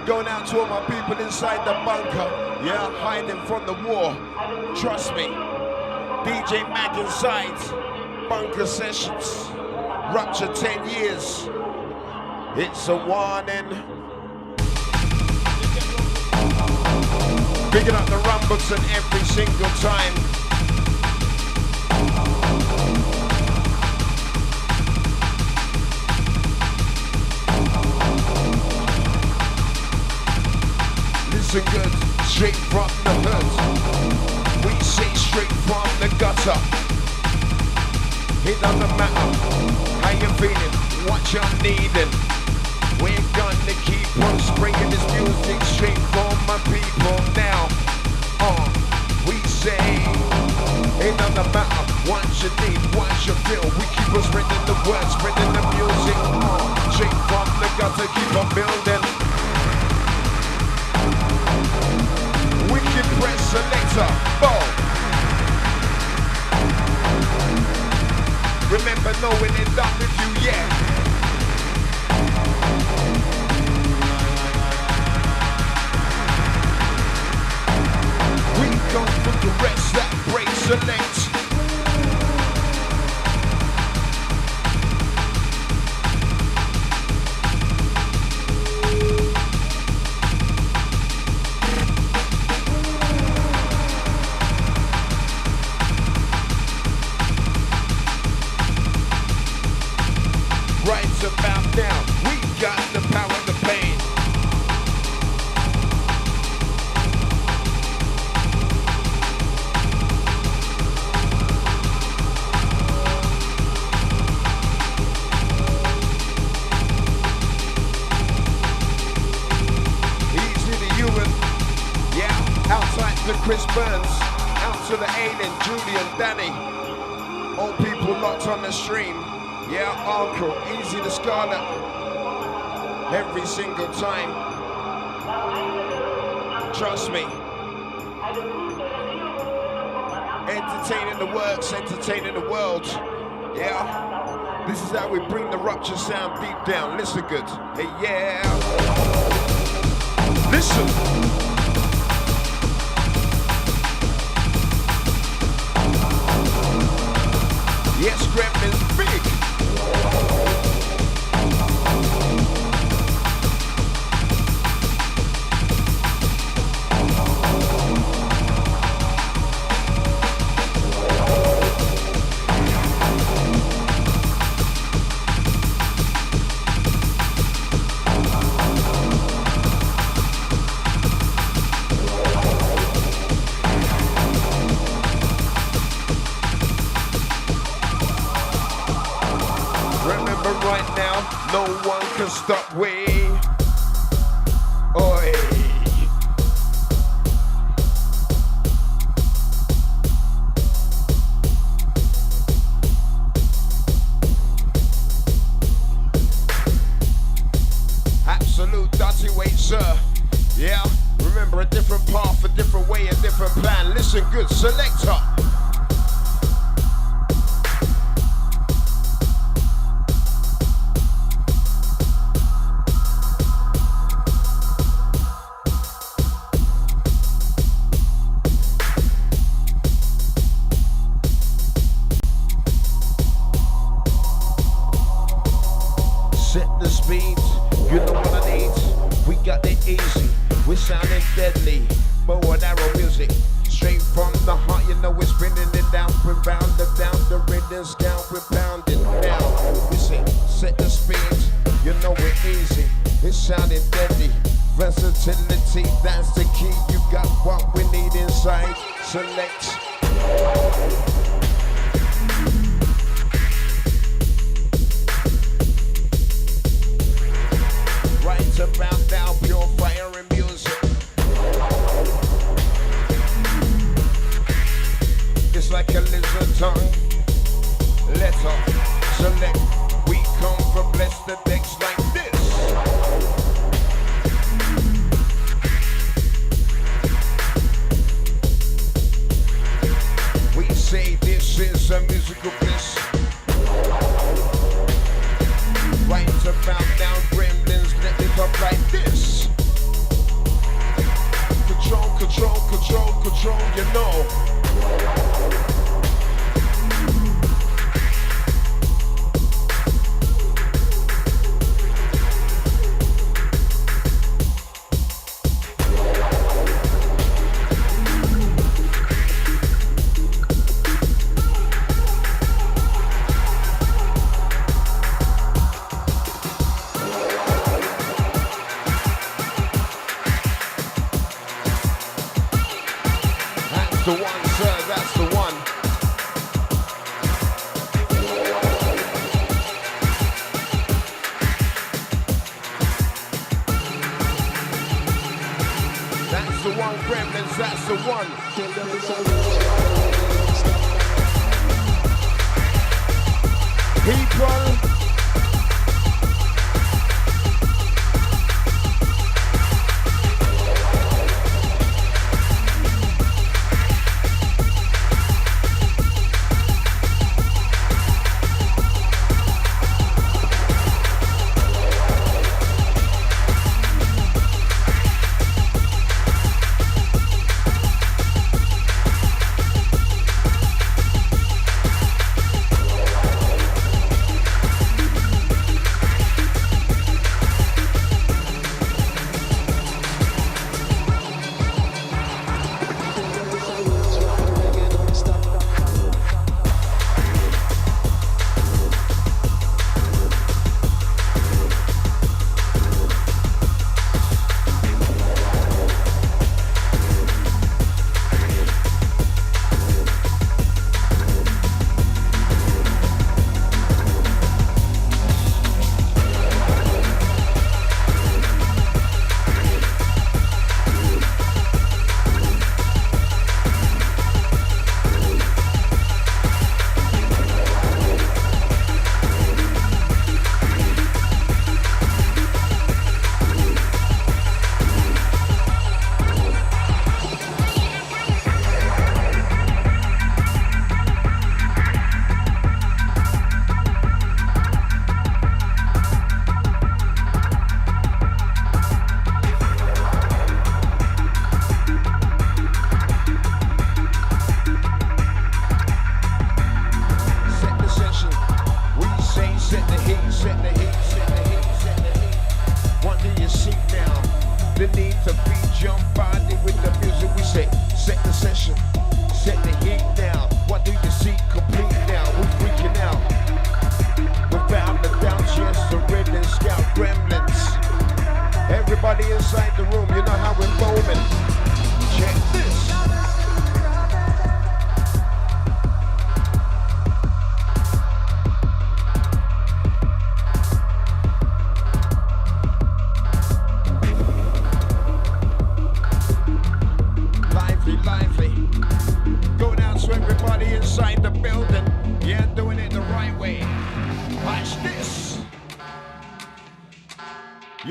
Going out to all my people inside the bunker, yeah, hiding from the war. Trust me, DJ Mag inside, bunker sessions, Rupture 10 years. It's a warning. Picking up the rum books and every single time. Listen good, straight from the hood. We say straight from the gutter. It doesn't matter how you feeling, what you're needing. We're gonna keep on spraying this music straight from my people now. We say it doesn't matter what you need, what you feel. We keep on spreading the words, spreading the music. Straight from the gutter, keep on building. Wicked Press Selector, boom. Remember, no one ain't done with you yet. We go for the rest that break select. Right about now, we got the power of the pain. Easy to Ewan, yeah, outside to Chris Burns, out to the Aiden, Julian, Danny, all people locked on the stream. Yeah, Uncle, easy to Scarlet. Every single time. Trust me. Entertaining the works, entertaining the world. Yeah. This is how we bring the Rupture sound deep down. Listen good. Hey, yeah. Listen. Yes, Gremlins big. one can stop we. Oi. Absolute dirty way, sir. Yeah, remember a different path, a different way, a different plan. Listen good, selector. Set the speed, you know what I need. We got it easy, we're sounding deadly. Bow and arrow music, straight from the heart. You know we're spinning it down, we're rounded down. The rhythm's down, we're pounding down. Listen, set the speed, you know we're easy. It's sounding deadly. Versatility, that's the key. You got what we need inside. Select. Right about now, pure fire and music. It's like a lizard tongue. Letter, select. We come from bless the decks like this. We say this is a musical bliss. Right about now, gremlins, let it up like this. Control, control, control, control, you know. The one, sir, that's the one. That's the one, gremlins, that's the one. People.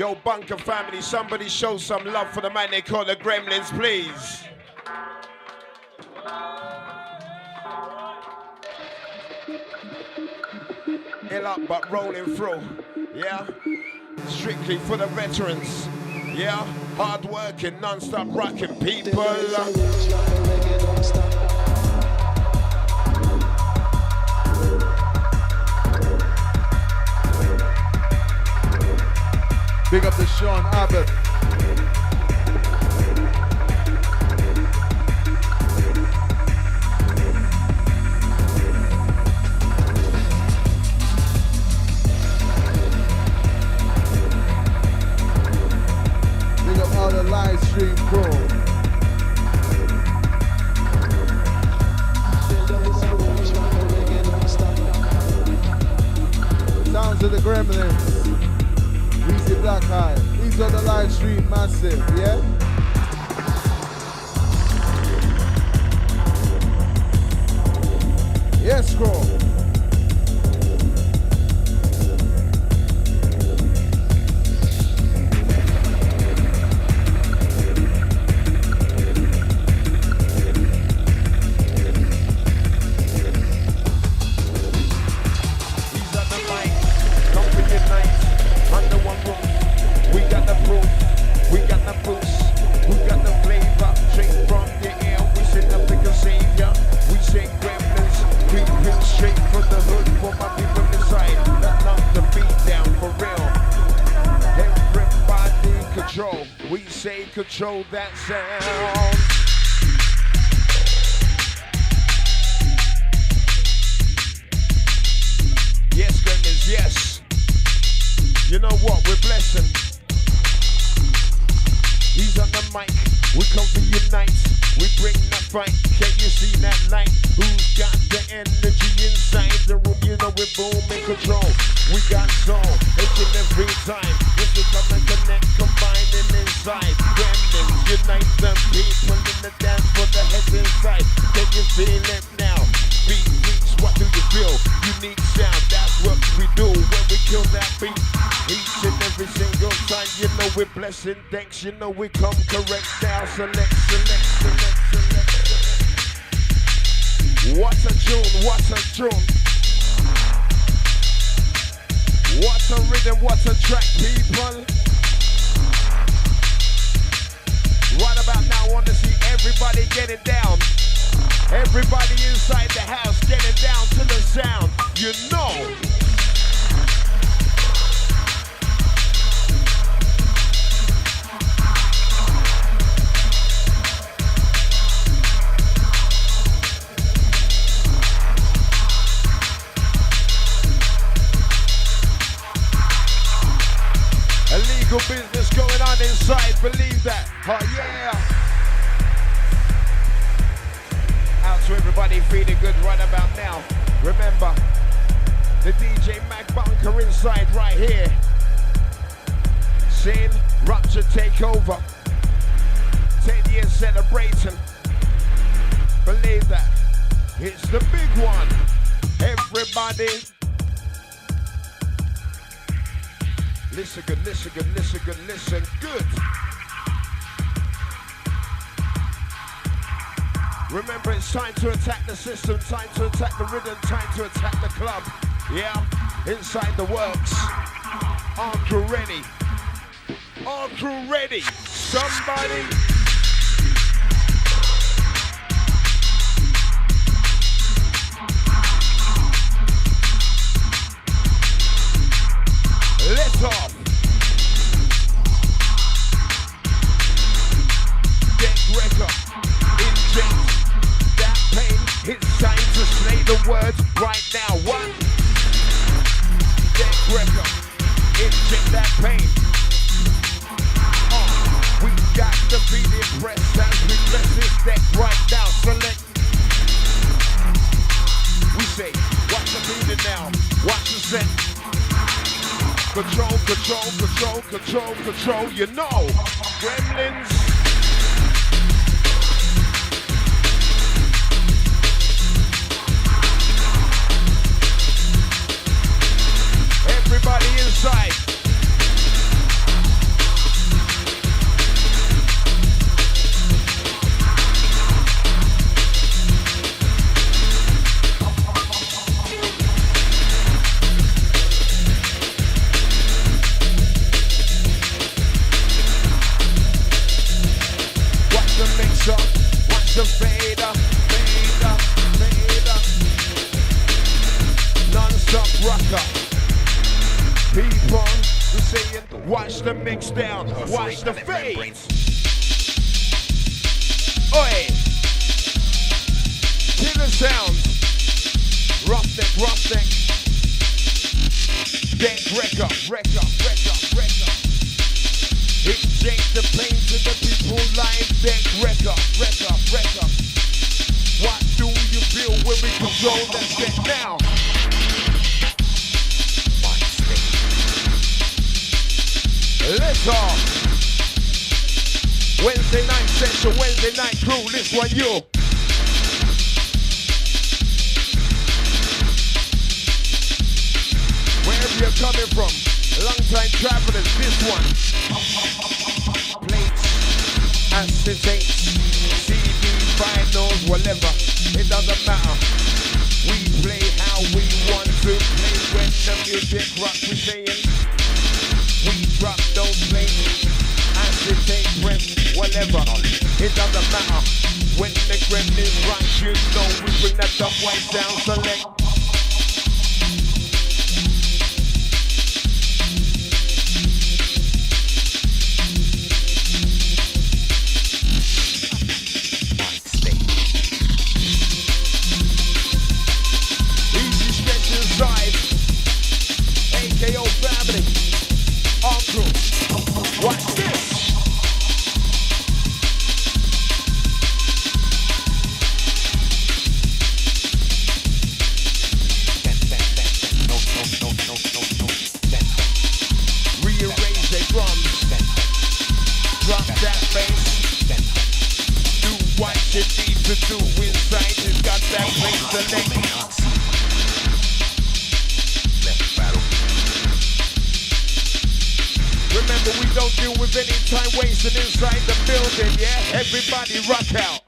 Yo, Bunker family, somebody show some love for the man they call the Gremlins, please. Ill up but rolling through, yeah? Strictly for the veterans, yeah? Hard working, non-stop rocking people. Big up to Sean Abbott. Big up all the live stream crew. Sounds of the Gremlins. Weezy Black Eye. These are the live stream massive, yeah? Yes, scroll. Control that sound. Yes, Gremlins, yes. You know what? We're blessing. He's on the mic. We come to unite. We bring that fight. Can you see that light? Who's got the energy inside the room? You know we're booming control. We got soul each and every time. This is come and connect, combining inside. Gremlins, unite them people in the dance for the heads inside. Can you feel it now? Beat beats, what do you feel? Unique sound, that's what we do when we kill that beat. Each and every single time, you know we're blessing. Thanks, you know we come correct now. Select. What a tune, what a tune. What a rhythm, what a track, people. Right about now, I want to see everybody getting down. Everybody inside the house getting down to the sound. You know. Illegal business going on inside, believe that. Oh yeah. Out to everybody feeling good right about now. Remember, the DJ Mac Bunker inside right here. Saying Rupture Takeover. 10 years celebrating. Believe that. It's the big one. Everybody. Listen good, listen good, listen good, listen good. Remember, it's time to attack the system, time to attack the rhythm, time to attack the club. Yeah, inside the works. All crew ready. All crew ready. Somebody. Let off. Deck record. Inject that pain. It's time to slay the words right now. What? Deck record. Inject that pain. We got to be impressed as we bless this deck right now. Select. We say, watch the beating now. Watch the set. Control, control, control, control, control, you know. Gremlins. Everybody inside. non-stop. Watch the fader, fader, fader. Non-stop rocker. People, we saying, watch the mix down, watch the fade. Oi! Killer sounds. Roughneck, roughneck. Deck wrecker, wrecker, wrecker, wrecker. Inject the pain to the people live. Deck wrecker, wrecker, wrecker. What do you feel when we control that set now? Let's off. Wednesday night session, Wednesday night crew, this one you. Wherever you're coming from, long time travelers, this one. Plates, acetates, CD, vinyls, whatever, it doesn't matter. We play how we want to play when the music rock we saying. We drop those plates, acetate, press, whatever, it doesn't matter. When the gremlins rock, you know we bring that dumb white sound select. AKO family, all crew, watch this. Rearrange the drums, drop that bass, do what you need to do inside, it's got that place to make. Remember, we don't deal with any time wasting inside the building, yeah? Everybody rock out.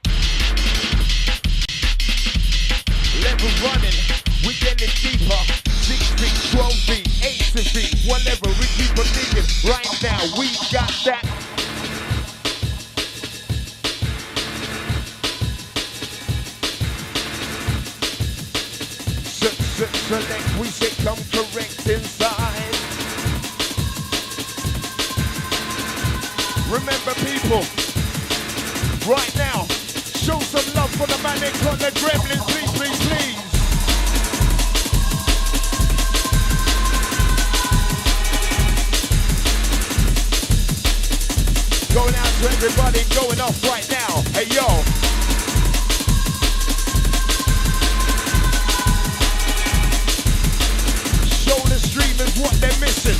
Level running, we getting deeper. 6 feet, 12 feet, 18 feet, whatever, we keep on digging. Right now, we got that. Select, we say come correct inside. Remember people, right now, show some love for the man they call the Gremlins, please, please, please. Going out to everybody going off right now, hey yo. Show the streamers what they're missing.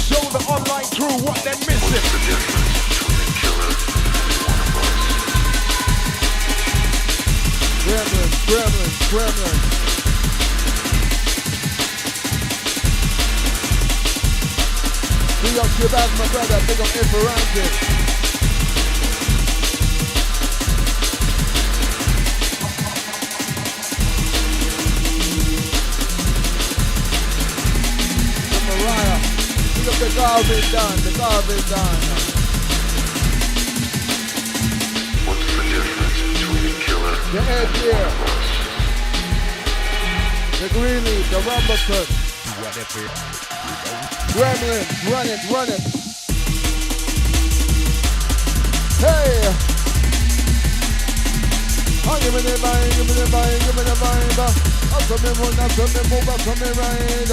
Show the online crew what they're missing. What's the difference between a killer and one of us? Gremlins, gremlins, gremlins. Big up Shabazz, my brother. Big up Esperanza. The garbage done, the garbage done. What's the difference between a killer the head and here. one of us? The greenie, the rumbucket. Gremlin, run it, run it. Hey! Oh, give me the vibe, give me the vibe, give me the vibe. I'll come in, I'll come in, I'll come in right.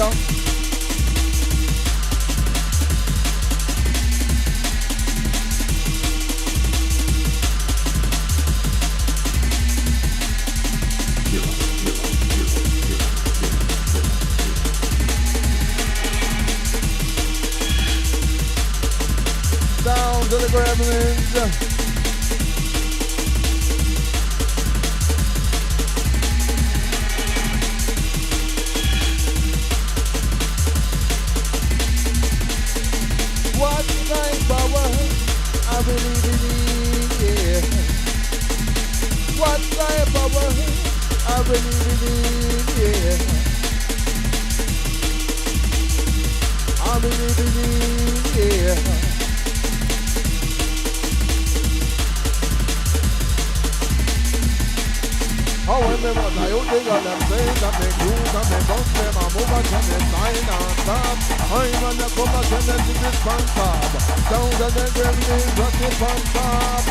Down to the Gremlins. What kind power I really believe, yeah. What kind power I really believe, yeah. I really believe, yeah. dig all them things and me cruise and me bust them and move on to me sign and stop. I'm on the cover to the this fan top. Sounds of the gremlins at the fan top.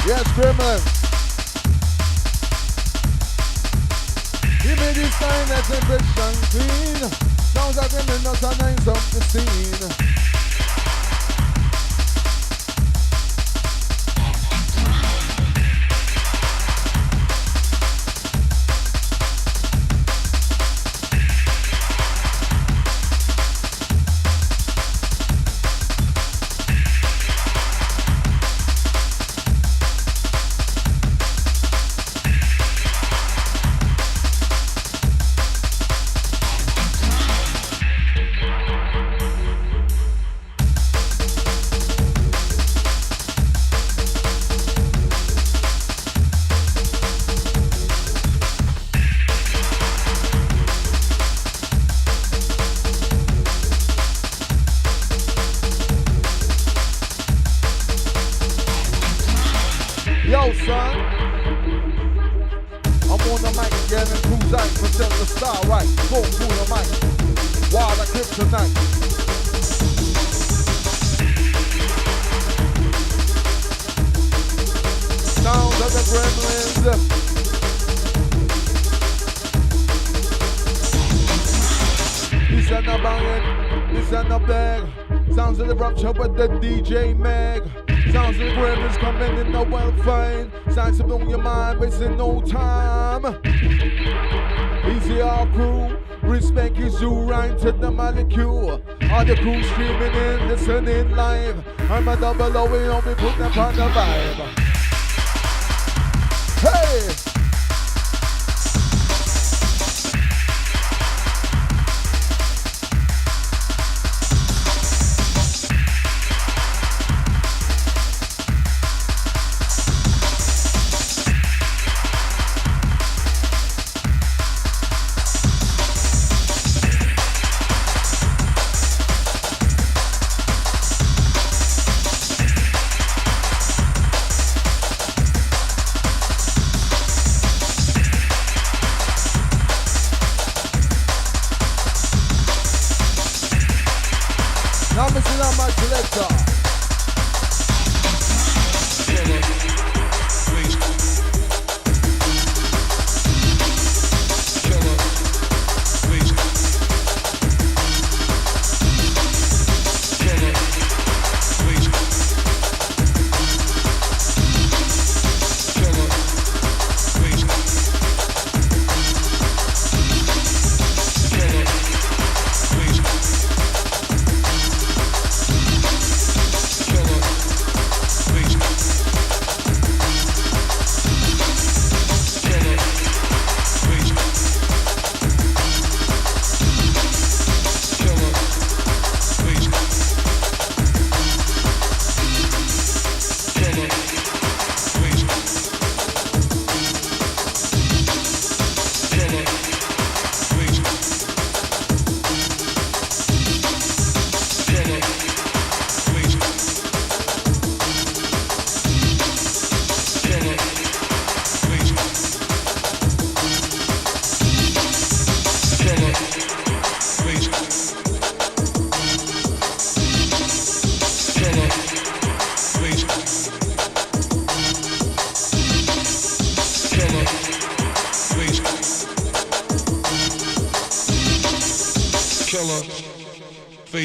Yes, Gremlin. He made his sign as a Christian queen. Sounds like Gremlin not a nice up the scene. Yo, son, I'm on the mic again and cruise out for set the star right. Go through the mic, while I kryptonite. Sounds of the Gremlins. This ain't no banging, this ain't no bag. Sounds of the Rupture with the DJ Mag. Sounds of the Gremlins coming in the well fine. Sounds to blow your mind, but it's in no time. Easy our crew, respect is due right to the molecule. All the crew streaming in, listening live. I'm a double O, we don't be putting up on the vibe. Hey! Now missing out my selector.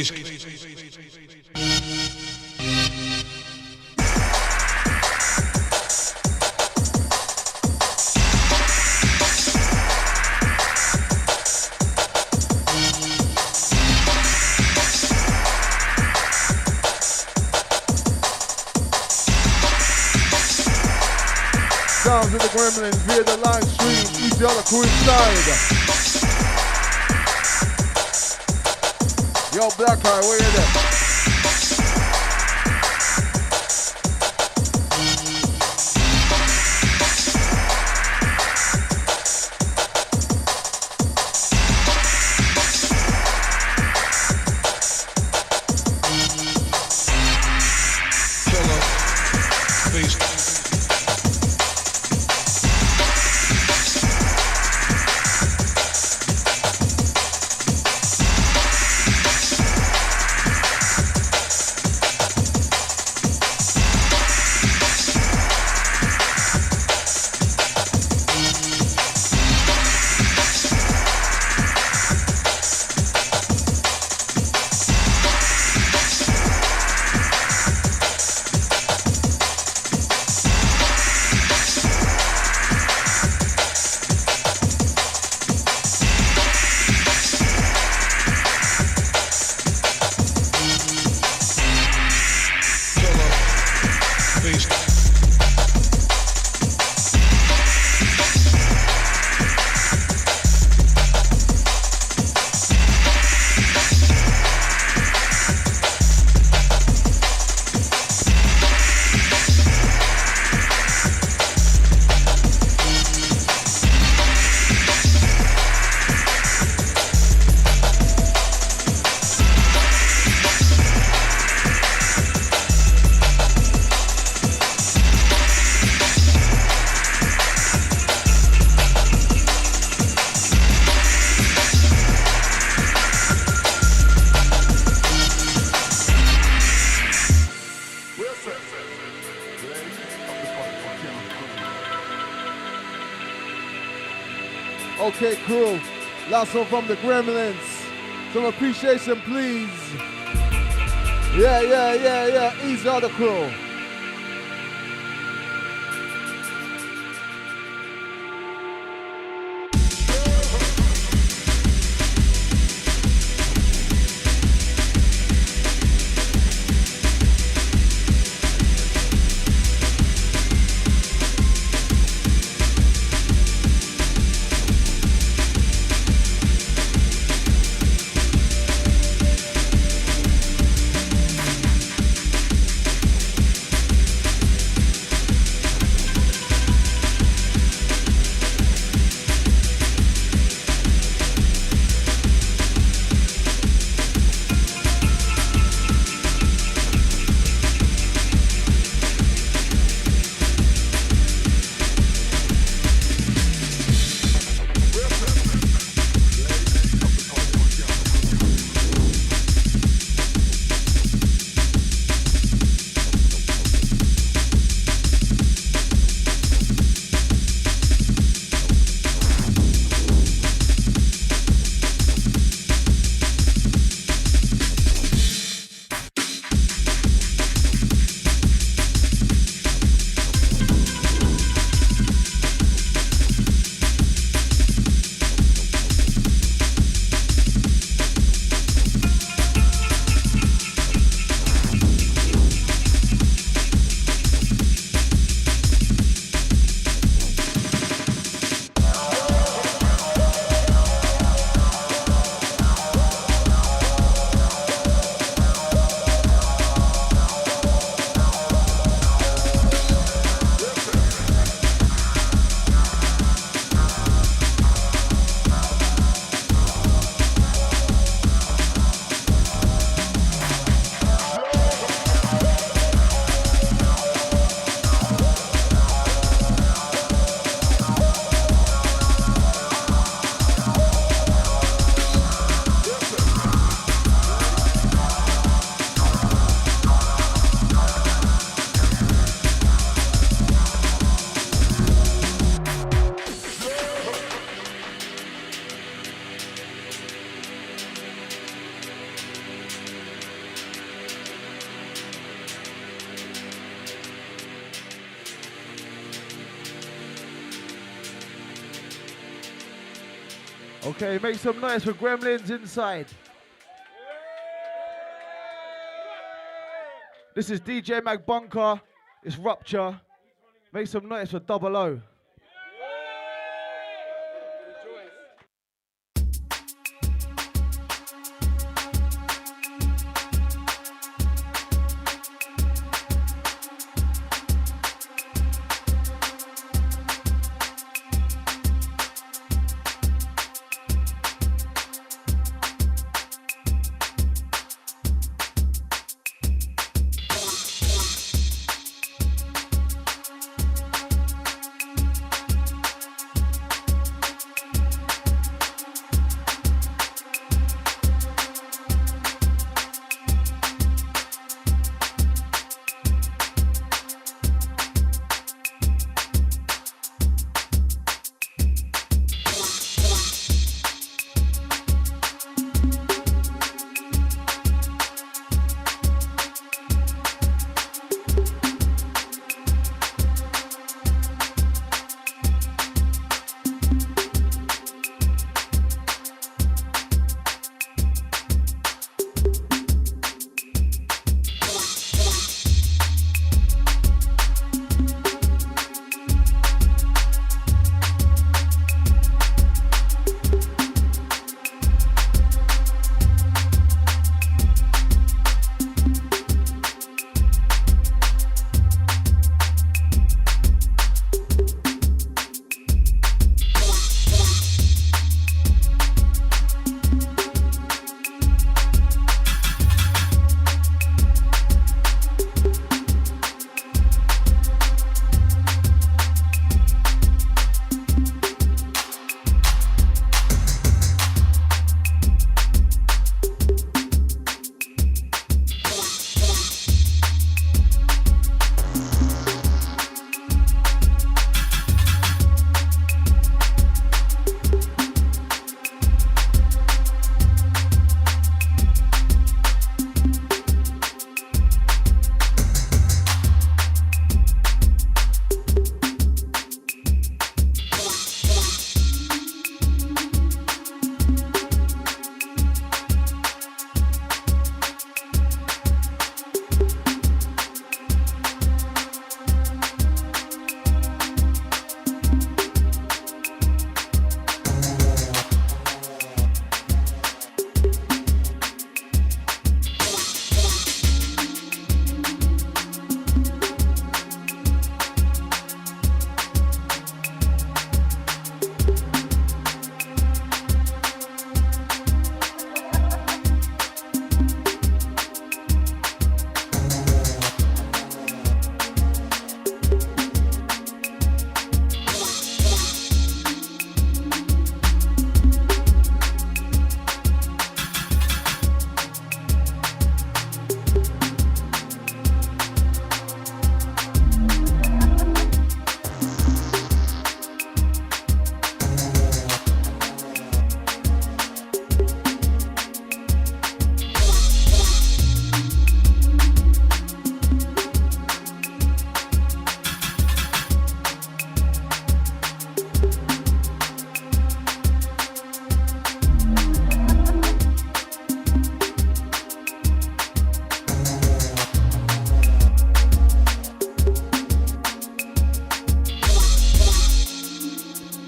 Peace. Sounds of the Gremlins via the live stream, each other crew inside. Yo, Black Eye, where you there? Okay, crew. Last one from the Gremlins. Some appreciation, please. Yeah. Easy on the crew. Okay, make some noise for Gremlins inside. This is DJ Mag Bunker. It's Rupture. Make some noise for Double O.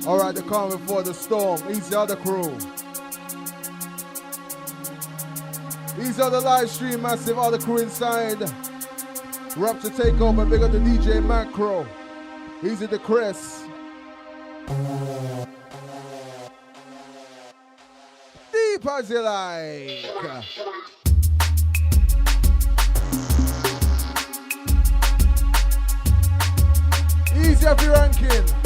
Alright, they're coming for the storm. Easy other crew. These are the live stream, massive other crew inside. Rupture Takeover, big up the DJ Macro. Easy the Chris. Deep as you like. Easy every ranking.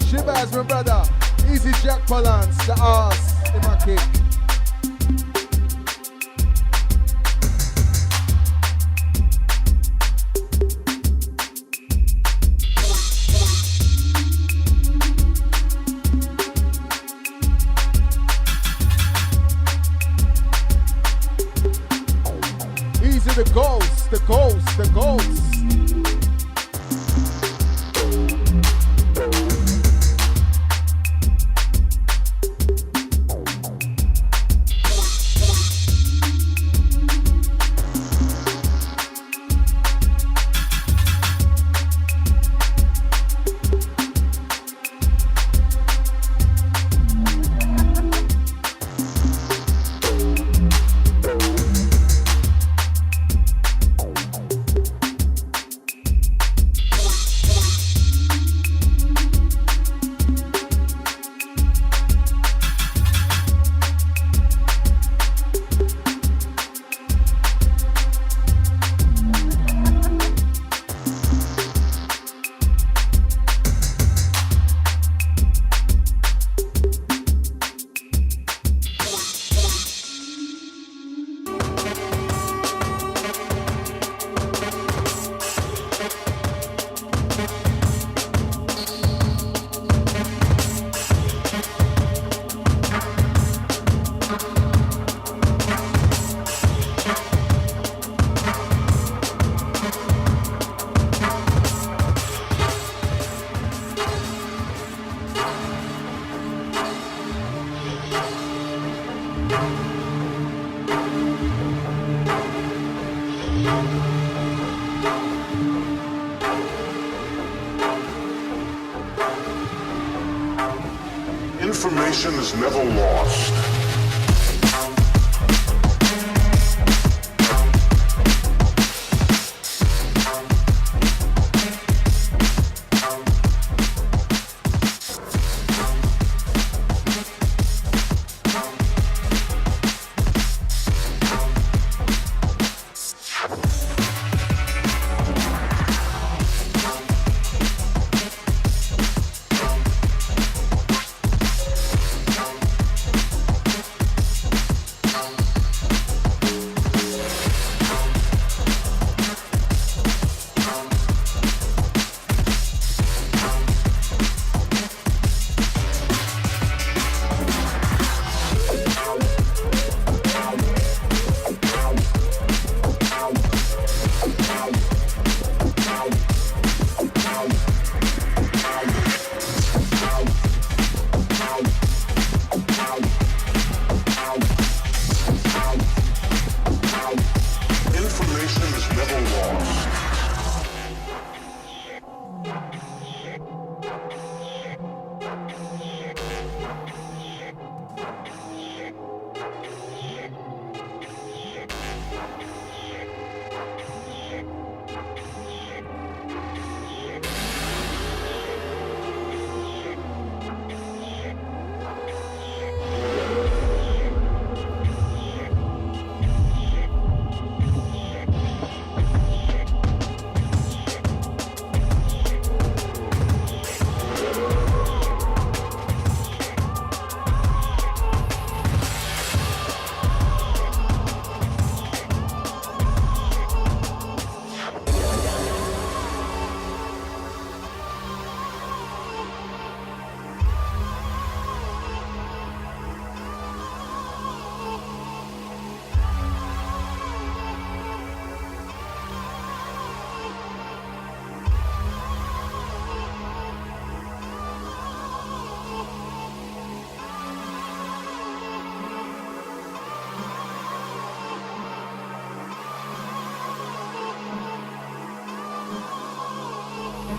Shibaz, my brother. Easy Jack Palance, the ass in my kick. Easy the ghosts, the ghosts, the ghosts. Information is never lost.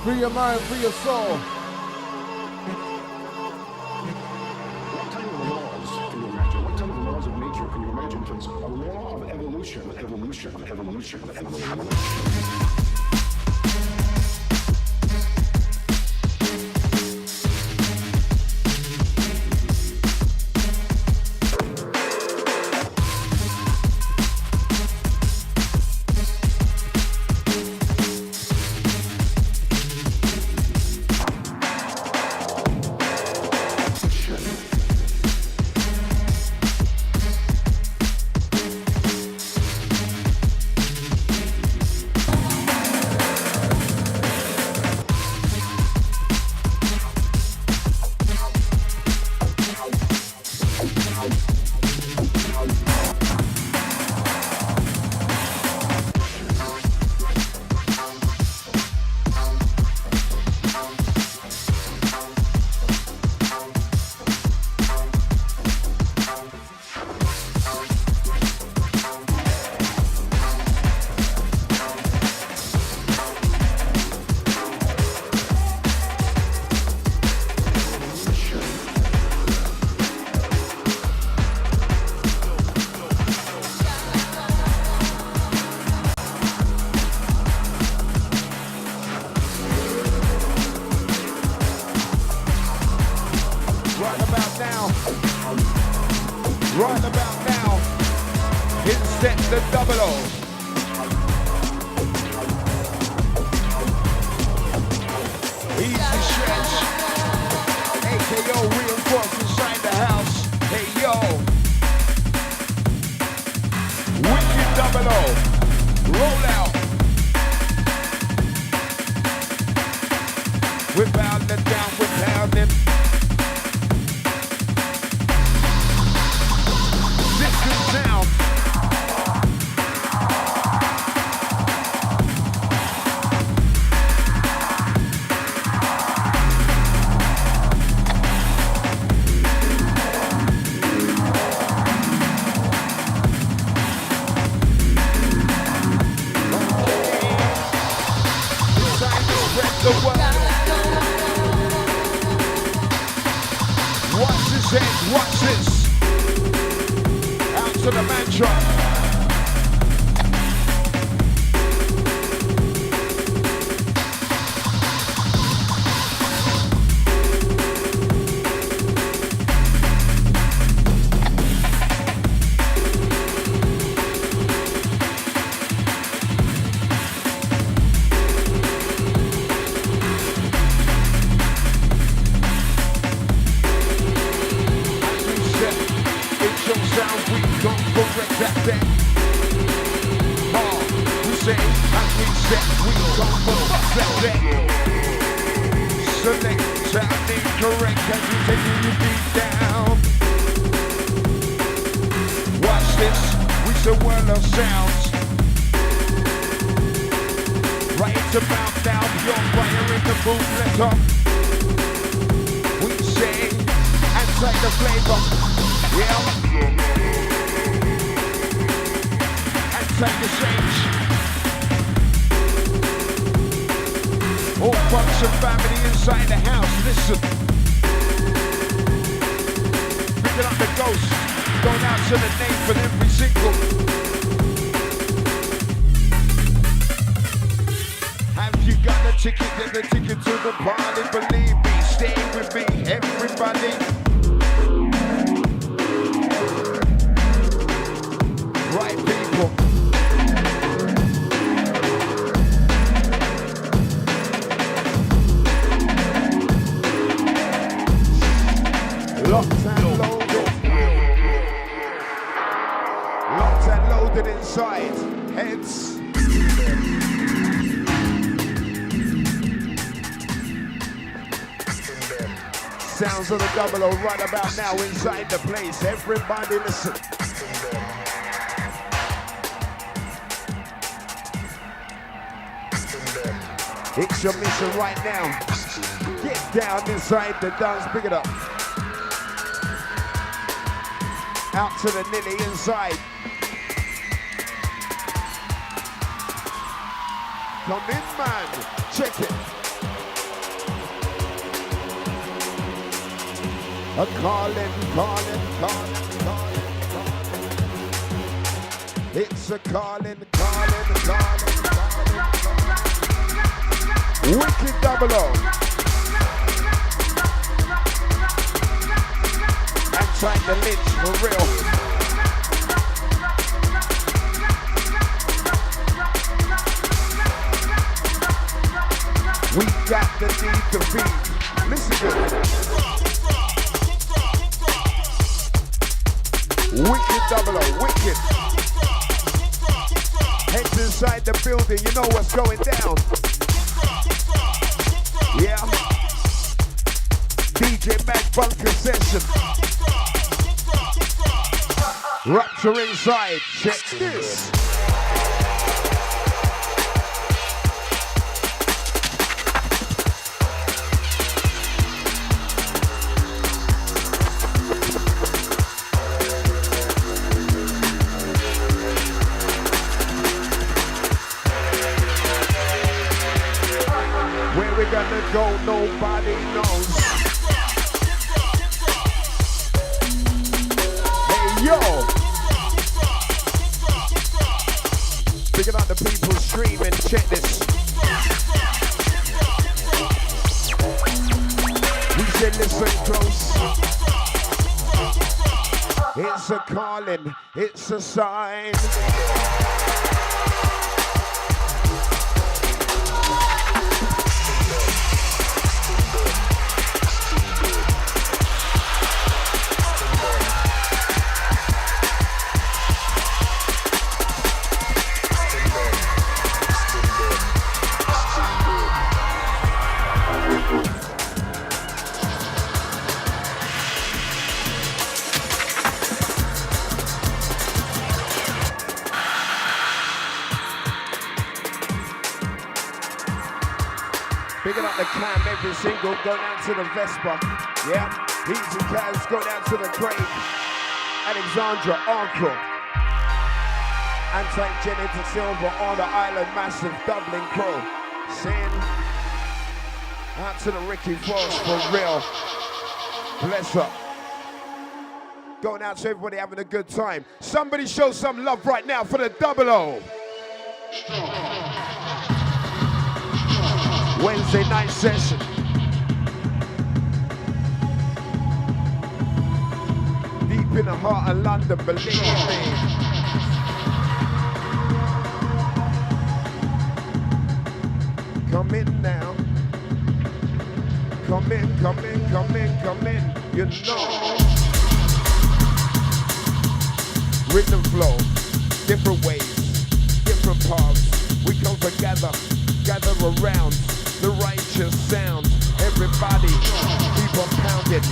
Free your mind, free your soul. What kind of laws can you imagine? What kind of laws of nature can you imagine, please? A law of evolution, evolution, evolution, evolution. Right about now, inset the double O. Easy stretch, AKO reinforced inside the house. Hey yo, wicked double O, roll out. We're pounding down, we're pounding. Down. say, and we set, we come for the select, sounding correct as we take you beat down. Watch this, we the world of sounds. Right about now, you're firing the bootlet up. We sing and take the flavor, yeah. And take the change. All bunch of family inside the house, listen. Picking up the ghost, going out to the name for every single. Have you got the ticket? Get the ticket to the party. Believe me, stay with me, everybody. Right, people. Locked and loaded. Locked and loaded inside. Heads. Sounds of the 00 right about now inside the place. Everybody listen. It's your mission right now. Get down inside the dance, pick it up. Out to the nilly inside. Come in, man. Check it. A calling. It's a calling. Wicked 00. Outside the lynch, for real. We got the need to feed. Listen to it. Wicked 00, wicked. Heads inside the building, you know what's going down. Yeah. DJ Mag Bunker Session. Rupture inside, check this. Where we gonna go, nobody knows. Hey, yo! Picking up the people streaming, check this. We said listen close. It's a calling, it's a sign. Picking up the cam every single, go down to the Vespa. Yeah, Easy Caz, go down to the Craig. Alexandra, Uncle. Anti-Jenny to Silver on the island, massive Dublin crew. Sin. Out to the Ricky Frost, for real. Bless up. Going out to everybody having a good time. Somebody show some love right now for the 00. Wednesday night session. Deep in the heart of London, believe me. Come in now. Come in. You know. Rhythm flow, different ways, different paths. gather around the righteous sound. Everybody keep on pounding,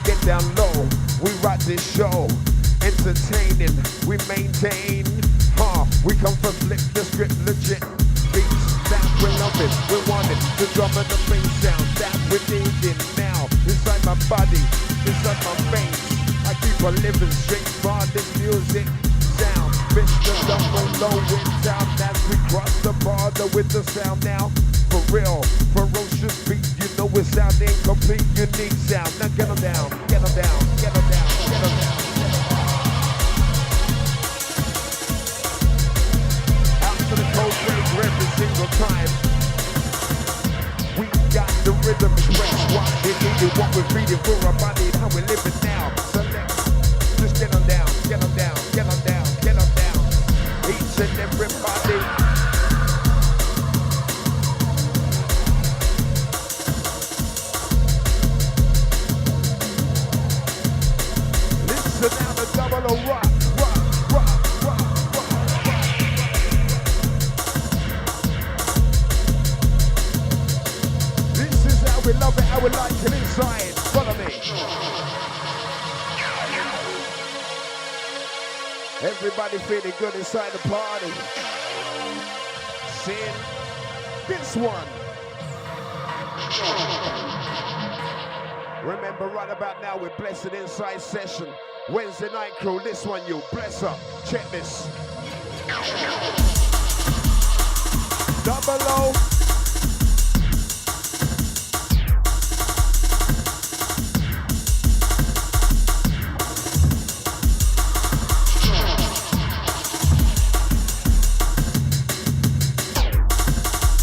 get down low. We rock this show, entertaining, we maintain. We come for flip the script, legit beats that we're loving, we want it. The drum and the bass sound that we're needing now. Inside my body, inside my veins, I keep on living straight for this music sound. Mr. Double Low in town as we cross the border with the sound now. For real, ferocious beat, you know it sound incomplete, unique sound. Now get them down, get them down, get them down, get them down. Out to the cold range every single time. We got the rhythm express, what we needed, what we're reading for our body, how we live it now. Select, just get them down, get them down, get them down, get them down. Each and everybody. Listen now, the double O rock, rock, rock, rock, rock, rock. This is how we love it, how we like it inside. Follow me. Everybody feeling good inside the party. Sing this one. Remember, right about now, we're Blessed Inside Session. Wednesday night crew, this one you bless up. Check this. Double O.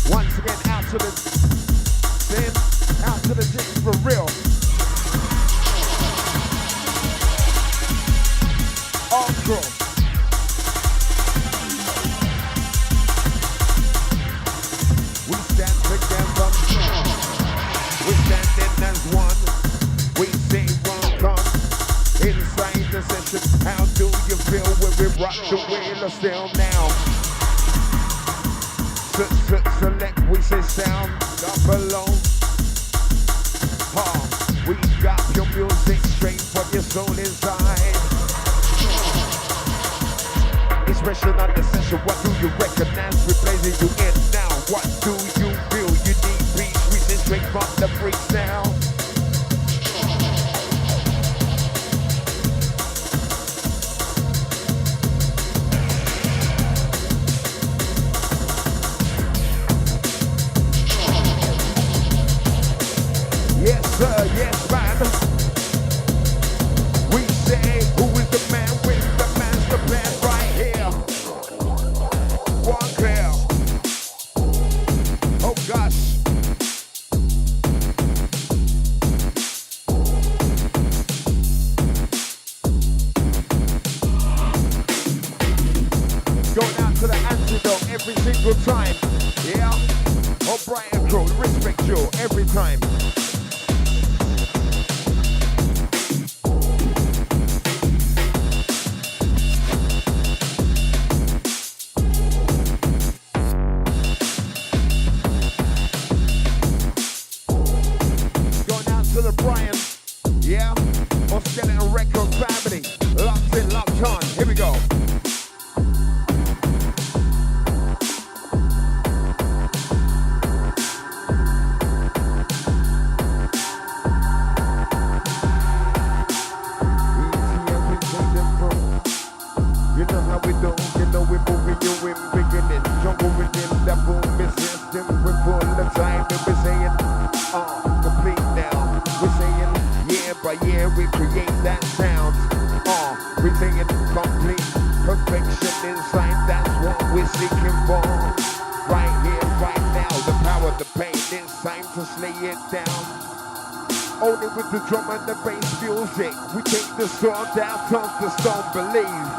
Once again, out to the sin, out to the jig for real. All-Crew. We stand together. We standing as one. We say welcome inside the session. How do you feel when we rock the wheel of still now? Select, we say sound down below. We got your music straight from your soul inside. Expression on the session, what do you recognize? We're blazing you in now. What do you feel? You need beats, we sing straight from the freaks now. Yes sir, yes man. We say, who is the man with the master plan right here? One clear. Oh gosh. Going out to the antidote every single time. Yeah. O'Brien crew, respect you every time. Brian, yeah, or Skeleton Record family, locked in, locked on, here we go. You know how we do, you know we're moving you in, beginning, jungle within that boom is system, we're full of time, and we're saying, complete now. We're saying year by year we create that sound. We're saying complete perfection inside. That's what we're seeking for. Right here, right now. The power, the pain. It's time to slay it down. Only with the drum and the bass music. We take the sword down, tough the stone. Believe.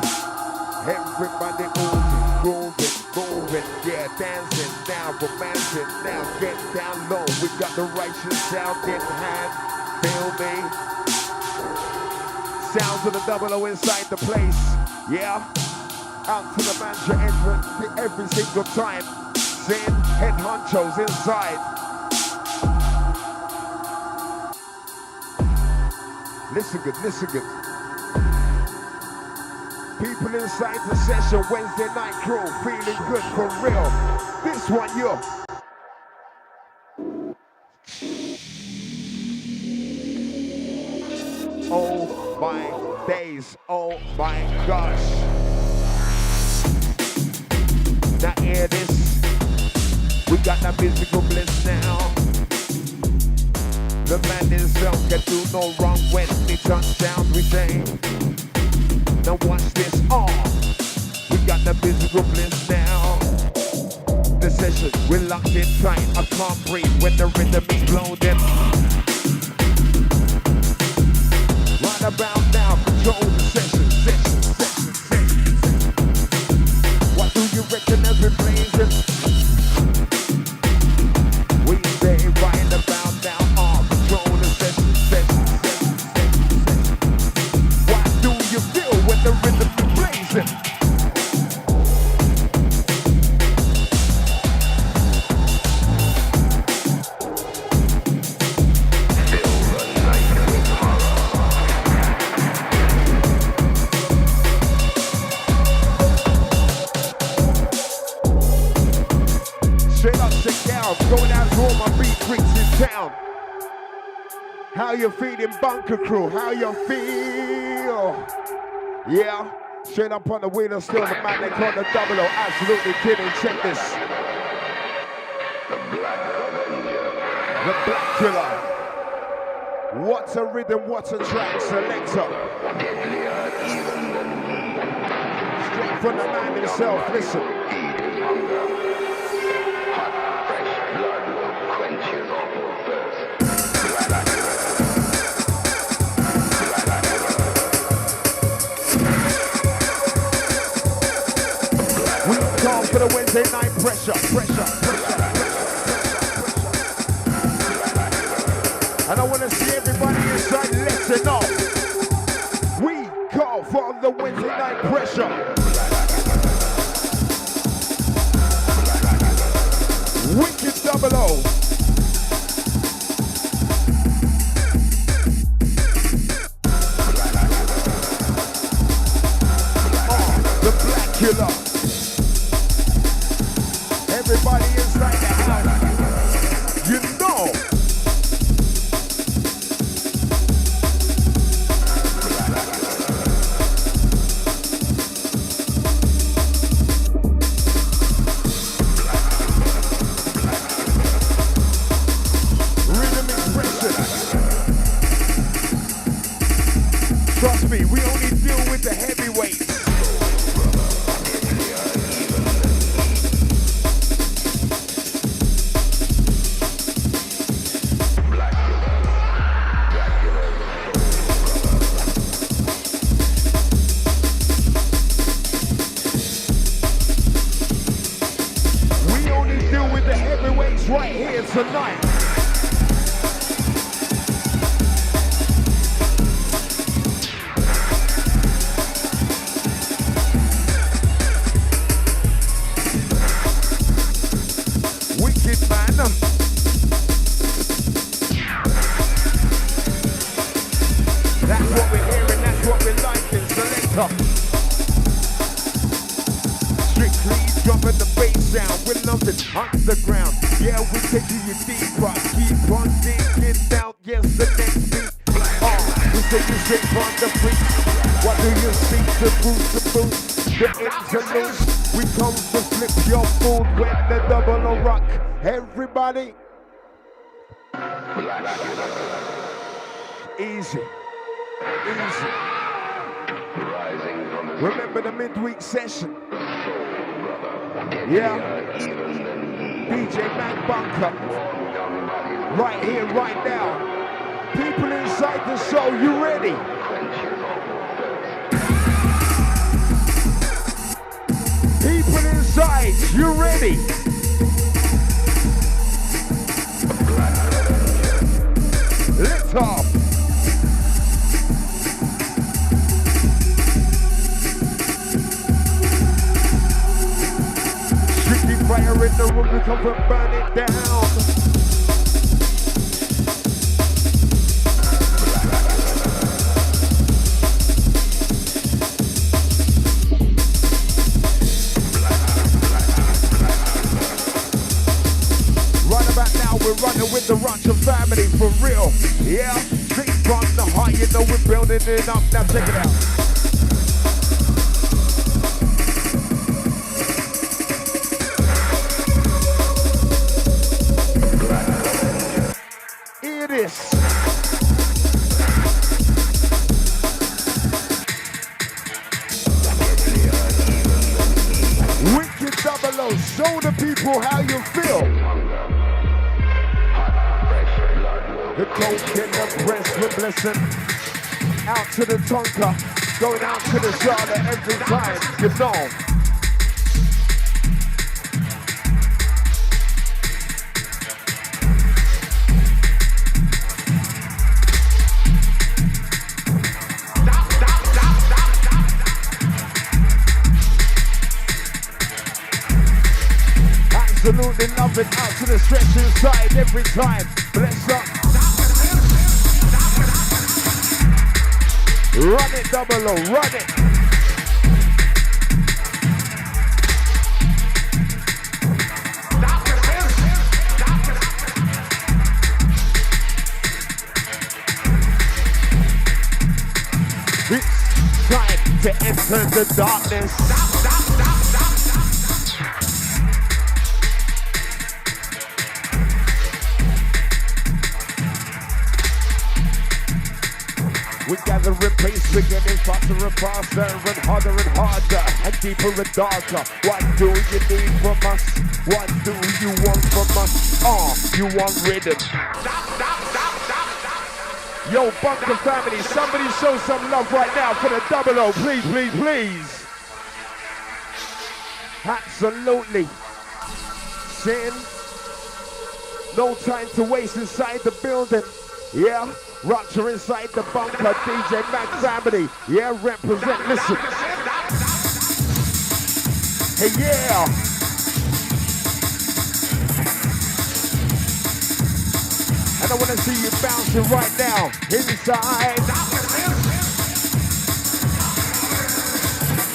Everybody moving, grooving, moving. Yeah, dancing now, romancing now. Get down low. We got the righteous sound in hand. Feel me? Sounds of the double O inside the place. Yeah. Out to the manager entrance every single time. saying? Head honchos inside. Listen good, listen good. People inside the session, Wednesday night crew, feeling good for real. This one, yo. Oh my days, oh my gosh. Now hear this, we got that physical bliss now. The man himself can do no wrong when he touch down, we say. Now watch this, we got the physical bliss now. The session, we're locked in tight, I can't breathe when the rhythm is loaded. Right about now, control the session, session, session, session, session. What do you reckon as we blazing? We say right about now, control the session, session, session, session, session. What do you feel when the rhythm is blazing? Going out to all my beat freaks in town. How you feeling, Bunker Crew? How you feel? Yeah, straight up on the wheel and still the man they call the 00. Absolutely kidding. Check this. The Black Killer. What's a rhythm? What's a track? Selector. Straight from the man himself. Listen. For the Wednesday night pressure. And I want to see everybody inside listen up. We call for the Wednesday night pressure. Wicked 00. The Black Killer. Everybody inside the house, you know. Rhythm expression. Trust me, we only deal with the heavyweights. Right here tonight. Wicked man. That's what we're hearing, that's what we're liking, Selector. Strictly dropping the bass sound with nothing underground. Yeah, we taking you deeper. Keep on digging down. Yes, the next beat. We take you straight from the beat. What do you see? The boost, the interlude. We come to flip your food when the 00 rock. Everybody. Easy. Easy. Remember the midweek session. Yeah. DJ Mac Bunker. Right here, right now. People inside the show, you ready? People inside, you ready? Lift off. Strictly fire it the room, we come to burn it down. We're running with the Rocha family for real, yeah. Straight from the heart, you know we're building it up. Now check it out. It is. Wicked Double O, show the people how you feel. The coke in the breast with blessing. Out to the Tonka, going out to the Charlotte every time, you know. Absolutely love it, out to the stretch inside every time. Bless up. Run it, Double O, run it. It's time to enter the darkness. We gather in pace, we're getting faster and faster, and harder and harder, and deeper and darker. What do you need from us? What do you want from us? You want rhythm. Yo, Bunker family, somebody show some love right now for the Double O, please, please, please. Absolutely. Sin. No time to waste inside the building. Yeah. Roger inside the bunker, DJ Mac family. Yeah, represent, listen. Hey, yeah. And I want to see you bouncing right now. Inside.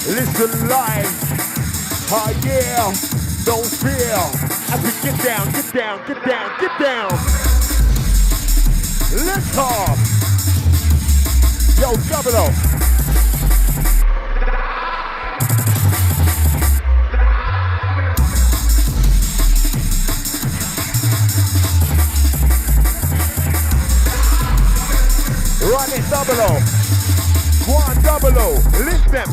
Listen live. Oh, yeah. Don't fear. I said, get down, get down, get down, get down. Let's talk. Yo, Double O. Run it, Double O. Go on, Double O. Lift them.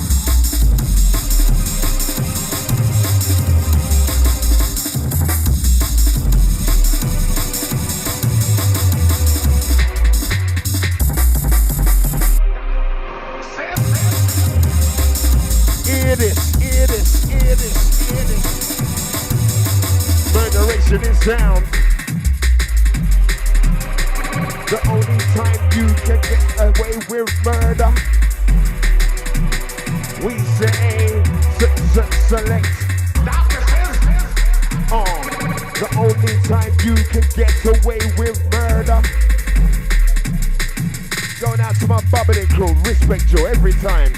It is. Murderation is sound. The only time you can get away with murder. We say, select. The only time you can get away with murder. Going out to my bubbling crew, respect you every time.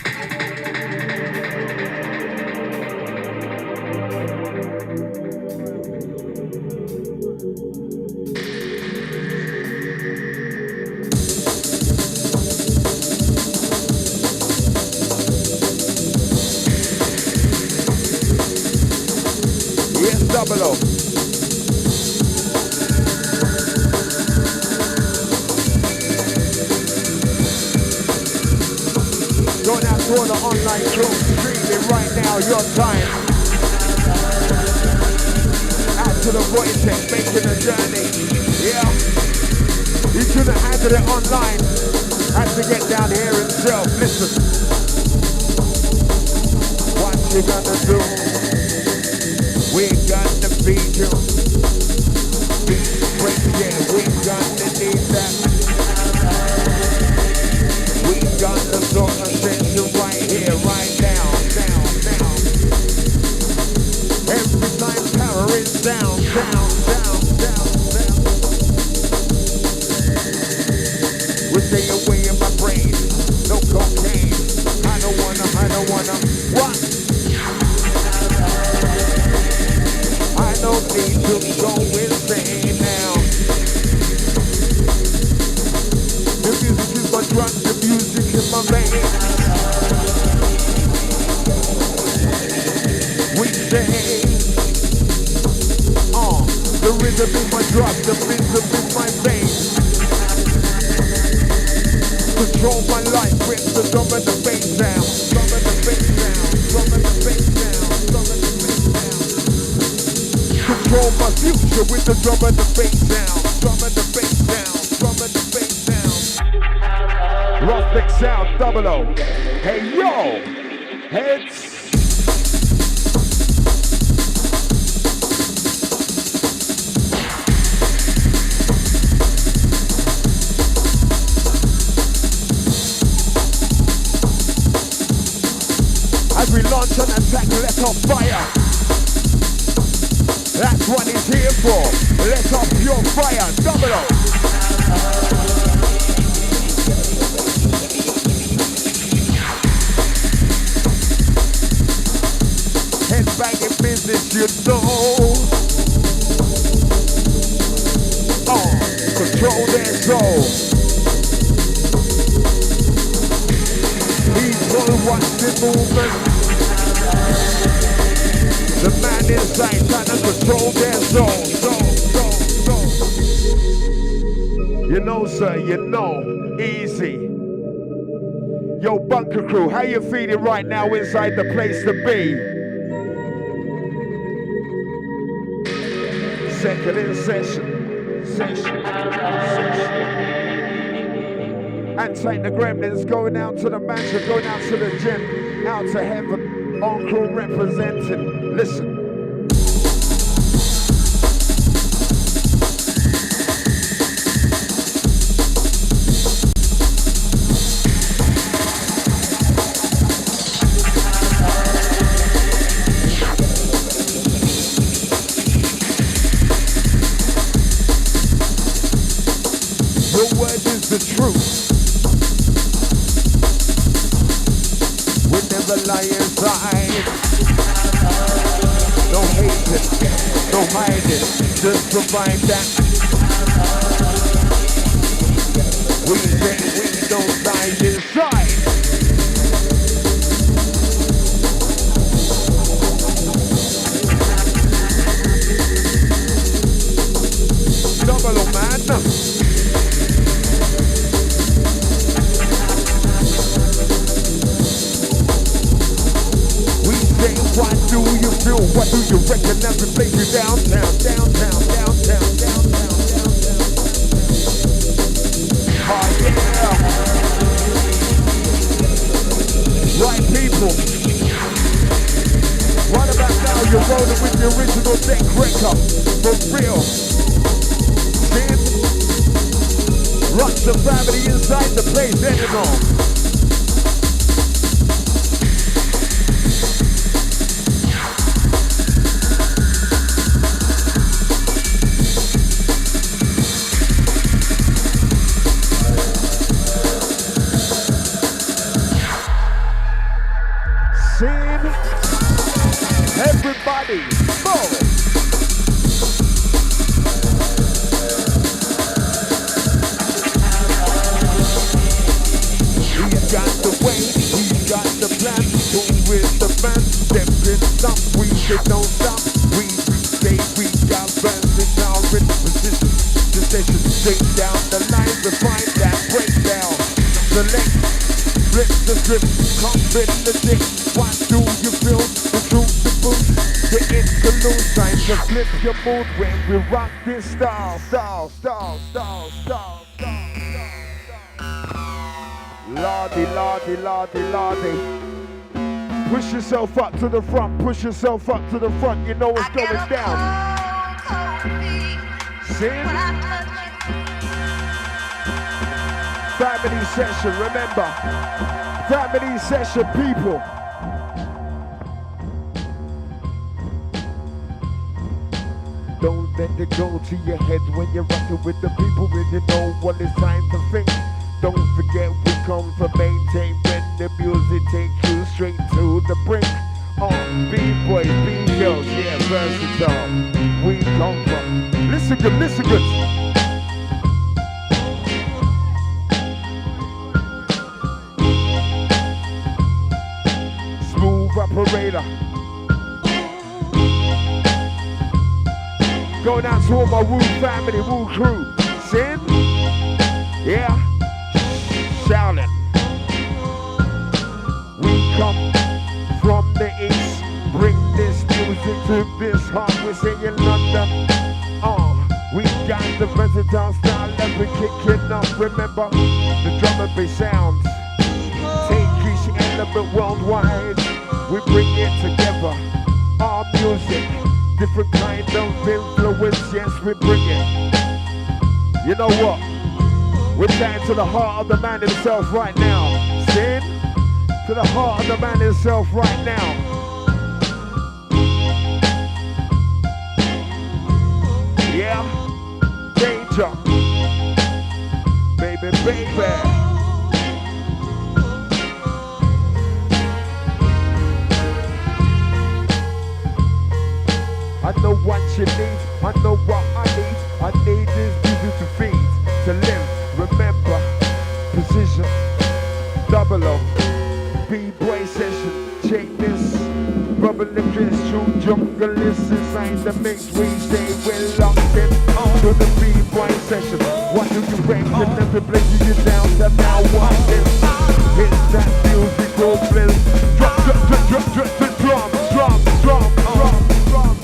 Double O. Going out to all the online crew, streaming right now, your time. Out to the Voice, making a journey. Yeah. You should have handled it online. Had to get down here himself. Listen. What you gonna do? We gonna feed you. Yeah, we gonna need that. We gonna sort of send you right here, right now. Every time power is down. We stay away in my brain. No cocaine. I don't wanna. What? I don't need to go insane now. The music is my drug, the music is my vein. We say, the rhythm is my drug, the rhythm is my vein. Control my life with the drum and the bass sound. Drum and the bass sound, drum and the bass sound, drum and the bass sound. Control my future with the drum and the bass sound. Drum and the bass sound, drum and the bass sound. Rustic sound, double O. Hey yo, heads. As we launch an attack, let off fire. That's what it's here for. Let off your fire, double O. Headbanging business, you know. Control their soul. People watch the movement. The man inside trying to control their soul. You know, sir, you know, easy. Yo, Bunker Crew, how you feeling right now inside the place to be? Second in session. And take the gremlins going out to the mansion, going out to the gym, out to heaven. On crew representing. Listen. Your word is the truth. We never lie inside. No hating, no hiding, just provide that. We say we don't die inside. Double man. What do you feel? What do you reckon? Every place you downtown. Oh yeah. Right people. What about now? You're rolling with the original deck breaker. For real. Sin. Rush the family inside the place anymore. Everybody, go! He's got the way, he's got the plan. Who is the man? Stepping up, we say don't stop. We say we got fans in our position. The station straight down the line to find that breakdown. Select, flip the script, come in the dick. What do you feel? The truth, the boost, the interlude. Time to flip your mood when we rock this style. Lordy. Push yourself up to the front, you know what's going down. Sin. Family session, remember. Family session, people. Don't let it go to your head when you're rocking with the people when you know what it's time to think. Don't forget we come from maintain when the music takes you straight to the brink. B-boys, B-girls, yeah, versatile. We come from. Listen good, listen good. Smooth operator. Going out to all my Woo family, Woo crew. Sin? Yeah. Shouting. We come from the east. Bring this music to this heart. We're singing London. We got the versatile style that we're kicking up. Remember the drum and bass sounds. Take each element worldwide. We bring it together. Our music. Different kind of influence, yes, we bring it. You know what? We're saying to the heart of the man himself right now. Sin, to the heart of the man himself right now. Yeah, danger. Baby, baby. I know what you need, I know what I need. I need this music to feed, to live. Remember, precision, 00, B-boy session. Check this, bubbling dress, true junglist inside the mix. We say we're locked in to the B-boy session. What do you reckon? Every place you down to now watch this. Hit that music, go bliss. Drop, drop, drop, drop, drop, the drums, drums, drums, drums.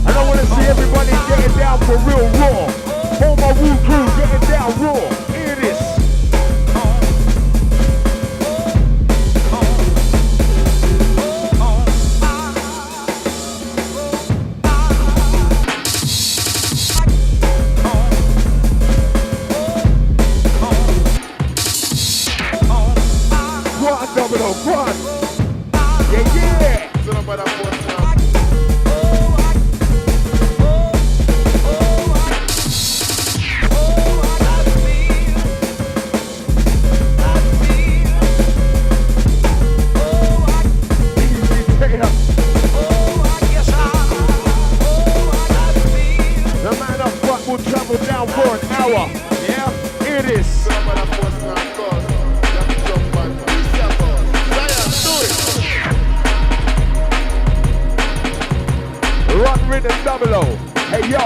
And I want to see everybody getting down for real raw. All my Woo crew getting down raw. Hear this. One, Domino, one. Yeah, yeah. Down for an hour. Yeah, it is. Run rhythm 00. Hey yo.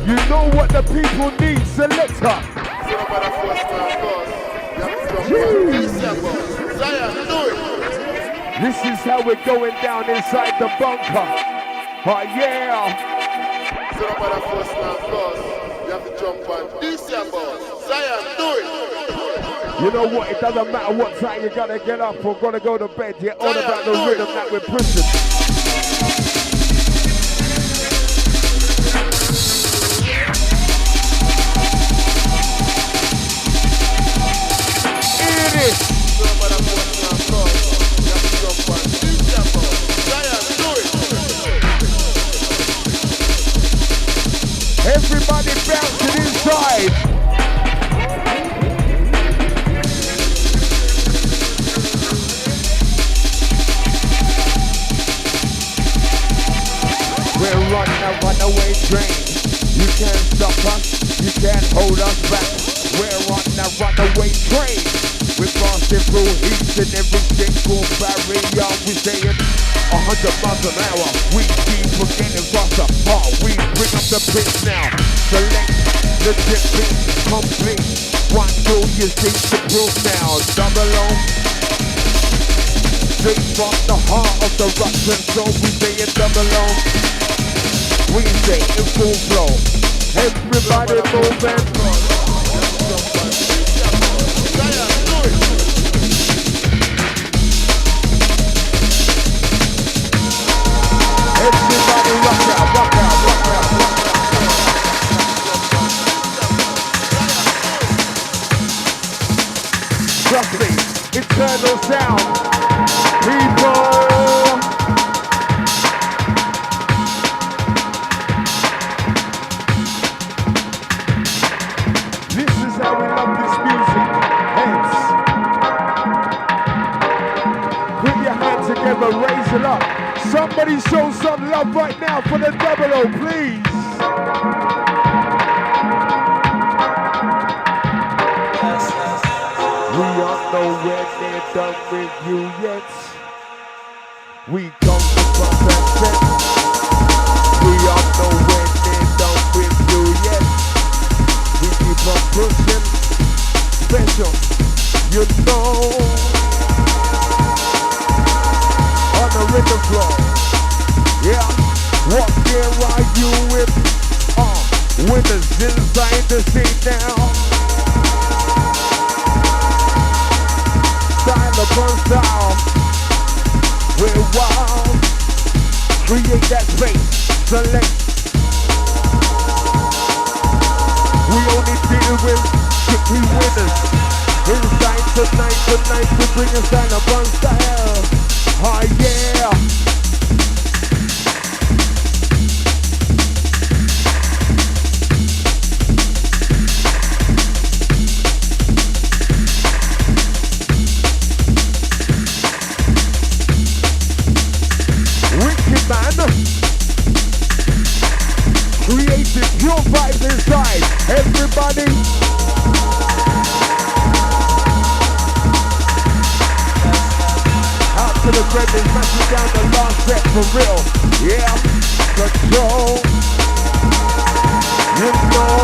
You know what the people need, selector. This is how we're going down inside the bunker. Oh yeah. You know what? It doesn't matter what time you gotta get up or gotta go to bed. You're all about the rhythm that we're pushing. It is. Everybody bouncing inside. We're running a runaway train. You can't stop us, you can't hold us back. We're on a runaway train. We're passing through each and every single barrier. We saying 100 miles an hour. We keep getting faster. We bring up the pitch now. Select the dip complete. What do you think the proof now? 00. Straight from the heart of the Russian soul. We say it 00. We say in full flow. Everybody moving. Everybody rock out, rock out, rock out, rock out. trust me, eternal sound. People. This is how we love this music. Hence, put your hands together, raise it up. Somebody show some love right now for the double O, please. We are nowhere near done with you yet. We come to front and set. We are nowhere near done with you yet. We keep on pushing. Special, you know. On the rhythm floor. Yeah. What year are you with? Winners inside the scene now. Style upon style. We're wild. Create that space. Select. We only deal with strictly winners. Inside tonight we bring a style upon style. Oh yeah. Creative, pure vibes inside. Everybody. Out to the brothers, smashing down the last set for real. Yeah, control. You know.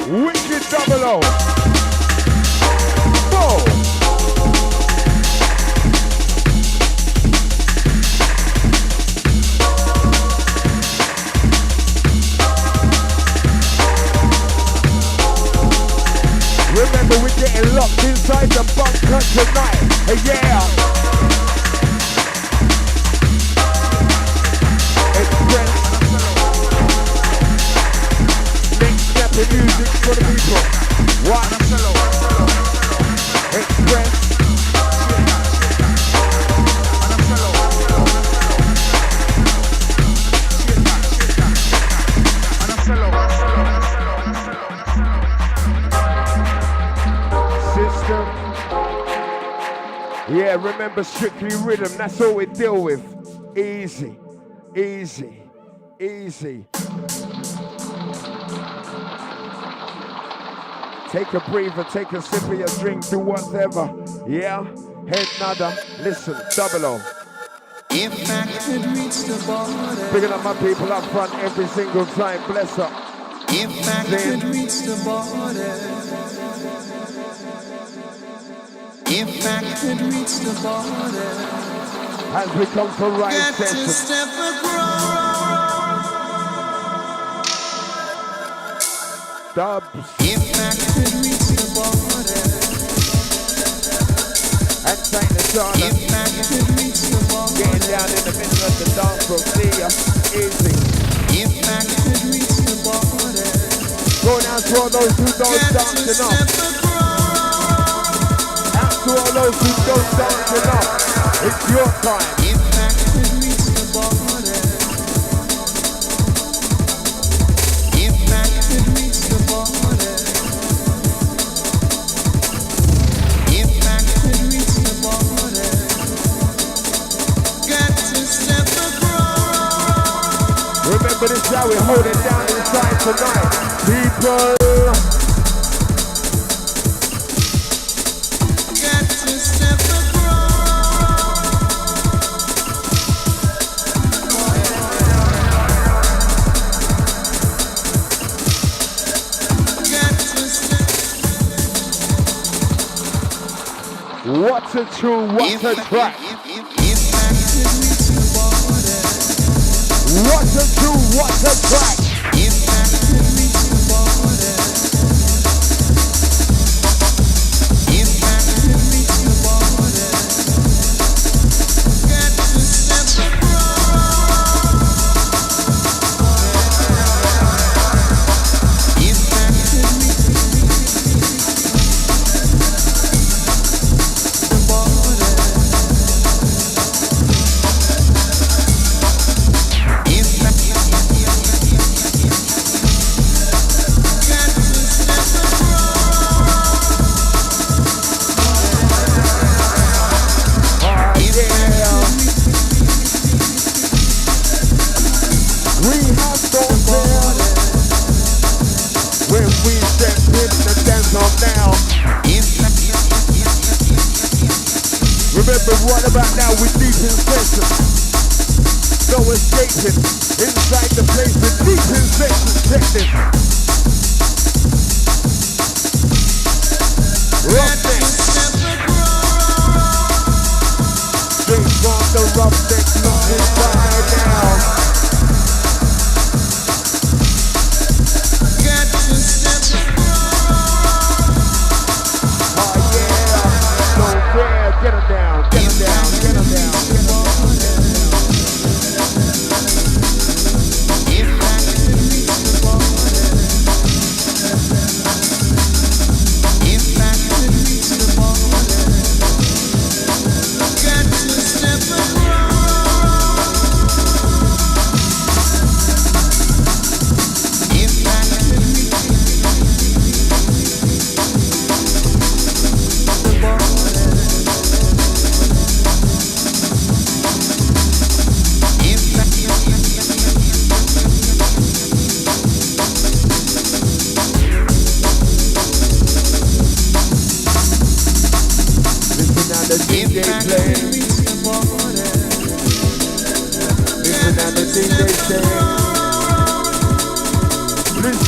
Wicked double O. Remember, we're getting locked inside the bunker tonight. Yeah. Express. Next step in music for the people. What? Express. Yeah, remember strictly rhythm, that's all we deal with. Easy, easy, easy. Take a breather, take a sip of your drink, do whatever. Yeah, head nodder, listen, double O. If I could reach the border. Picking up my people up front every single time, bless up. If I could reach the border. If I could reach the border, as we come for right got session. to step across. Dubs. If I could reach the border, and take the corner. If I could reach the border, getting down in the middle of the dance floor, see ya, easy. If I could reach the border, go down to all those who don't dance enough. To all those who don't dance enough, it's your time. If I could reach the border, if I could reach the border, if I could reach the border, got to step across. Remember this is how we hold it down inside tonight, people. What a tune, what a track. What a tune, what a track. If I could reach the border, if I could reach the border, got to step across. now. Remember, right about now, we're deep in session. No escaping. Inside the place, we're deep in session. Check this. Roughneck. Straight from the Roughneck, look inside now. Get him down, get him down, get him down, get him down.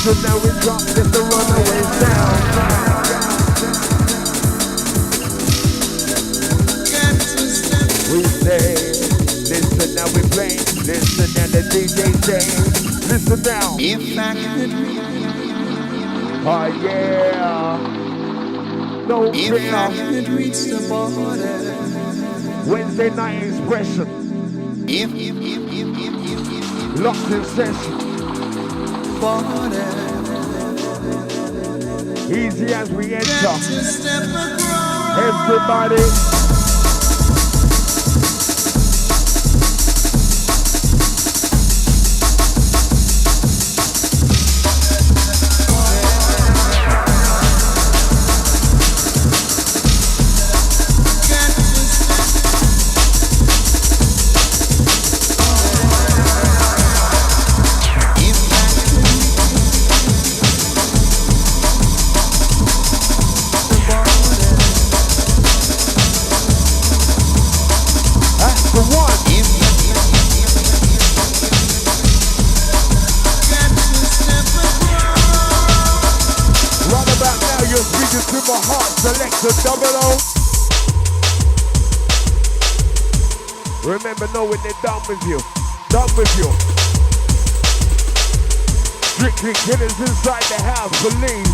So now we drop just the runaway sound. We say, listen now we play. Listen now the DJ say. Listen now. If I could reach. Oh yeah. No fear. If I could reach the border. Wednesday night expression. If. Locked in session. Easy as we enter. Everybody. Remember, know when they're done with you. Done with you. Strictly killers inside the house, believe.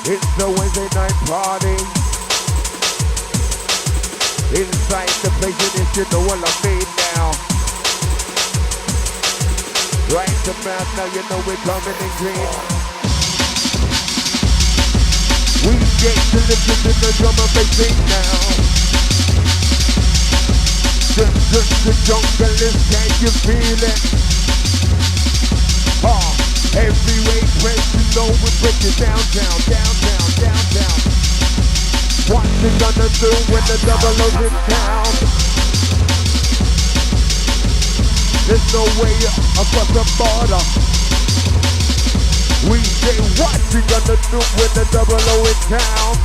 It's the Wednesday night party. Inside the place, and if you know what I mean now. Right the mouth, now you know we're coming in green. We get to listen to the drum and bass beat now. Just the junglist, can you feel it? Heavyweight press, you know we break it downtown. What you gonna do when the double O's in town? There's no way across the border. We say what you gonna do when the double O in town?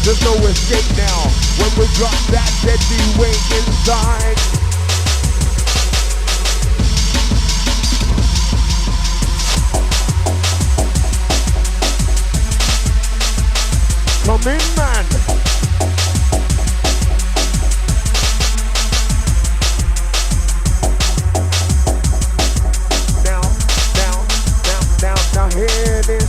There's no escape now when we drop that deadly weight inside. Come in, man. Now hear this.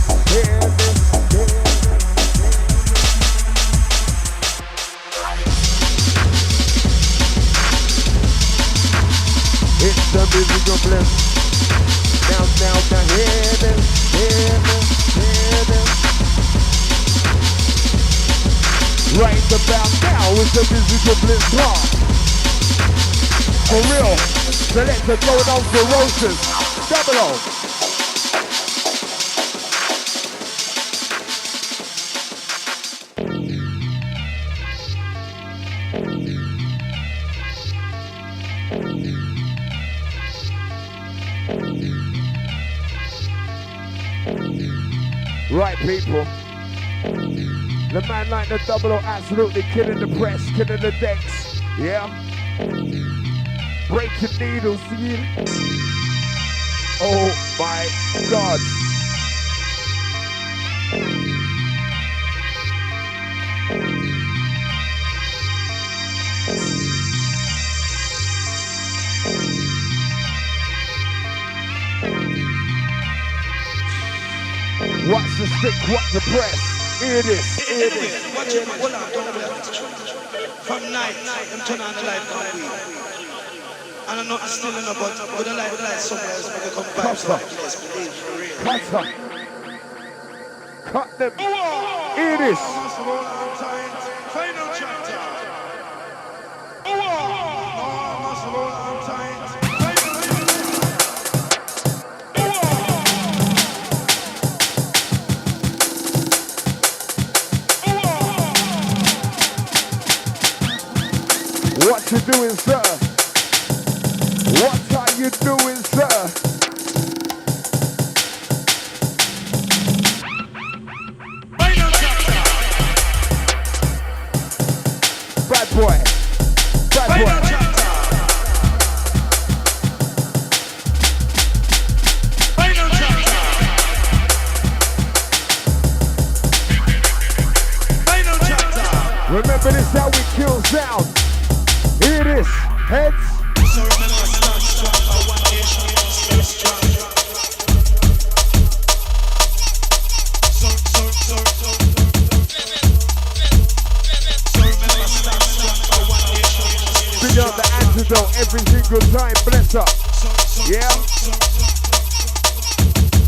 It's the musical bliss. Now hear this. Right about now is the musical bliss part. For real, selector going on ferocious. Double O. Right, people. The man like the 00 absolutely killing the press, killing the decks. Yeah. Breaking needles, see it? Oh my God. What's the stick, what's the press? Hear this, hear this. Watch it, hold on, don't let it. From night, I'm turning on the light on weed. And I'm not still in the but with the light somewhere else, make it come back to that place, believe for real. Cut them. Hear this. Final chapter. What you doing, sir? What are you doing, sir? Bad boy. Bad boy. Remember this how we kill sound. Hear this, heads. So remember, stand strong, for one nation, stay strong. So remember, stand strong, for one nation, stay Bring out the antidote every single time, bless up. Yeah?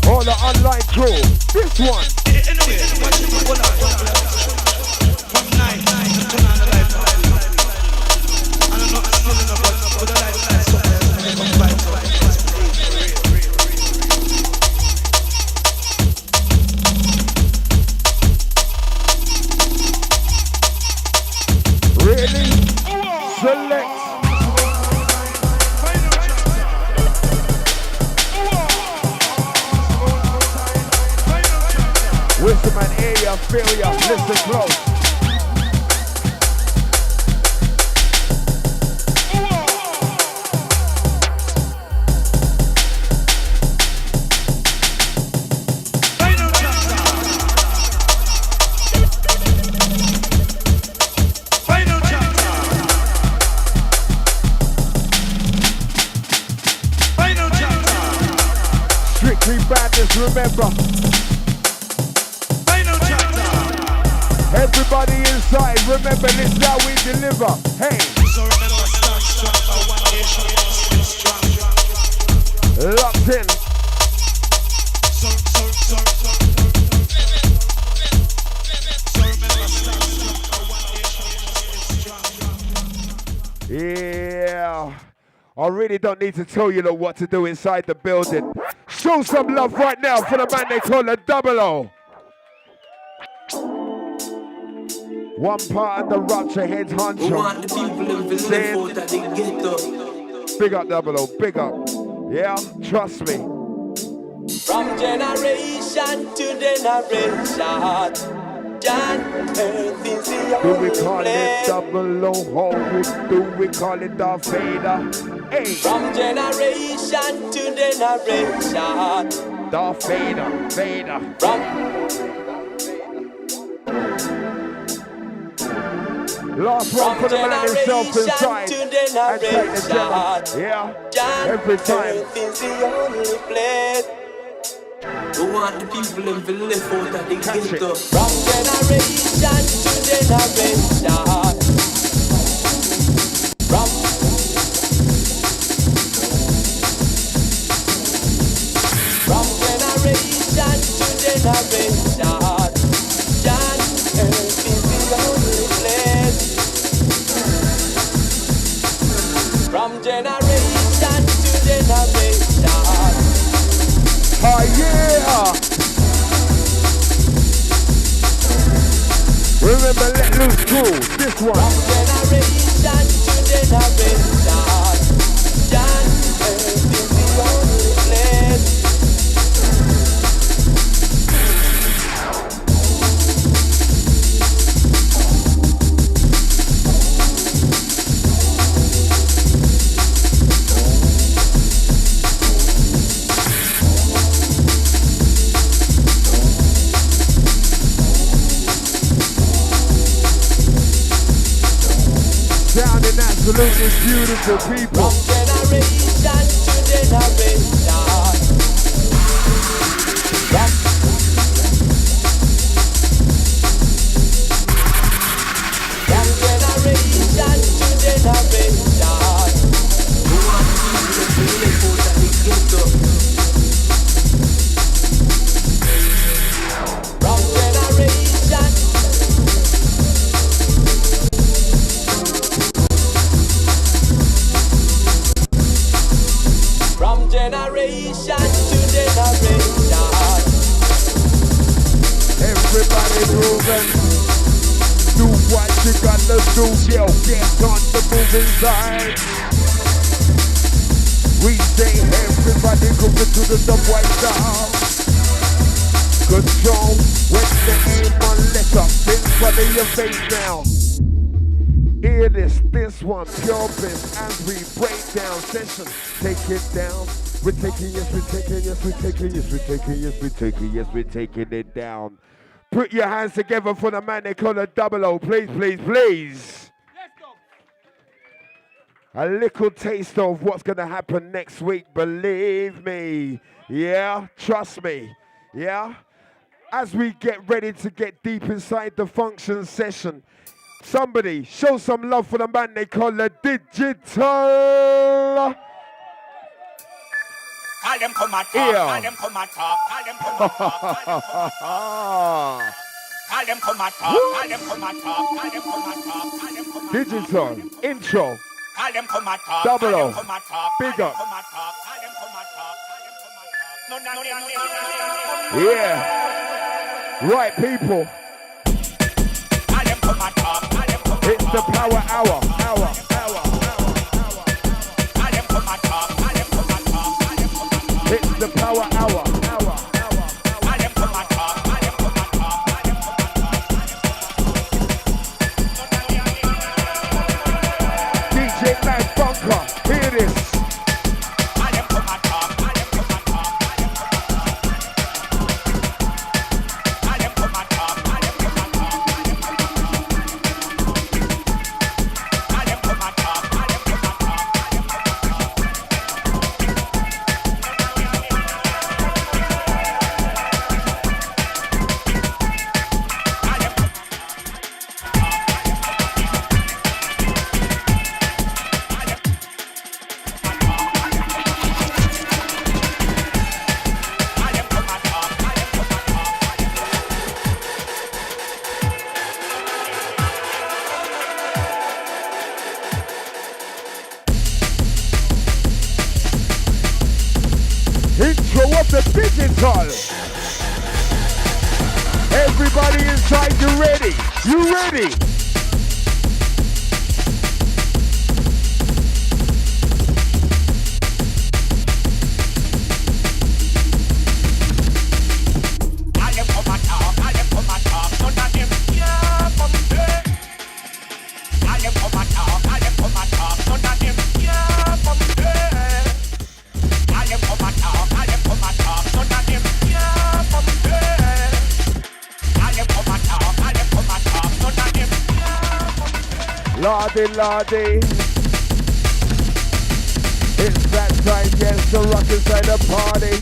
All the online crew. This one. Anyway, watch it, hold on. From night, turn on the light. And I'm not still in the but with the light somewhere else, make it come back to that place, believe for real. Really? Select. Wisdom and area, failure, listen close. Strictly badness, remember. Everybody inside, remember this is how we deliver. Hey. So remember, stand strong, for one nation, stay strong. Locked in. So remember, stand strong, for one nation, stay strong. Yeah. I really don't need to tell you lot what to do inside the building. Show some love right now for the man they call the 00. One part of the Rupture heads honcho. We want the people in Villefort that they get up. Big up 00, big up. Yeah, trust me. From generation to generation, John Earth is the Do we only call place. it 00 Hollywood? Do we call it Darth Vader? Hey. From generation to generation, Darth Vader, Vader. Last one for the man himself inside. And take the gem. Yeah, every time. Earth is the only place. We want the people in Villefort that they get up. From generation to generation. From generation to generation. John Earth is the only place. From generation to generation. Oh yeah! Remember, let loose cool. This one. From generation to generation, John Earth is the only place. Sounding absolutely beautiful, people. From generation to generation. From generation to generation. Who want to see the people that they get up? From generation. From generation to generation. Everybody moving. Do what you gotta do, yo. Get on the moving side. We say everybody moving to the subway style. Control when the aim on letter in front of your face now. Hear this one, pure bliss as we break down session. Take it down. We're taking, yes, we're taking, yes, we're taking, yes, we're taking, yes, we're taking, yes, we're taking it down. Put your hands together for the man they call a 00, please, please, please. Let's go. A little taste of what's gonna happen next week, believe me. Yeah, trust me. Yeah. As we get ready to get deep inside the function session, somebody show some love for the man they call the Digital. Call them come and talk, call them come and talk, call them come and talk, call them come and talk, call them come and talk, call them come and talk, call them come and talk. Digital intro. Call them come and talk, 00. come and talk, Big up. come and talk, call them come and talk, call them come and talk. Yeah. Right, people. Call them come and talk, call them come and talk. It's the power hour. Call them come and talk, call them come and talk. It's the power hour. DJ Mad Bunker, hear this. Intro of the Digital. Everybody inside, you ready? You ready? Lordy, Lordy. It's that time, yes, to rock inside the party.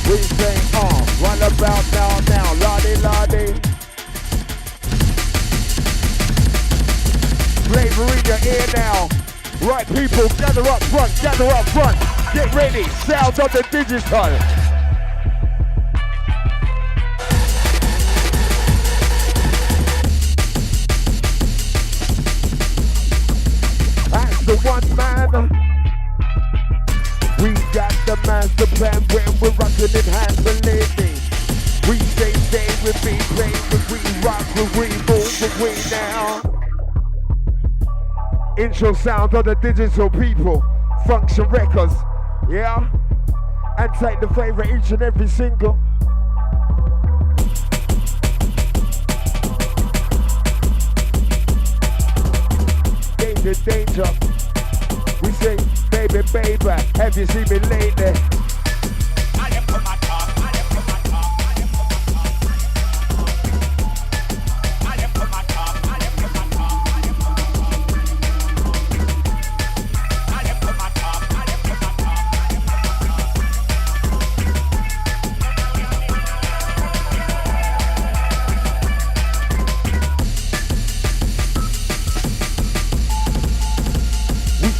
We say, run about now, Lordy, Lordy. Flavor in your ear now. Right, people, gather up front, Get ready, sound of the Digital. The one man. We got the master plan when we're rocking in hands, believe me. We say we be playing, we rock, we move, we now. Intro sound of the Digital people, Function Records, yeah? And take the favorite each and every single. Danger. We say, baby, have you seen me lately?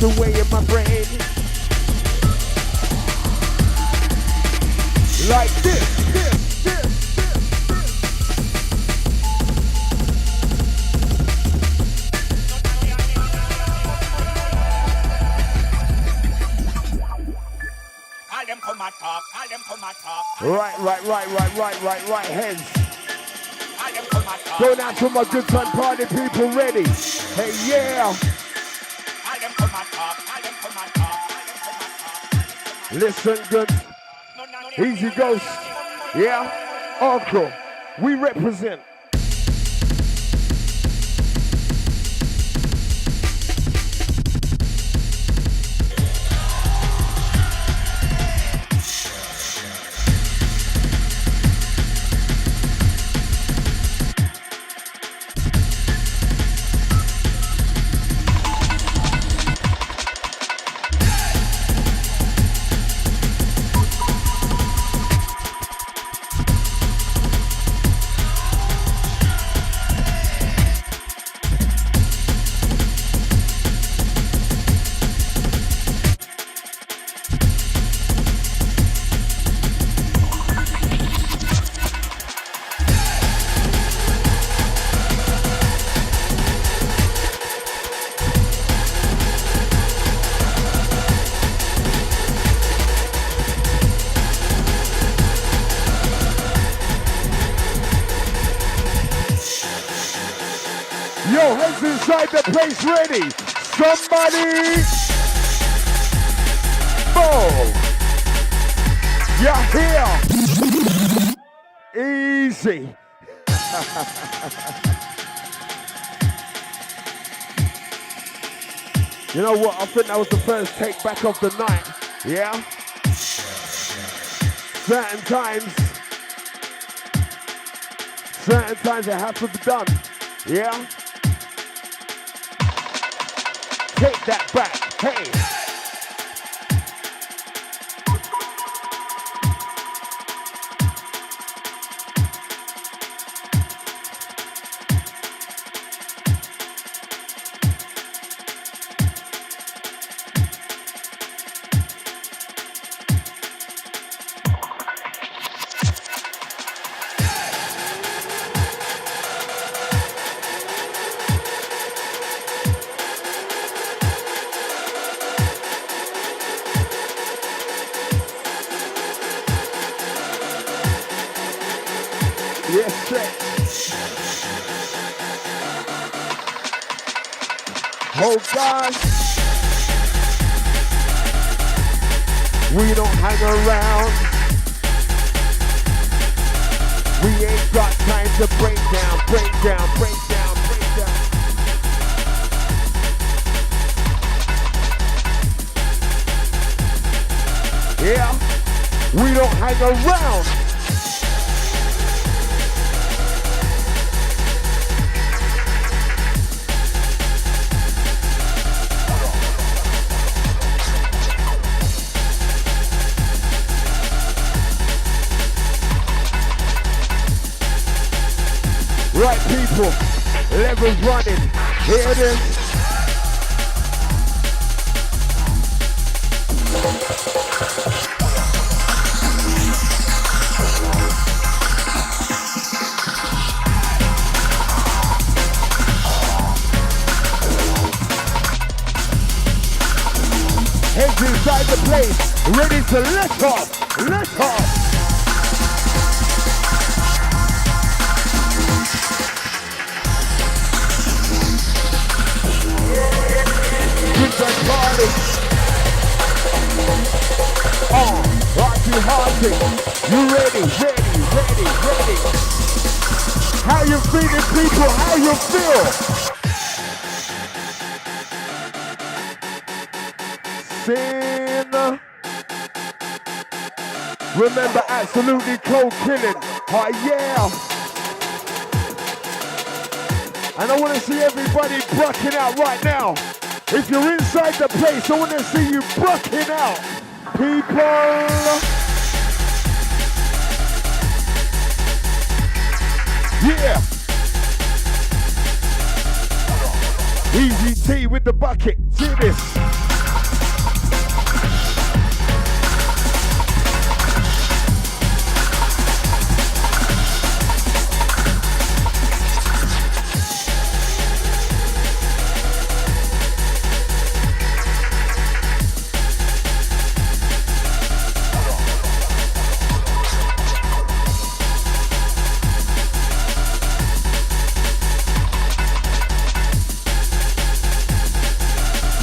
the way in my brain. Like this. Call them come and talk, call them come and talk. Right, heads. Call them come and talk. Going out to my good time party people ready. Hey, yeah. Call them come and talk, call them come and talk, call them come and talk. Listen good. Easy Ghost. Yeah. Uncle. We represent. Yo, heads inside the place ready. Somebody. Boom. You're here. Easy. You know what? I think that was the first take back of the night. Yeah? Certain times it has to be done. Yeah? Take that back. Hey. Yes, sir. Oh, God. We don't hang around. We ain't got time to break down. Yeah, we don't hang around. Right, people, levels running. Here it is. Heads inside the place, ready to let off. Party. Hearty. You ready? How you feeling, people? How you feel? Sin. Remember, absolutely cold killing. Oh yeah. And I want to see everybody bucking out right now. If you're inside the place, I want to see you bucking out. People. Yeah. Easy T with the bucket. See this.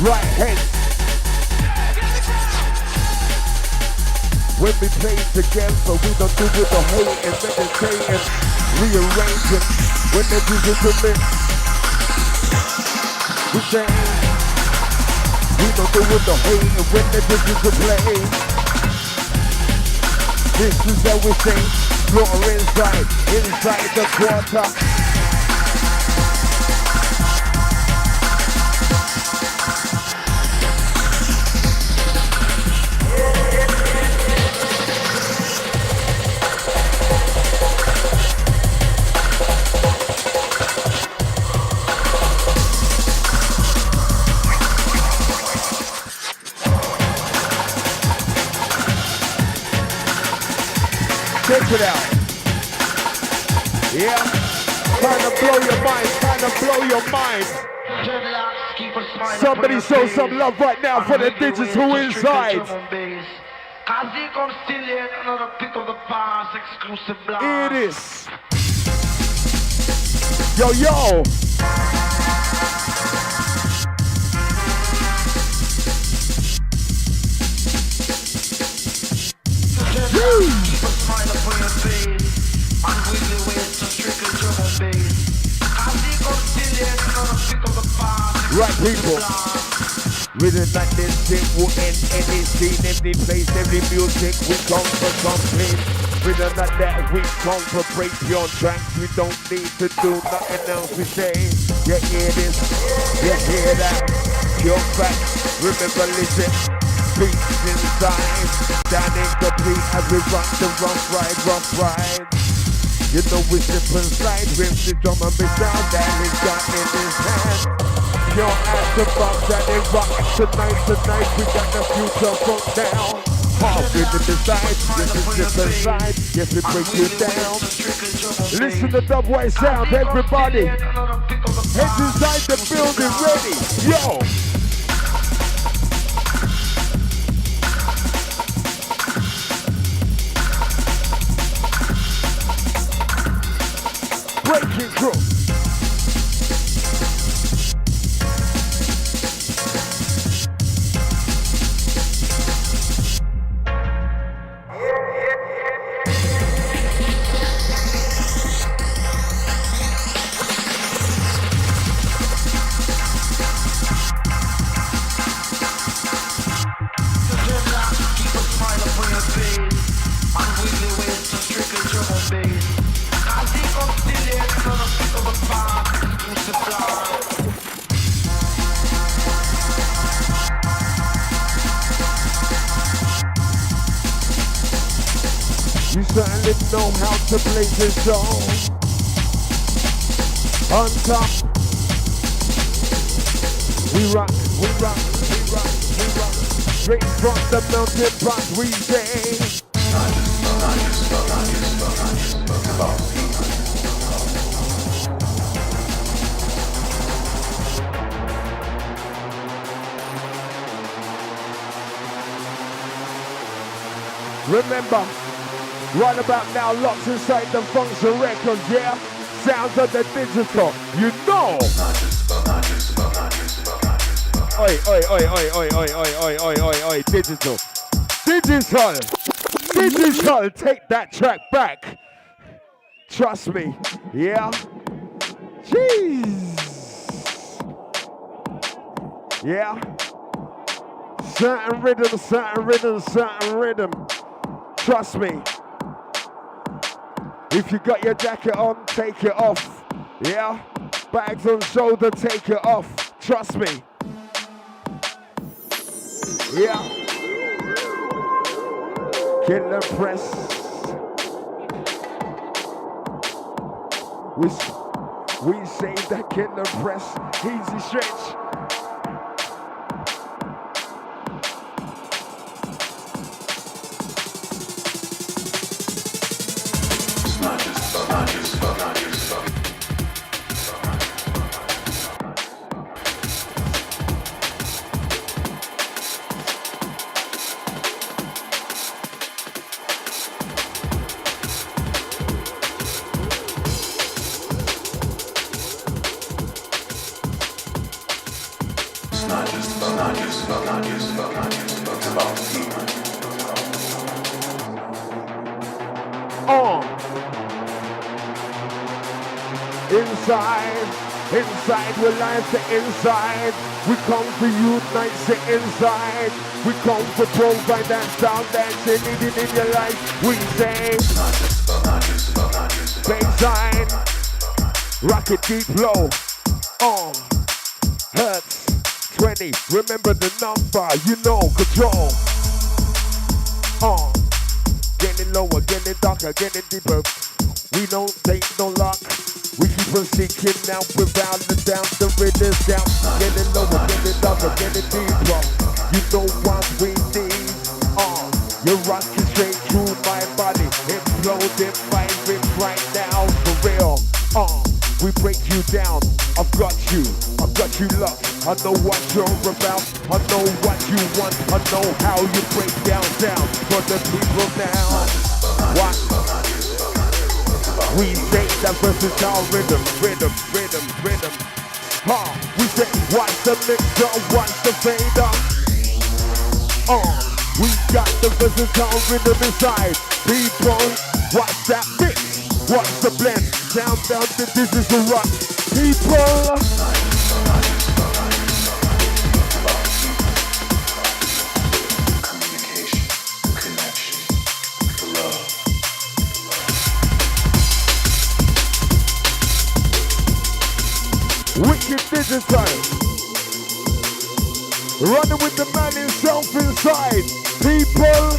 right head. When we play together, we don't do with the hate and meditating, rearranging. When the digital mix, we say, we don't do with the hate and when the digital play. This is how we say, slaughter inside the quarter. Check it out. Yeah. Trying to blow your mind. Trying to blow your mind. Somebody show some love right now for the digital inside. Cause he comes still here, another pick of the past, exclusive blast. It is. Yo, yo. Keep a smile upon your face, unwieldy ways to stricken drum and bass. Cause he comes still here, another pick of the past. Right, people. Rhythm like this shit will end any scene, every place, every music. We come for something. Rhythm like that, we come for break your tracks. We don't need to do nothing else. We say, you hear this, you hear that. Pure fact, remember, listen. Beats inside, standing complete as we rock the rough ride. You know we slip inside, rims the drum and the sound that he's got in his hand. Pure as the bump that they rock tonight, we got the future from down. Hard rhythm inside, yes we slip inside, yes we break you down. Listen to Dubwise sound, everybody. Heads inside the building, ready, yo. Breaking through. Keep a smile upon your face, unwieldy ways to stricken drum and bass. Cause he comes still here, another pick of the past, exclusive blast. You certainly know how to play this song. On top, we rock. Straight from the mountain rock, we say. Remember, right about now, locked inside the Function Records, yeah? Sounds of the digital, you know! Oi, digital. Digital, take that track back. Trust me, yeah? Jeez. Yeah? Certain rhythm. Trust me. If you got your jacket on, take it off. Yeah? Bags on shoulder, take it off. Trust me. Yeah. Killer Press. We say that Killer Press. Easy stretch. Inside, we life the inside. We come to unite the inside. We come to provide that sound that you need in your life. We say, baseline, rock it deep low. Hertz 20. Remember the number, you know, control. Getting lower, getting darker, getting deeper. We don't take no luck. We keep on seeking out without the doubt. The rhythm's down. Getting lower, getting darker, getting deeper. You know what we need. You're rocking straight through my body. Imploding, firing right now for real. We break you down. I've got you locked. I know what you're about. I know what you want. I know how you break down for the people now. What? We say that versatile rhythm. We say, what's the mixer, what's the fader? We got the versatile rhythm inside. People, what's that mix? What's the blend? Sound down to this is the rock. People. Wicked digital. Running with the man himself inside. People.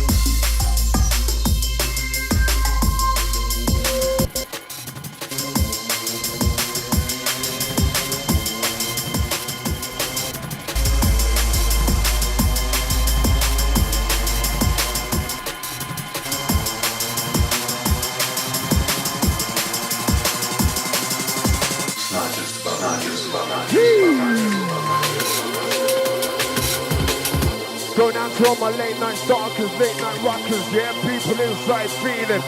Going out to all my late night stalkers, late night rockers, yeah, people inside feeling.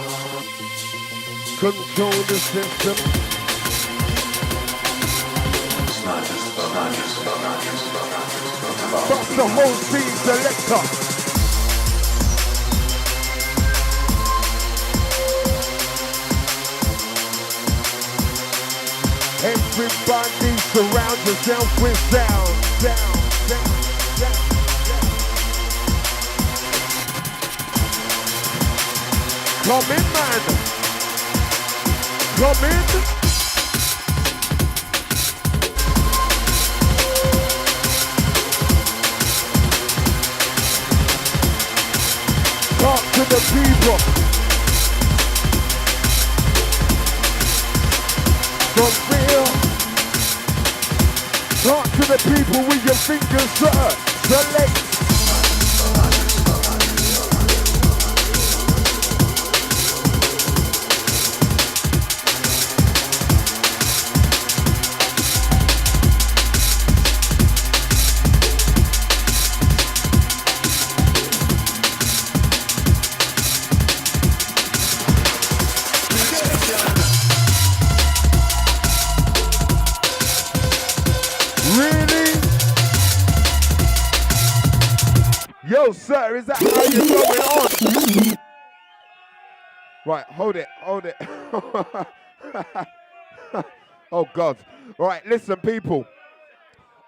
Control the system. Bust the whole scene, selector. Everybody surround yourself with sound. Come in, man. Come in. Talk to the people. For real. Talk to the people with your fingers, sir. Select. Yo, sir, is that how you're going on? Right, hold it. Oh, God. Right, listen, people.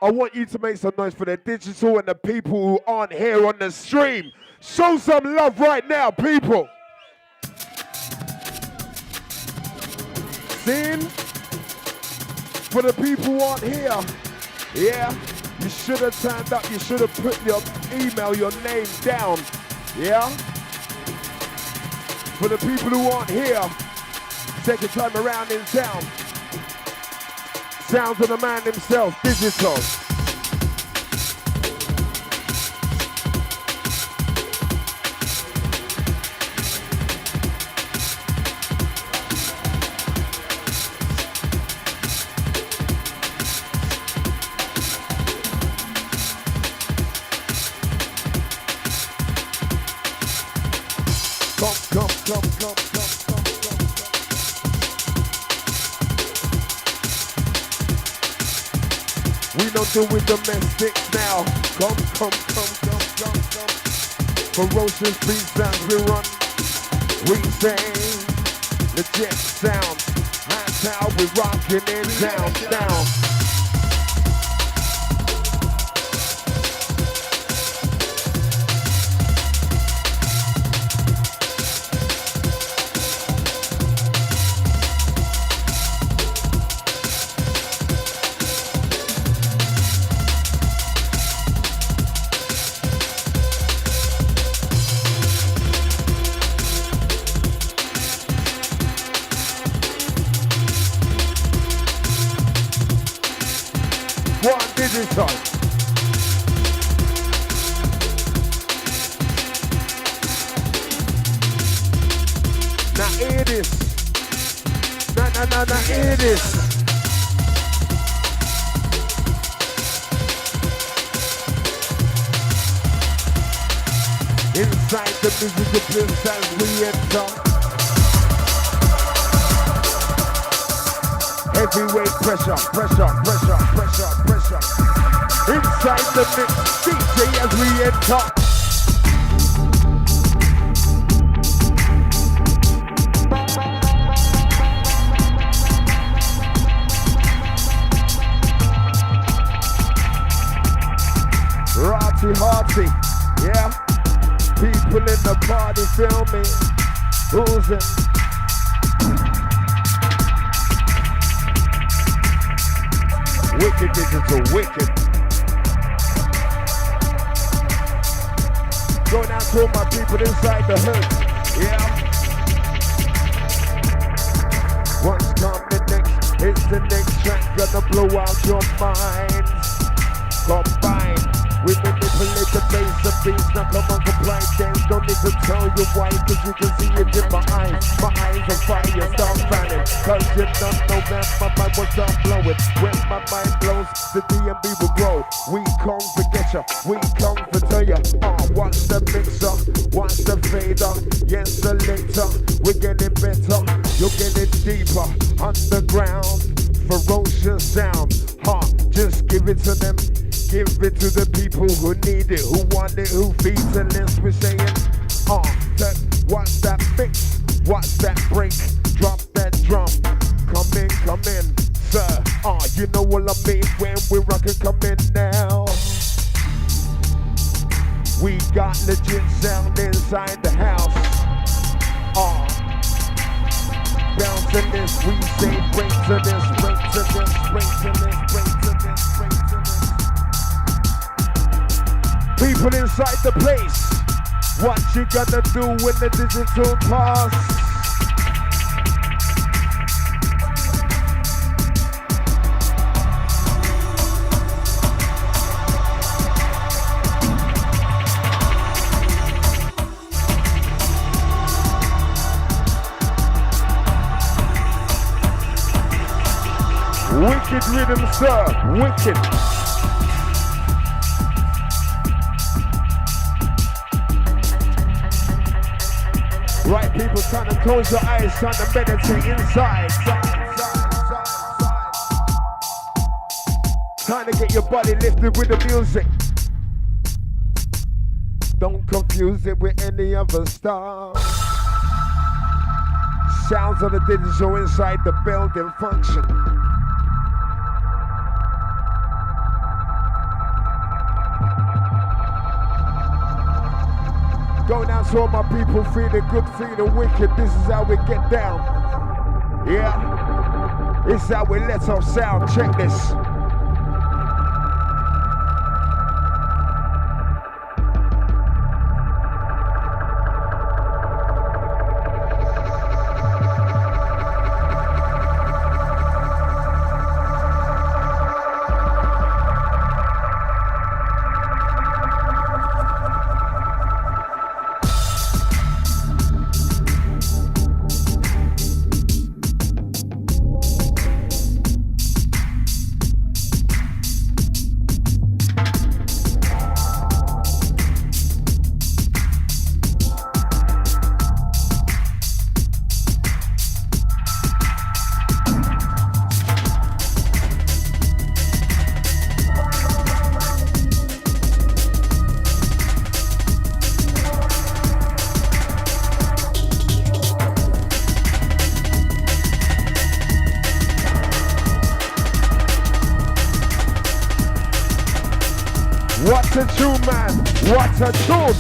I want you to make some noise for the digital and the people who aren't here on the stream. Show some love right now, people. Sing for the people who aren't here. Yeah. You should have turned up, you should have put your email, your name down, yeah? For the people who aren't here, second time around in town, sounds of the man himself, digital. We don't do with domestics now. Come. Ferocious beat sounds we run. We sing legit sound. That's how we rockin' it down. Digital. Now hear this. Now hear this. Inside the musical bliss as we enter. Heavyweight pressure. Inside the mix, DJ as we enter. Hearty, yeah. People in the party feel me. Who's it? Wicked digital, wicked. Going out to all my people inside the hood, yeah. What's coming next? It's the next track, gonna blow out your mind. Combine, we manipulate the bass, the beats, now come on, comply, dance. Don't need to tell you why, cause you can see it in my eyes. My eyes on fire, start fanning, cause you don't know that my mind will start blowing. When my mind blows, the DMB will grow. We come to get ya, we come to tell ya. Watch the mixer, watch the fader. Yes, selector, we're getting better. You're getting deeper, underground, ferocious sound. Just give it to them. Give it to the people who need it, who want it, who feeds the list. We're saying, watch that mix, watch that break, drop that drum. Come in, sir. You know what I mean when we rockin', come in now. We got legit sound inside the house. Bounce to this, we say break to this, break to this, break to this, break to this, break to this. People inside the place, what you gonna do when the digital pass? Wicked rhythm, sir, wicked. Right, people trying to close your eyes, trying to meditate inside. Trying to get your body lifted with the music. Don't confuse it with any other stuff. Sounds of the digital inside the building function. Going out to all my people feeling good, feeling wicked. This is how we get down. Yeah. This is how we let off sound. Check this. What a tune, man. What a tune.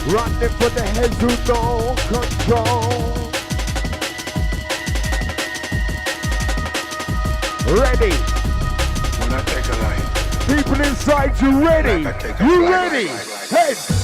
Running for the heads who no control. Ready. When I take a life. People inside, you ready? You ready? Heads.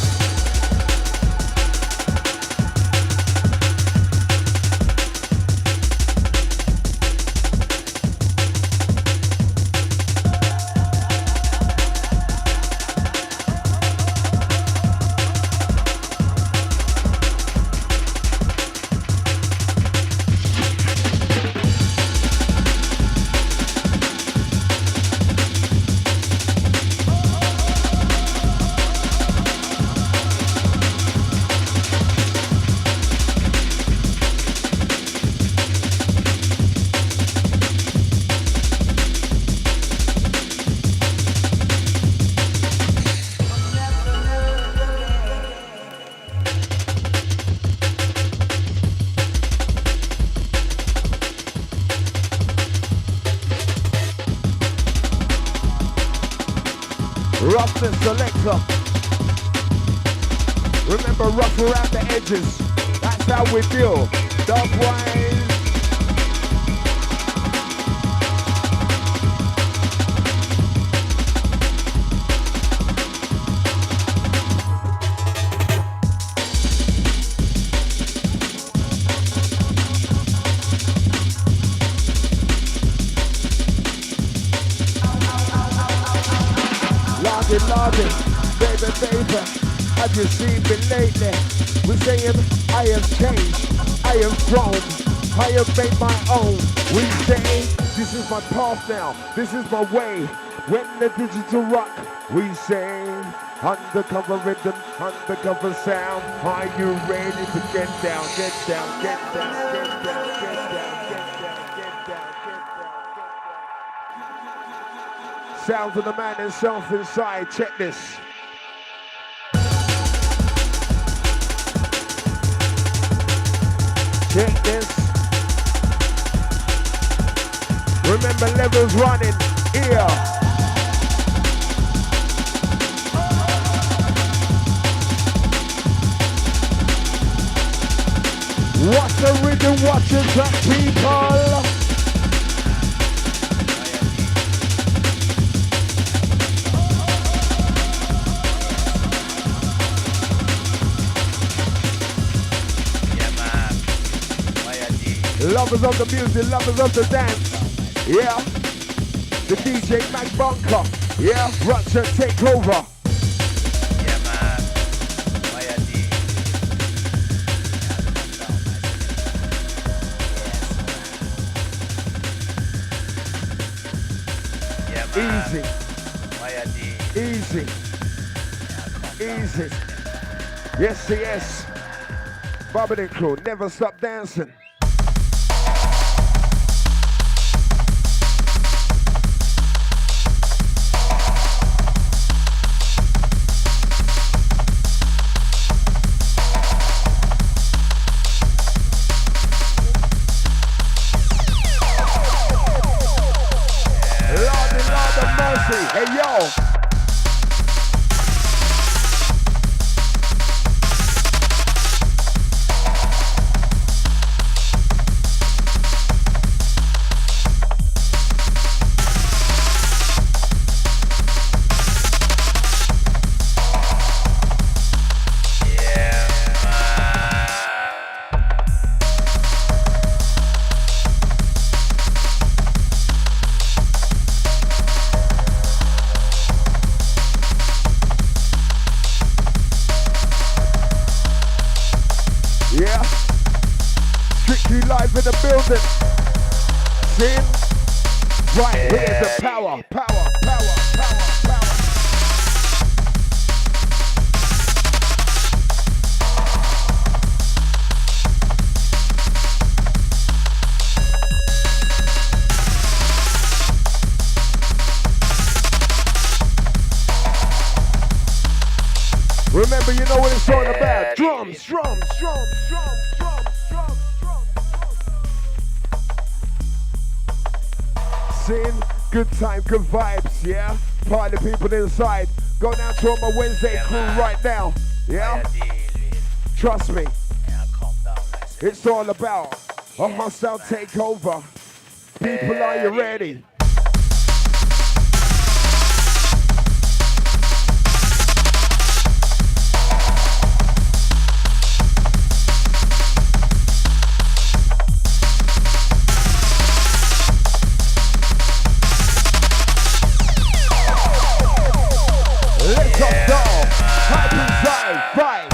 Rough and selector. Remember, rough around the edges. That's how we feel. Dogwise. Larding, baby, have you seen me lately? We're saying I have changed, I have grown, I have made my own. We say this is my path now, this is my way. When the digital rock, we say undercover rhythm, undercover sound. Are you ready to get down, get down, get down, get down, get down, get down, get down, get down? Sounds of the man himself inside. Check this. Check this. Remember, levels running here. What's the rhythm? What's the track, people? Lovers of the music, lovers of the dance. Yeah. The DJ Mac Bunker. Yeah. Rupture take over. Yeah, man. Easy. Easy. Yes, yes. Bobby and crew, never stop dancing. Hey, yo. Right, here's the power. Remember, you know what it's all about. Drums. Sin, good time, good vibes, yeah? Party people inside. Go down to all my Wednesday crew right now, yeah? Trust me. It's all about a hostile takeover. People, are you ready? Let's go, hype inside, fight.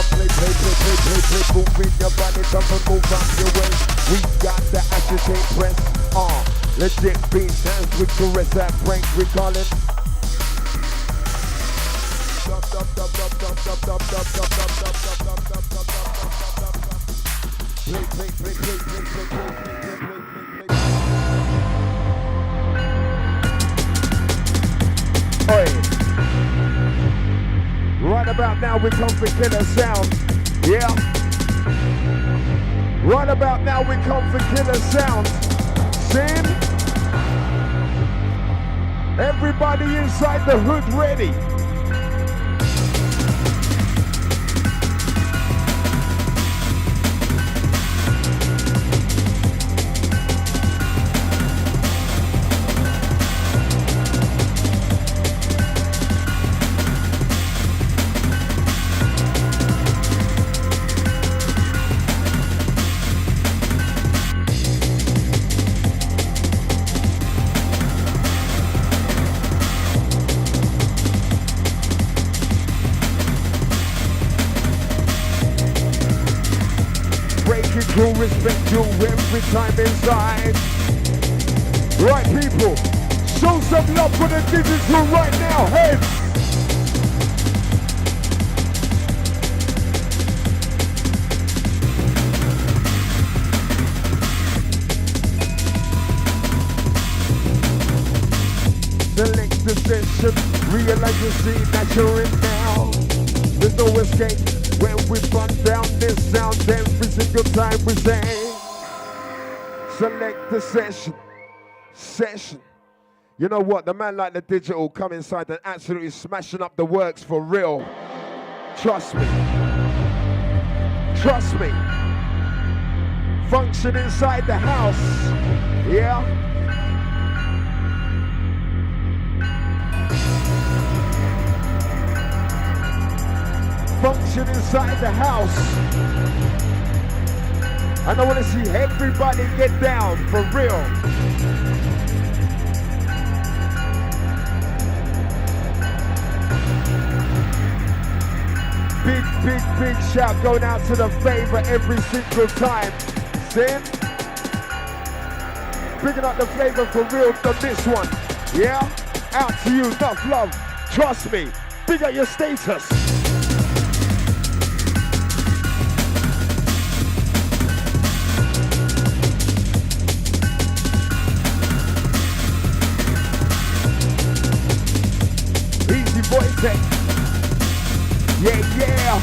Play, move in your body, come and move on your way. We got the agitate press on. Legit beats, hands with caress that prank, we call it. Oi. Right about now we come for killer sounds. Yeah. Right about now we come for killer sounds. Sin. Everybody inside the hood ready. True respect you every time inside. Right people, show some love for the digital right now, heads. Select the session, realize you see that you're in now. There's no escape. When we run down this sound every single time we sing. Select the session. You know what? The man like the digital come inside and absolutely smashing up the works for real. Trust me. Trust me. Function inside the house. Yeah. Function inside the house. And I want to see everybody get down for real. Big shout going out to the favor every single time. Sin. Picking up the flavor for real for this one. Yeah? Out to you, enough love. Trust me. Big up your status. Yeah.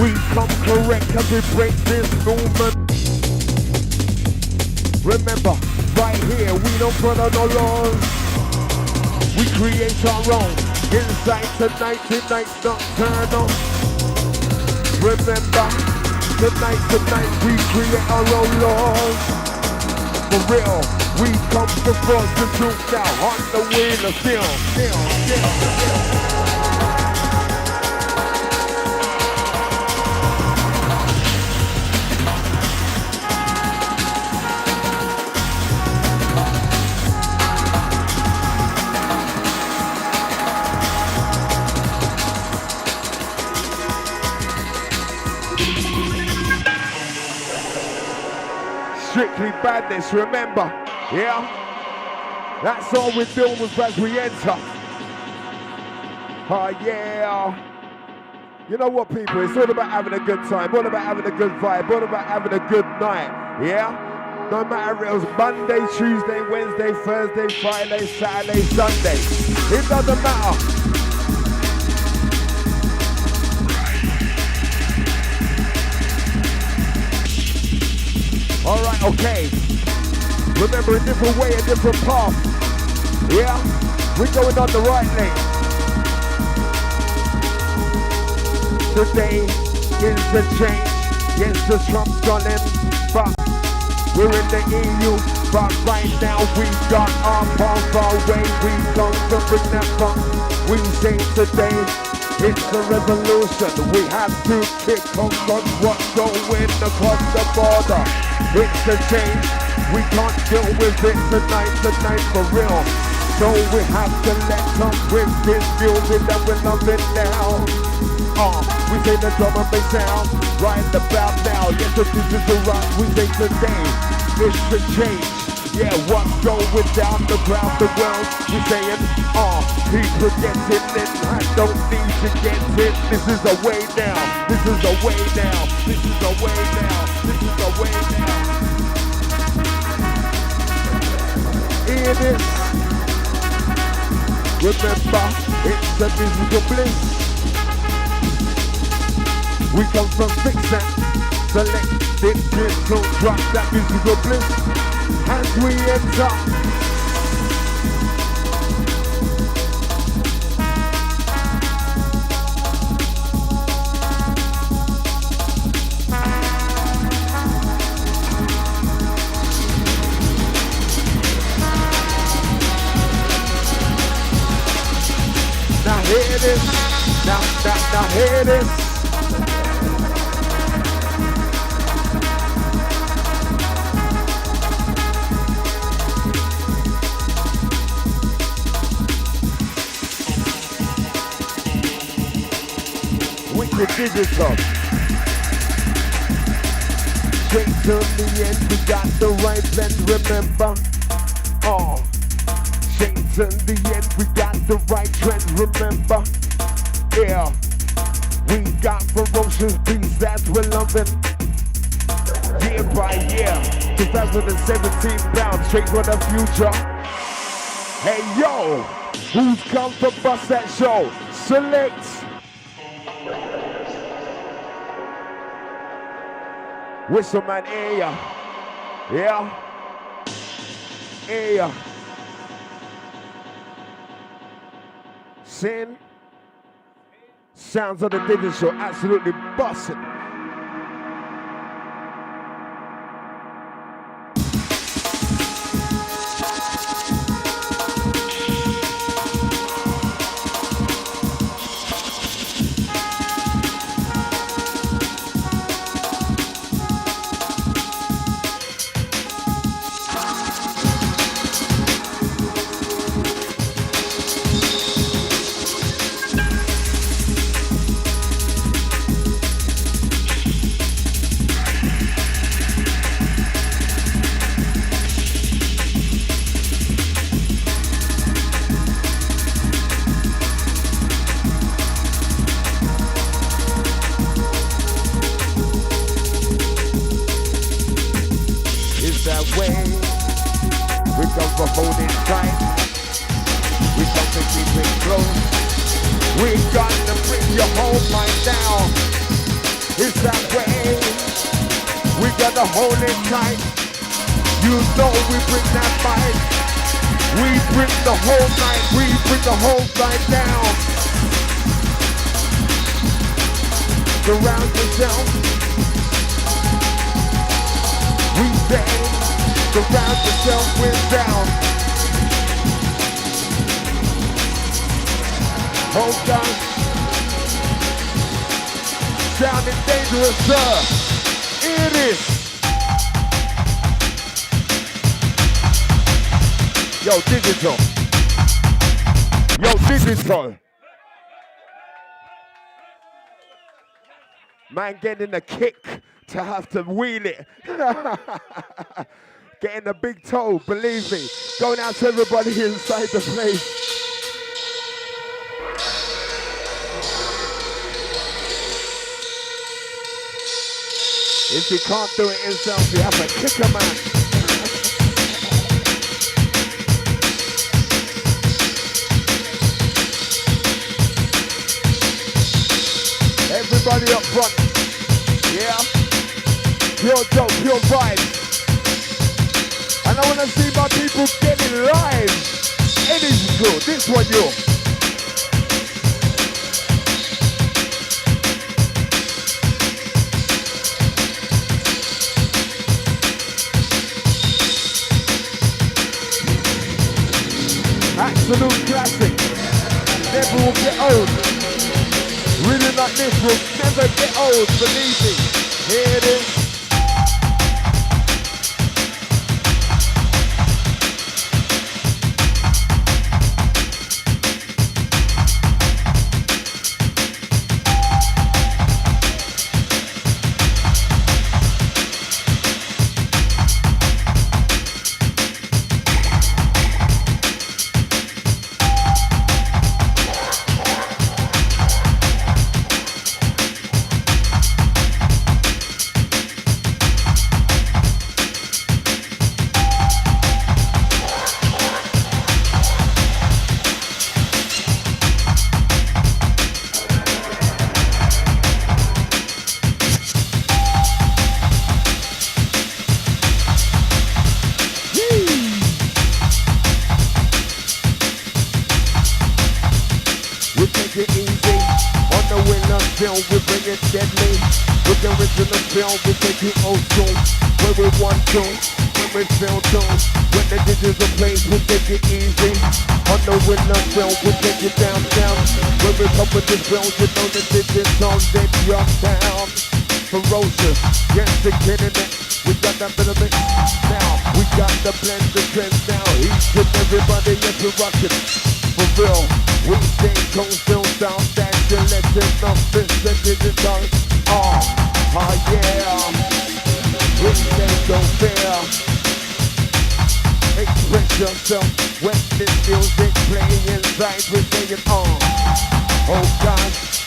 We come correct as we break this movement. Remember, right here, we don't follow no laws. We create our own. Inside tonight nocturnal. Remember, tonight, we create our own laws. For real. We come to force the truth now on the wheel of film. Strictly badness, remember. Yeah? That's all we're doing with as we enter. Oh yeah. You know what, people? It's all about having a good time, all about having a good vibe, all about having a good night. Yeah? No matter if it was Monday, Tuesday, Wednesday, Thursday, Friday, Saturday, Sunday. It doesn't matter. Alright, okay. Remember, a different way, a different path. Yeah? We're going on the right lane. Today is the change. Yes, the Trump's gone in, but we're in the EU. But right now we got our path our way. We come to bring that fun. We say today it's a revolution. We have to kick off on what's going across the border. It's a change. We can't deal with it tonight for real. So we have to let up with this music that we're loving now. We say the drum and bass sound right about now. Yes, this is the rock. We say today it's the change. Yeah, what's going down the ground, the world? We saying, people getting it. I don't need to get it. This is the way now. This is the way now. This is the way now. This is the way now. Hear this. Remember, it's a musical bliss. We come from fix that, select it, don't drop that musical bliss as we enter. Now hear this, now hear this. Digital. Straight to the end, we got the right blend, remember? Straight to the end, we got the right trend, remember? Yeah, we got ferocious beats that we're loving. Year by year, 2017 bound, straight for the future. Hey yo, who's come to bust that show? Select. Whistle man, yeah. Sin. Sounds of the digital, absolutely busting. Hold it tight. You know we bring that fight. We bring the whole night. We bring the whole night down. Surround yourself. We bang. Surround yourself with down. Hold on. Sounding dangerous, sir. It is. Yo, digital. Yo, digital. Man getting a kick to have to wheel it. Getting a big toe, believe me. Going out to everybody inside the place. If he can't do it himself, you have to kick a man. Everybody up front. Yeah. Pure dope, pure vibes. And I want to see my people getting live. Anything good. This one, yo. Absolute classic. Never will get old. Really like this will never get old, believe me. Here it is. We bring it deadly. With the original film, we take it old school. When we want to, when we feel to. When the digital plays, we take it easy. On the winner film, we take it downtown. When we come with this film, you know the digital that your town. Ferocious, yes, the kidding it. We got that bit of mix now. We got the blend, the trend now. Each and everybody, yes, we're rocking. For real, we stay cold, still down, that you let it know, this the digital. Oh yeah. We stay don't fear. Express yourself when this music playing inside. We say it on. Oh gosh,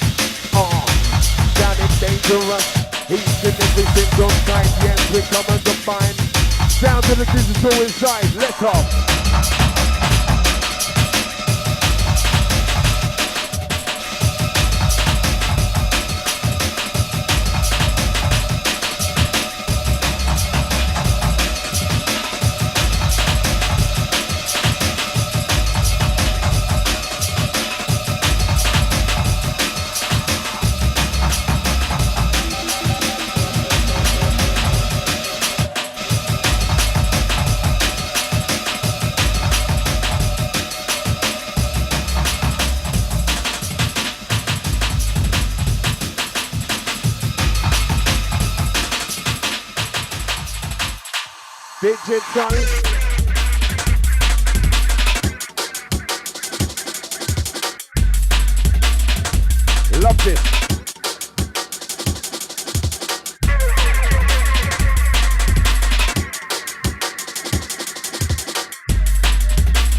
on. Down and dangerous. Each and every single night. Yes, we come and combine. Sound of the digital inside. Let's off. Digital. Love this.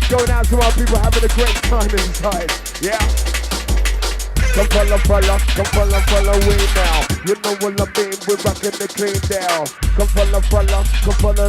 Going out to our people having a great time inside. Yeah. Come follow we now. You know what I mean, we're rocking the clean down. Come follow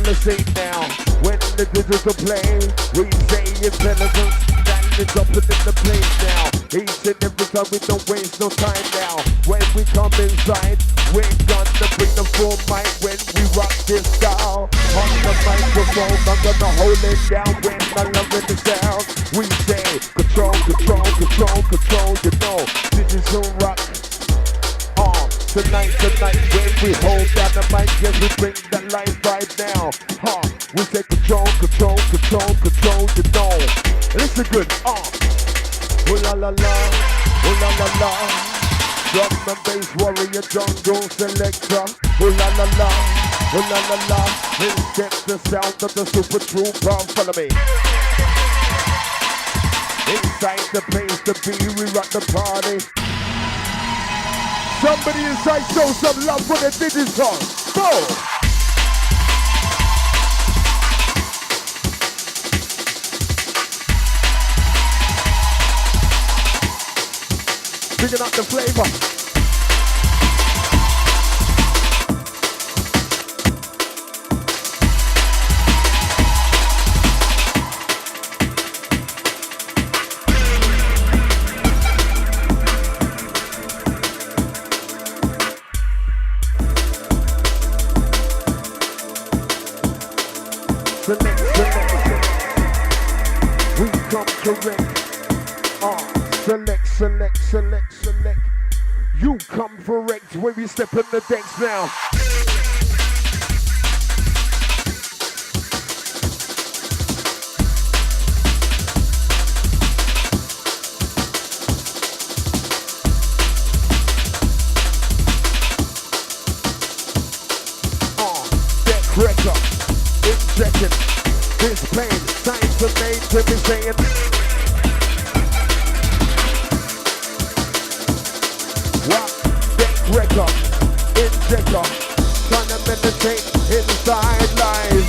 the scene now. When the digital play, we say intelligence, standing up in the place now. Each and every time we don't waste no time now. When we come inside, we're gonna bring the full mic when we rock this style. On the microphone, I'm gonna hold it down when I love the sound. We say control, you know. Digital rock. Tonight, when we hold down the mic, yes, we bring that life right now. We say control, you know. Listen good, ooh la la la, ooh la la la. Drum and bass warrior, jungle selector. Ooh la la la, ooh la la la. Get the sound of the super trooper, follow me. Inside the place to be, we rock the party. Somebody inside show some love for the digital. Go! Picking up the flavor. correct. Select, select, select, select. You come correct when we step on the decks now. Deck wrecker, injecting this pain. Time to make to be saying. Wrecker, injector, trying to meditate inside life.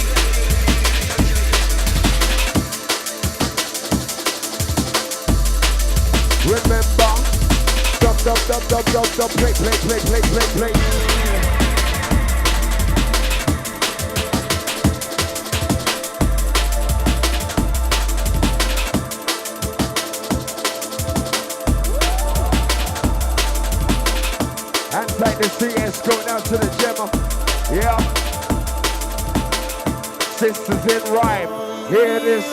Remember, dub, play. Like the CS going down to the Gemma. Yeah. Sisters in rhyme. Hear this.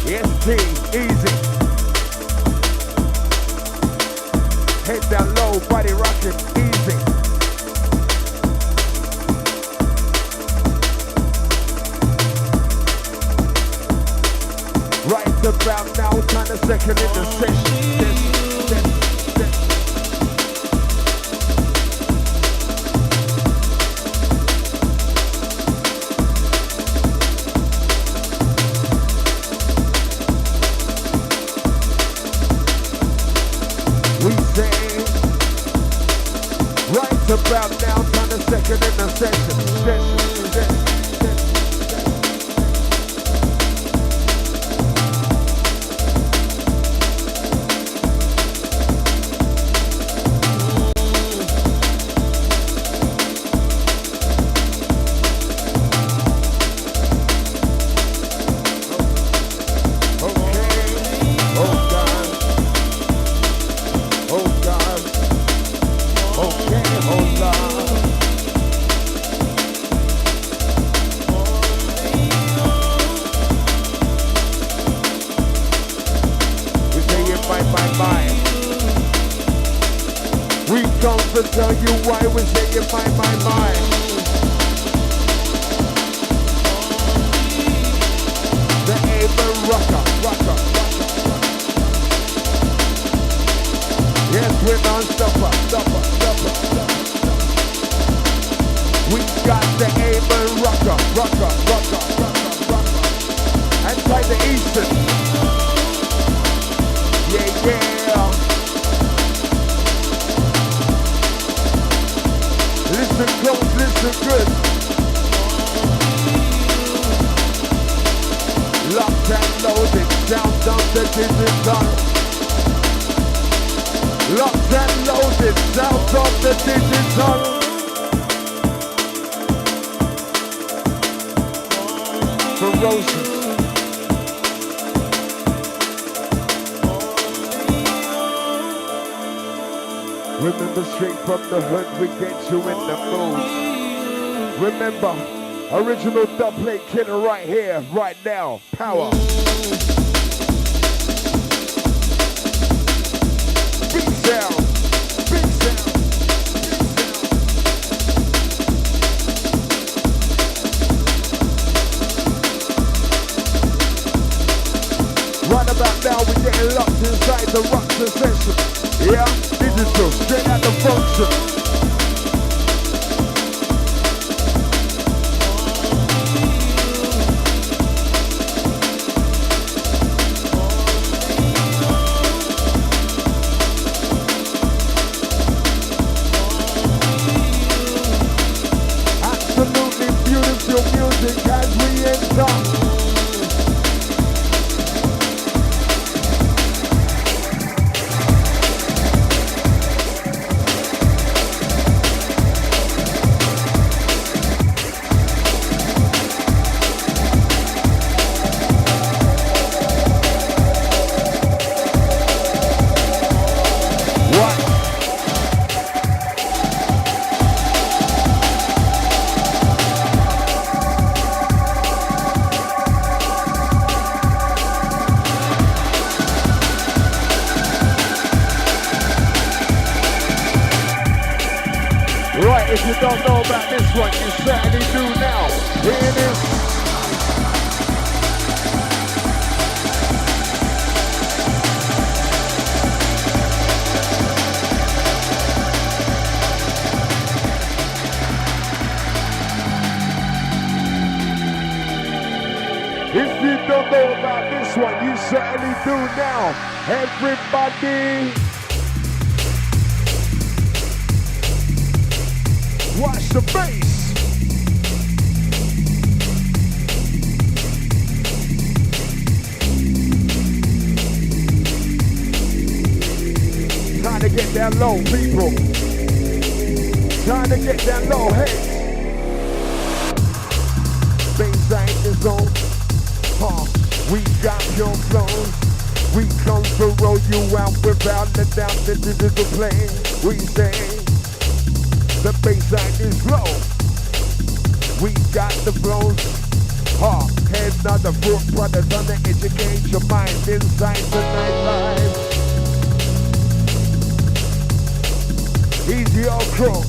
ST, easy. Head down low, body rocking, easy. Right about now, kind of second in the session. About now, time to second in the session. Tell you why we say you my. The Able rocker. Yes, we're non-stopper, stopper. We got the Able rocker. And by the Eastern. Yeah. Listen close, listen good. Locked and loaded, sound on the digital. Locked and loaded, sound on the digital. Ferocious. Remember, straight from the hood, we get you in the mood. Remember, original dub plate killer right here, right now. Power. Big sound. Right about now, we're getting locked inside the rocks and session. Yeah, digital, straight out the function. Absolutely beautiful music as we enter. If you don't know about this one, you certainly do now. Here it is. If you don't know about this one, you certainly do now. Everybody, watch the bass. Trying to get down low, people. Trying to get down low, hey. Bass is on. We got your flows. We come to roll you out without a doubt. This is the play. We say the bassline is low. We got the flows. Head not the foot, brothers on the educate your mind inside the nightlife. Easy all crow.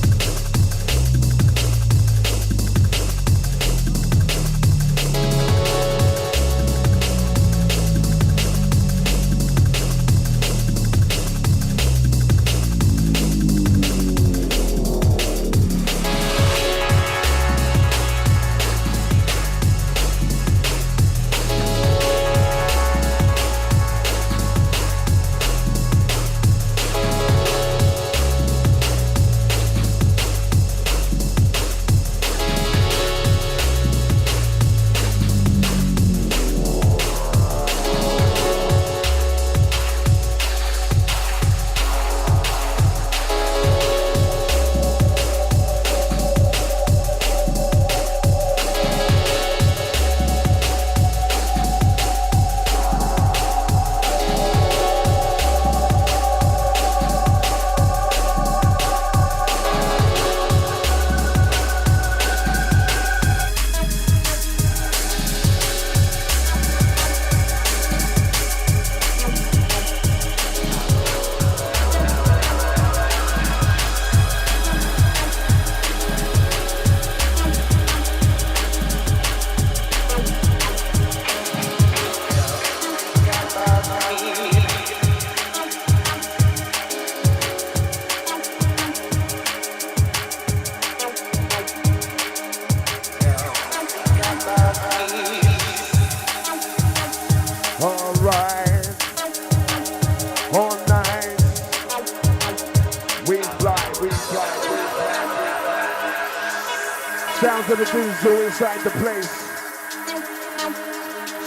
Sounds of the digital inside the place.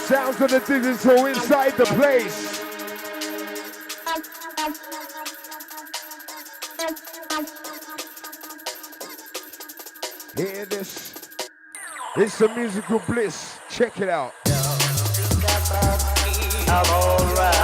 Sounds of the digital inside the place. Hear this? It's a musical bliss. Check it out. I'm alright.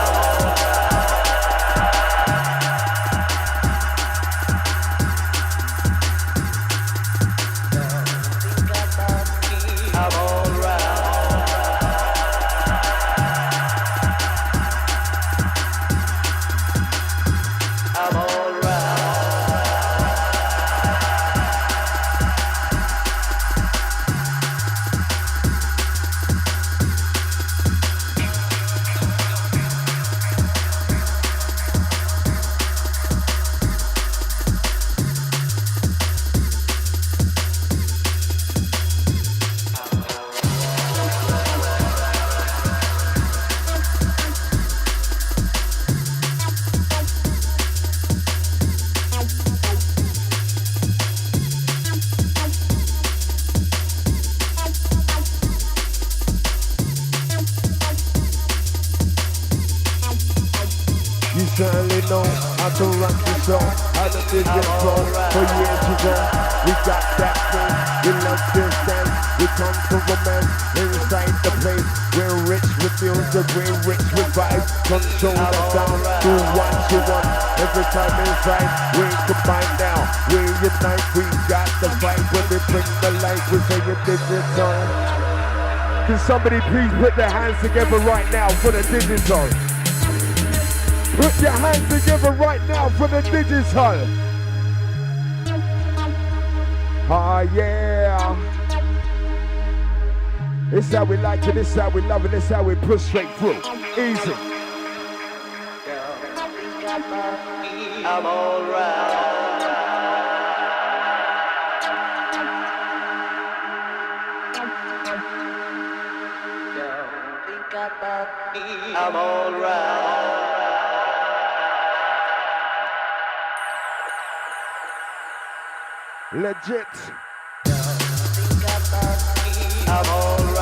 Certainly know how to rock the show, how to dig it flow. For years ago, we got that thing. We love this dance. We come from romance inside the place. We're rich with music, we're rich with vibes. Control the sound, do what you want. Every time inside, we combine now. We unite, we got the fight. When we bring the light, we say it digital. Can somebody please put their hands together right now for the digital? Put your hands together right now for the digital. Oh yeah. This how we like it, this how we love it, this how we push straight through. Easy. I'm alright. I'm alright. Legit. I'm alright.